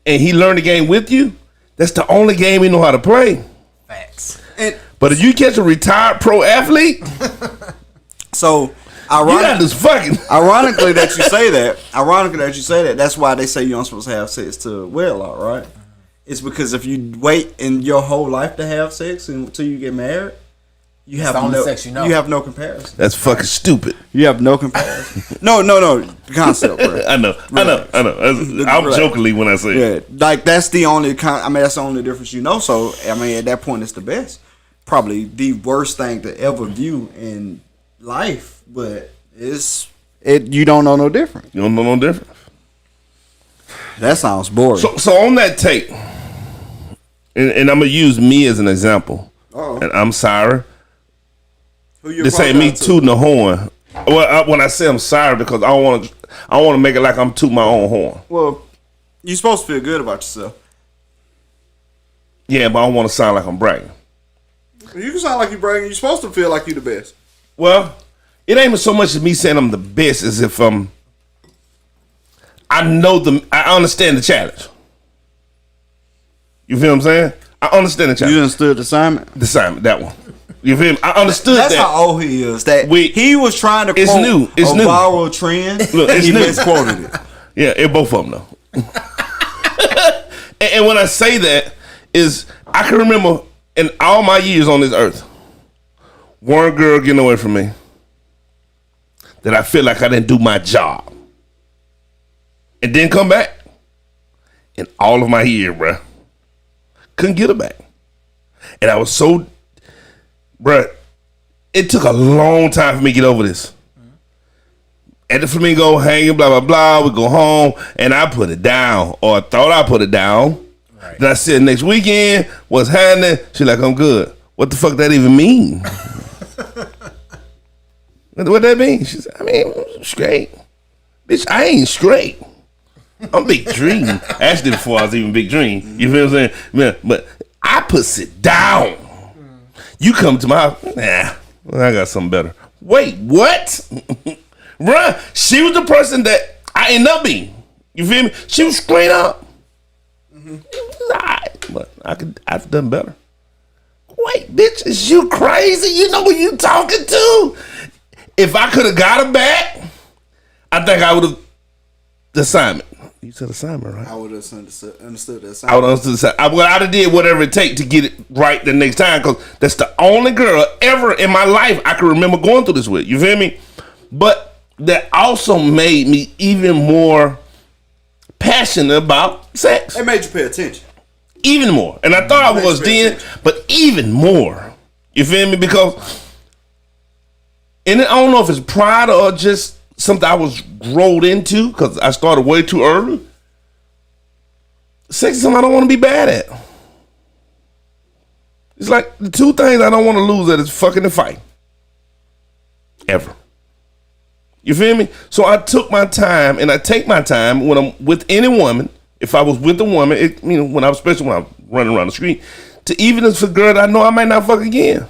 Speaker 2: and he learned the game with you, that's the only game he know how to play.
Speaker 3: Facts.
Speaker 2: But if you catch a retired pro athlete,
Speaker 1: so ironically that you say that, that's why they say you're not supposed to have sex to wedlock, right? It's because if you wait in your whole life to have sex until you get married, you have no comparison.
Speaker 2: That's fucking stupid.
Speaker 1: You have no comparison. no concept, bro.
Speaker 2: I know. I'm jokingly when I say
Speaker 1: it. Like that's the only that's the only difference, you know. So I mean, at that point, it's the best. Probably the worst thing to ever view in life, but you don't know no different.
Speaker 2: You don't know no different.
Speaker 1: That sounds boring.
Speaker 2: So on that tape, and I'm gonna use me as an example.
Speaker 1: Uh-oh.
Speaker 2: And I'm sorry. This ain't me tooting the horn. Well, when I say I'm sorry, because I want to make it like I'm tooting my own horn.
Speaker 1: Well, you're supposed to feel good about yourself.
Speaker 2: Yeah, but I don't want to sound like I'm bragging.
Speaker 1: You can sound like you're bragging. You're supposed to feel like you're the best.
Speaker 2: Well, it ain't so much as me saying I'm the best as if I understand the challenge. You feel what I'm saying? I understand the challenge.
Speaker 1: You understood the assignment?
Speaker 2: The assignment, that one. You feel me? I understood
Speaker 1: That's how old he is. He was trying to quote a viral trend.
Speaker 2: Look,
Speaker 1: and he misquoted it.
Speaker 2: Yeah, both of them though. and when I say that, is I can remember in all my years on this earth, one girl getting away from me that I feel like I didn't do my job. And then come back. In all of my years, bruh. Couldn't get her back. And I was so, bruh, it took a long time for me to get over this. At the Flamingo, hanging, blah, blah, blah. We go home, and I put it down, or I thought I put it down. Right. Then I said, next weekend, what's happening? She's like, I'm good. What the fuck that even mean? What that mean? She said, I mean, straight. Bitch, I ain't straight. I'm Big Dream. Actually, before I was even Big Dream. You feel what I'm saying? Man, but I puts it down. You come to my house. Nah, I got something better. Wait, what? Bruh, she was the person that I ended up being. You feel me? She was straight up. Mm-hmm. But I've done better. Wait, bitch, is you crazy? You know who you talking to? If I could have got her back, I think I would have. The assignment. You said assignment, right?
Speaker 1: I would have understood the assignment.
Speaker 2: I would have understood the assignment. I'd have did whatever it take to get it right the next time, because that's the only girl ever in my life I can remember going through this with. You feel me? But that also made me even more passionate about sex.
Speaker 1: It made you pay attention.
Speaker 2: Even more. And I thought I was then, but even more. You feel me? Because, and I don't know if it's pride or just something I was rolled into because I started way too early. Sex is something I don't want to be bad at. It's like the two things I don't want to lose at is fucking and fight. Ever. You feel me? So I took my time, and I take my time when I'm with any woman. If I was with a woman, especially when I'm running around the street, to even if it's a girl that I know I might not fuck again.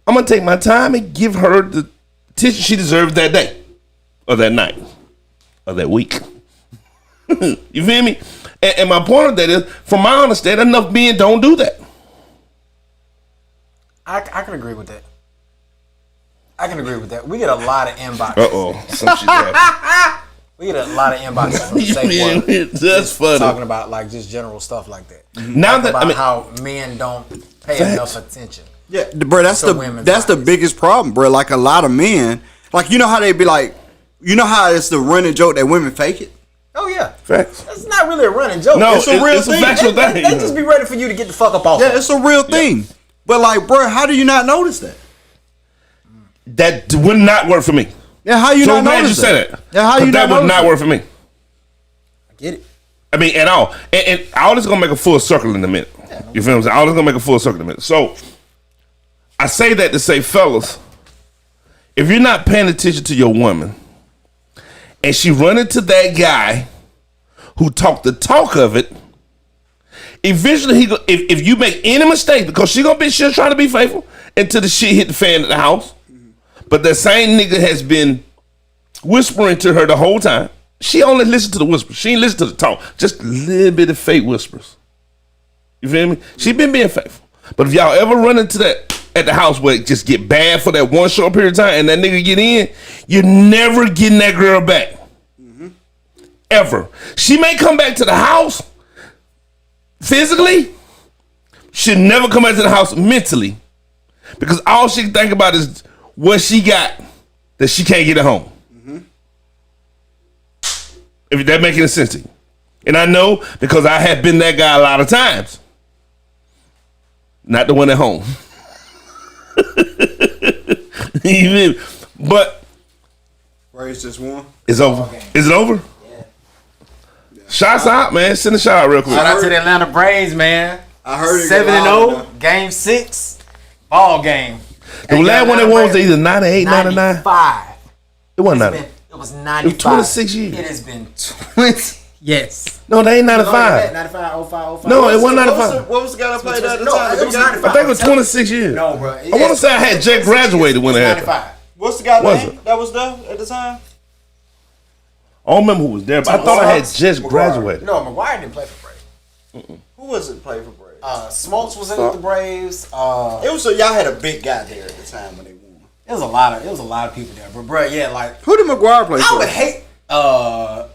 Speaker 2: I'm gonna take my time and give her the attention she deserves that day, or that night, or that week. You feel me? And my point of that is, from my understanding, enough men don't do that.
Speaker 3: I can agree with that. I can agree with that. We get a lot of inboxes.
Speaker 2: Some shit happened.
Speaker 3: We get a lot of inboxes from the safe word.
Speaker 2: That's funny.
Speaker 3: Talking about like just general stuff like that.
Speaker 2: Now that
Speaker 3: about how men don't pay enough attention.
Speaker 1: Yeah, bro, that's the biggest problem, bro. Like a lot of men, like you know how they be like, you know how it's the running joke that women fake it.
Speaker 3: Oh yeah,
Speaker 2: facts.
Speaker 3: It's not really a running joke.
Speaker 2: No,
Speaker 1: it's a real thing.
Speaker 2: A factual thing.
Speaker 3: They just be ready for you to get the fuck up off.
Speaker 1: Yeah, it's a real thing. But like, bro, how do you not notice that?
Speaker 2: That would not work for me.
Speaker 1: Yeah, how you
Speaker 2: so
Speaker 1: not
Speaker 2: glad
Speaker 1: notice
Speaker 2: you said that?
Speaker 1: Yeah, how you
Speaker 2: that
Speaker 1: not
Speaker 2: would not work for me.
Speaker 3: I get it.
Speaker 2: I mean, at all. And all this is gonna make a full circle in a minute. You feel what I'm saying? All this is gonna make a full circle in a minute. So I say that to say, fellas, if you're not paying attention to your woman and she run into that guy who talked the talk of it, eventually if you make any mistake, because she'll try to be faithful until the shit hit the fan at the house. But that same nigga has been whispering to her the whole time. She only listened to the whispers. She ain't listen to the talk. Just a little bit of fake whispers. You feel me? She been being faithful. But if y'all ever run into that at the house where it just get bad for that one short period of time and that nigga get in, you're never getting that girl back. Ever. She may come back to the house physically. She'll never come back to the house mentally. Because all she can think about is what she got that she can't get at home. If that make any sense to you. And I know because I have been that guy a lot of times. Not the one at home. But
Speaker 1: Braves just won.
Speaker 2: It's over. Is it over? Yeah. Shouts out, man. Send a shout out real quick.
Speaker 3: Shout out to the Atlanta Braves, man.
Speaker 1: I heard it
Speaker 3: 7-0, game 6, ball game.
Speaker 2: The last one that won was either 98, 99.
Speaker 3: 95.
Speaker 2: It wasn't 99.
Speaker 3: It was 95.
Speaker 2: It was 26 years.
Speaker 3: It has been 20. Yes.
Speaker 2: No, they ain't 95.
Speaker 3: 95, 05, 05.
Speaker 2: No, it wasn't 95.
Speaker 1: What was the guy that played at the
Speaker 3: No,
Speaker 1: time?
Speaker 3: it was 95.
Speaker 2: I think it was 26 years.
Speaker 3: No, bro.
Speaker 2: I want to say I had Jack graduated when it happened.
Speaker 3: 95.
Speaker 1: What's the guy
Speaker 2: Was
Speaker 1: name that was there at the time?
Speaker 2: I don't remember who was there, but I thought I had just graduated.
Speaker 3: No, McGuire didn't play for Braves.
Speaker 1: Who was it play for Braves?
Speaker 3: Smoltz was in with the Braves.
Speaker 1: It was so y'all had a big guy there at the time when they won.
Speaker 3: It was a lot of people there, but bro, yeah, like
Speaker 1: Who did McGuire play for?
Speaker 3: I would hate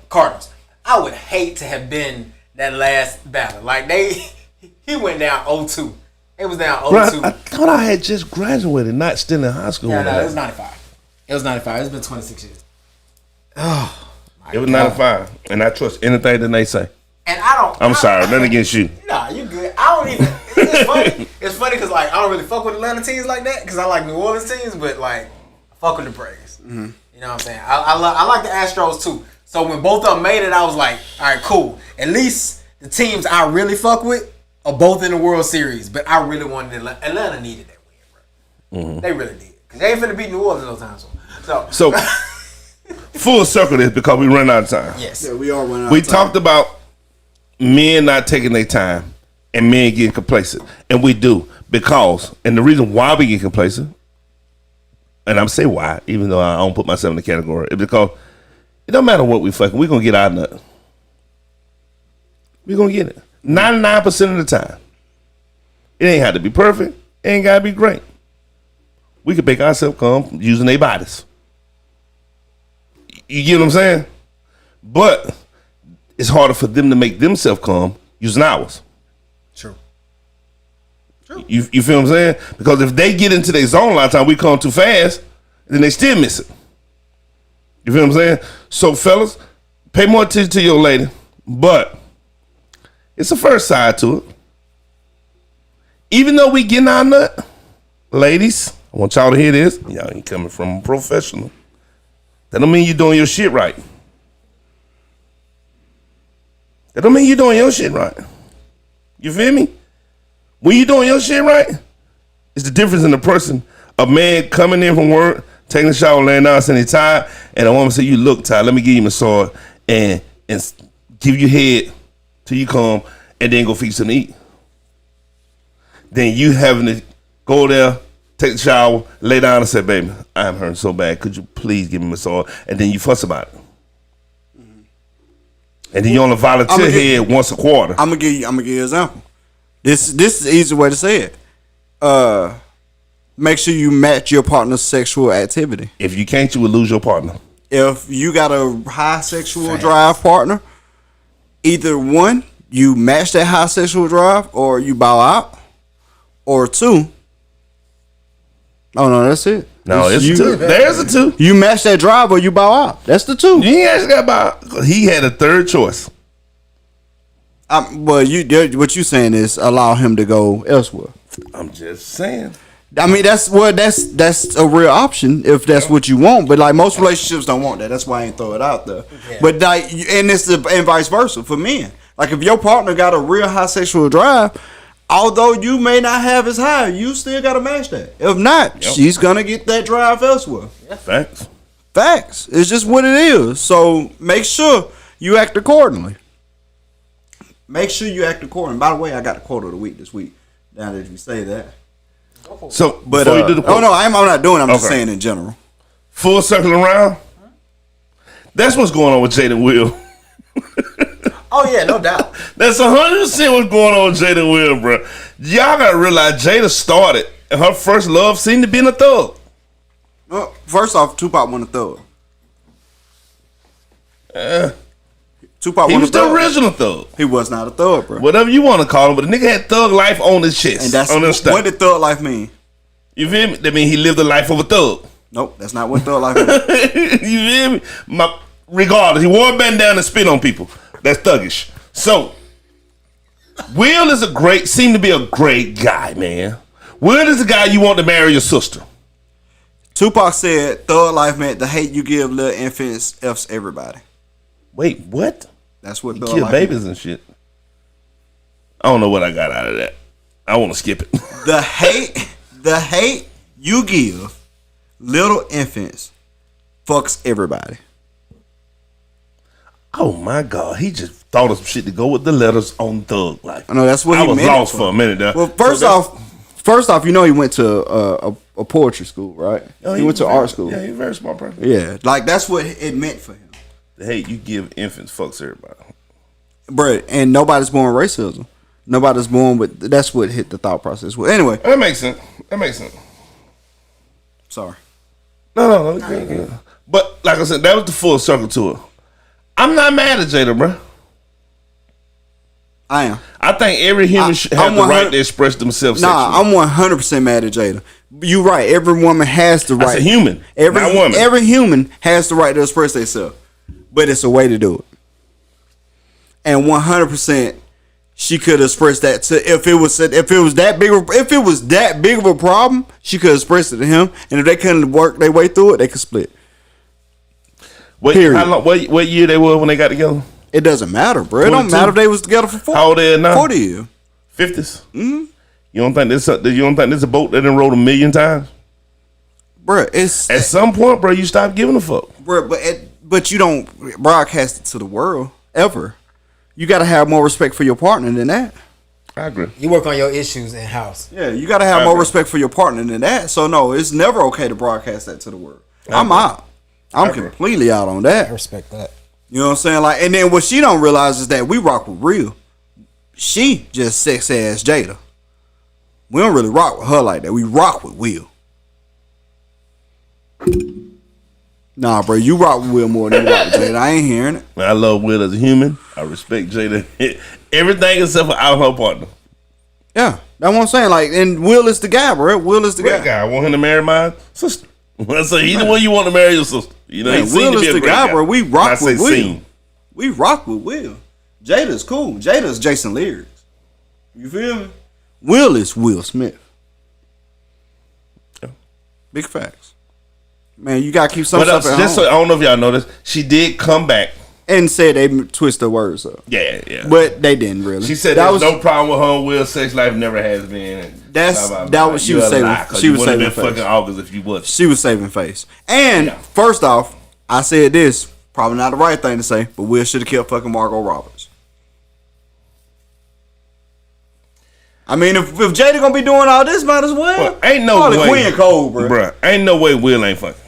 Speaker 3: Cardinals. I would hate to have been that last battle. Like he went down 0-2. It was down 0-2.
Speaker 2: Bro, I thought I had just graduated, not still in high school.
Speaker 3: Yeah, no, it was 95. It was 95. It's been 26 years. Oh,
Speaker 2: it was 95, and I trust anything that they say.
Speaker 3: And I'm
Speaker 2: sorry, nothing against you.
Speaker 3: Nah, you good. I don't even. It's funny. It's funny because like I don't really fuck with Atlanta teams like that because I like New Orleans teams, but like I fuck with the Braves. Mm-hmm. You know what I'm saying? I like the Astros too. So when both of them made it, I was like, all right, cool. At least the teams I really fuck with are both in the World Series. But I really wanted Atlanta needed that win, bro. Mm-hmm. They really did because they ain't finna beat New Orleans no time soon. So
Speaker 2: full circle this because we run out of time.
Speaker 3: Yes,
Speaker 1: yeah, we are running out of time.
Speaker 2: We talked about men not taking their time and men getting complacent. And we do because, and the reason why we get complacent, and I'm saying why, even though I don't put myself in the category, is because it don't matter what we fucking, we're going to get our nut. We're going to get it. 99% of the time. It ain't have to be perfect. It ain't got to be great. We can make ourselves come using their bodies. You get what I'm saying? But it's harder for them to make themselves come using ours.
Speaker 3: True.
Speaker 2: You feel what I'm saying? Because if they get into their zone a lot of time, we come too fast, then they still miss it. You feel what I'm saying? So fellas, pay more attention to your lady, but it's a first side to it. Even though we getting our nut, ladies, I want y'all to hear this. Y'all ain't coming from a professional. That don't mean you're doing your shit right. That don't mean you're doing your shit right. You feel me? When you doing your shit right, it's the difference in the person. A man coming in from work, taking a shower, laying down, saying he's tired, and a woman say, you look tired, let me give you a massage and give you head till you come and then go fix something to eat. Then you having to go there, take the shower, lay down and say, baby, I'm hurting so bad. Could you please give me a massage? And then you fuss about it. And then you only volunteer head once a quarter.
Speaker 1: I'm gonna give you an example. This is the easy way to say it. Make sure you match your partner's sexual activity.
Speaker 2: If you can't, you will lose your partner.
Speaker 1: If you got a high sexual drive partner, either one, you match that high sexual drive, or you bow out, or two. Oh no, that's it.
Speaker 2: No, it's two. There's a two.
Speaker 1: You match that drive, or you bow out. That's the two.
Speaker 2: You ain't actually got bow. He had a third choice.
Speaker 1: Well, what you saying is allow him to go elsewhere.
Speaker 2: I'm just saying.
Speaker 1: I mean, that's a real option if that's what you want. But like most relationships don't want that. That's why I ain't throw it out there. Yeah. But like, and vice versa for men. Like if your partner got a real high sexual drive, although you may not have as high, you still got to match that. If not, she's gonna get that drive elsewhere. Facts. It's just what it is. So make sure you act accordingly. Make sure you act accordingly. By the way, I got the quote of the week this week. Now that you say that.
Speaker 2: So, but you do the quote.
Speaker 1: Oh no, I'm not doing it. I'm just saying in general.
Speaker 2: Full circle around. That's what's going on with Jada Will.
Speaker 3: Oh yeah, no doubt.
Speaker 2: That's 100% what's going on with Jada Will, bro. Y'all gotta realize Jada started, and her first love seemed to be in a thug.
Speaker 1: Well, first off, Tupac wasn't a thug. Tupac
Speaker 2: he was the original thug.
Speaker 1: He was not a thug, bro.
Speaker 2: Whatever you want to call him, but the nigga had thug life on his chest.
Speaker 1: And that's what did thug life mean?
Speaker 2: You feel me? That mean he lived the life of a thug.
Speaker 1: Nope, that's not what thug life means.
Speaker 2: You feel me? Regardless, he wore a bandana and spit on people. That's thuggish. So, Will seem to be a great guy, man. Will is the guy you want to marry your sister.
Speaker 1: Tupac said thug life meant the hate you give little infants F's everybody.
Speaker 2: Wait, what?
Speaker 1: That's what
Speaker 2: thug life kill babies and shit. I don't know what I got out of that. I want to skip it.
Speaker 1: The hate you give little infants fucks everybody.
Speaker 2: Oh my God, he just thought of some shit to go with the letters on thug life.
Speaker 1: I know that's what
Speaker 2: I was lost for a minute there.
Speaker 1: Well, first off, you know he went to a poetry school, right? Oh, he went to art school.
Speaker 2: Yeah, he's a very smart person.
Speaker 1: Yeah, like that's what it meant for him.
Speaker 2: The hate you give infants fucks everybody.
Speaker 1: Bruh, and nobody's born with racism. Nobody's born with. That's what hit the thought process. Well, anyway,
Speaker 2: that makes sense.
Speaker 1: Sorry.
Speaker 2: No. But like I said, that was the full circle to it. I'm not mad at Jada, bro.
Speaker 1: I am.
Speaker 2: I think every human should have the right to express themselves sexually.
Speaker 1: I'm 100% mad at Jada. You're right. Every woman has the right.
Speaker 2: That's a human, not woman.
Speaker 1: Every human has the right to express themselves, but it's a way to do it. And 100%, she could express that to if it was that big of a problem, she could express it to him. And if they couldn't work their way through it, they could split.
Speaker 2: Period. How long, what year they were when they got together?
Speaker 1: It doesn't matter, bro. It don't matter if they was together for 40.
Speaker 2: How old they are now?
Speaker 1: 40 years.
Speaker 2: 50s. Mm-hmm. You don't think this a boat that done rode 1,000,000 times?
Speaker 1: Bro, it's
Speaker 2: at some point, bro, you stop giving a fuck.
Speaker 1: Bro, but you don't broadcast it to the world ever. You got to have more respect for your partner than that.
Speaker 2: I agree.
Speaker 3: You work on your issues in house.
Speaker 1: Yeah, you got to have more respect for your partner than that. So no, it's never okay to broadcast that to the world. I'm out. I'm completely out on that.
Speaker 3: I respect that.
Speaker 1: You know what I'm saying? Like, and then what she don't realize is that we rock with real. She just sex ass Jada. We don't really rock with her like that. We rock with Will. Nah, bro, you rock with Will more than you rock with Jada. I ain't hearing it.
Speaker 2: I love Will as a human. I respect Jada. Everything except for out her partner.
Speaker 1: Yeah, that's what I'm saying. Like, and Will is the guy, bro. Will is the guy.
Speaker 2: I want him to marry my sister. So he's the one you want to marry your sister. You know,
Speaker 1: Will is the guy, bro. We rock with Will. We rock with Will. Jada's cool. Jada's Jason Lyrics. You feel me? Will is Will Smith.
Speaker 2: Yeah.
Speaker 1: Big facts. Man, you gotta keep some stuff at home.
Speaker 2: So, I don't know if y'all know this. She did come back
Speaker 1: and said they twist her words up.
Speaker 2: Yeah.
Speaker 1: But they didn't really.
Speaker 2: She said there was no problem with her and Will's sex life. Never has been.
Speaker 1: That was she was saving. She was saving face.
Speaker 2: Fucking August if you was.
Speaker 1: She was saving face. And first off, I said this. Probably not the right thing to say, but Will should have killed fucking Margot Roberts. I mean, if Jada gonna be doing all this, might as well.
Speaker 2: Ain't no way.
Speaker 1: Queen Cold, bro.
Speaker 2: Bruh, ain't no way Will ain't fucking.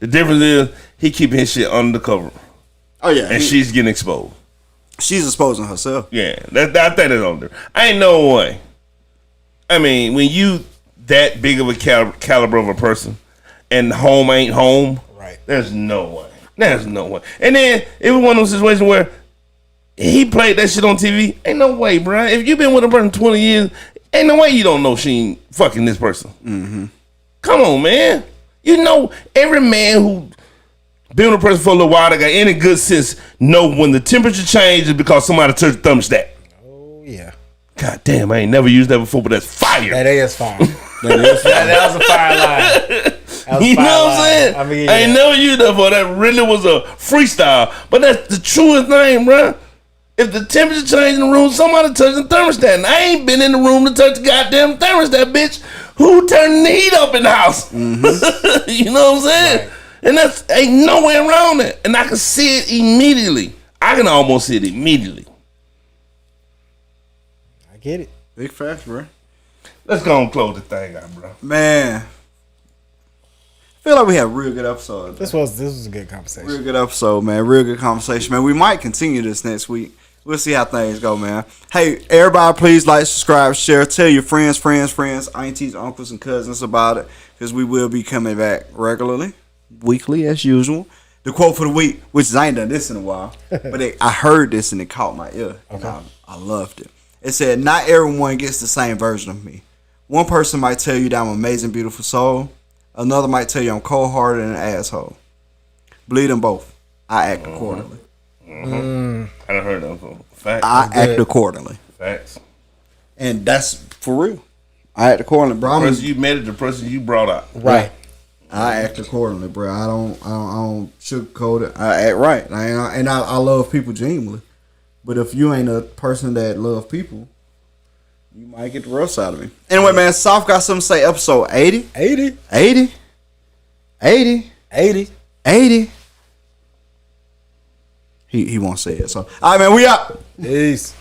Speaker 2: The difference is he keeping his shit under the cover.
Speaker 1: Oh yeah,
Speaker 2: and she's getting exposed.
Speaker 1: She's exposing herself.
Speaker 2: Yeah, I think that's on there. Ain't no way. I mean, when you that big of a caliber of a person, and home ain't home,
Speaker 3: right?
Speaker 2: There's no way. There's no way. And then it was one of those situations where he played that shit on TV. Ain't no way, bro. If you've been with a person 20 years, ain't no way you don't know she ain't fucking this person.
Speaker 1: Mm-hmm.
Speaker 2: Come on, man. You know, every man who been with a person for a little while that got any good sense know when the temperature changes because somebody touched the thermostat.
Speaker 3: Oh, yeah.
Speaker 2: God damn, I ain't never used that before, but that's fire.
Speaker 3: That is fire. That was a fire line.
Speaker 2: You know what I'm saying?
Speaker 3: I mean,
Speaker 2: I ain't never used that before. That really was a freestyle. But that's the truest thing, bro. If the temperature changed in the room, somebody touched the thermostat. And I ain't been in the room to touch the goddamn thermostat, bitch. Who turned the heat up in the house? Mm-hmm. You know what I'm saying? Right. And that's ain't no way around it. And I can see it immediately. I can almost see it immediately.
Speaker 3: I get it.
Speaker 1: Big facts, bro.
Speaker 2: Let's go and close the thing out, bro.
Speaker 1: Man. I feel like we had a real good episode.
Speaker 3: This was a good conversation.
Speaker 1: Real good episode, man. Real good conversation, man. We might continue this next week. We'll see how things go, man. Hey, everybody, please like, subscribe, share, tell your friends, aunties, uncles, and cousins about it, because we will be coming back regularly, weekly as usual. The quote for the week, which I ain't done this in a while, but I heard this and it caught my ear. Okay. I loved it. It said, "Not everyone gets the same version of me. One person might tell you that I'm an amazing, beautiful soul. Another might tell you I'm cold-hearted and an asshole. Believe them both. I act accordingly."
Speaker 2: I done heard that before. Facts.
Speaker 1: I act accordingly.
Speaker 2: Facts.
Speaker 1: And that's for real. I act accordingly, bro.
Speaker 2: The person you met is the person you brought out.
Speaker 3: Right.
Speaker 1: I act accordingly, bro. I don't sugarcoat it. I act right. I love people genuinely. But if you ain't a person that love people, you might get the rough side of me. Anyway, man, Soft got something to say. Episode 80.
Speaker 3: 80.
Speaker 1: 80. 80.
Speaker 3: 80.
Speaker 1: 80. He won't say it. So, all right, man, we out.
Speaker 3: Peace.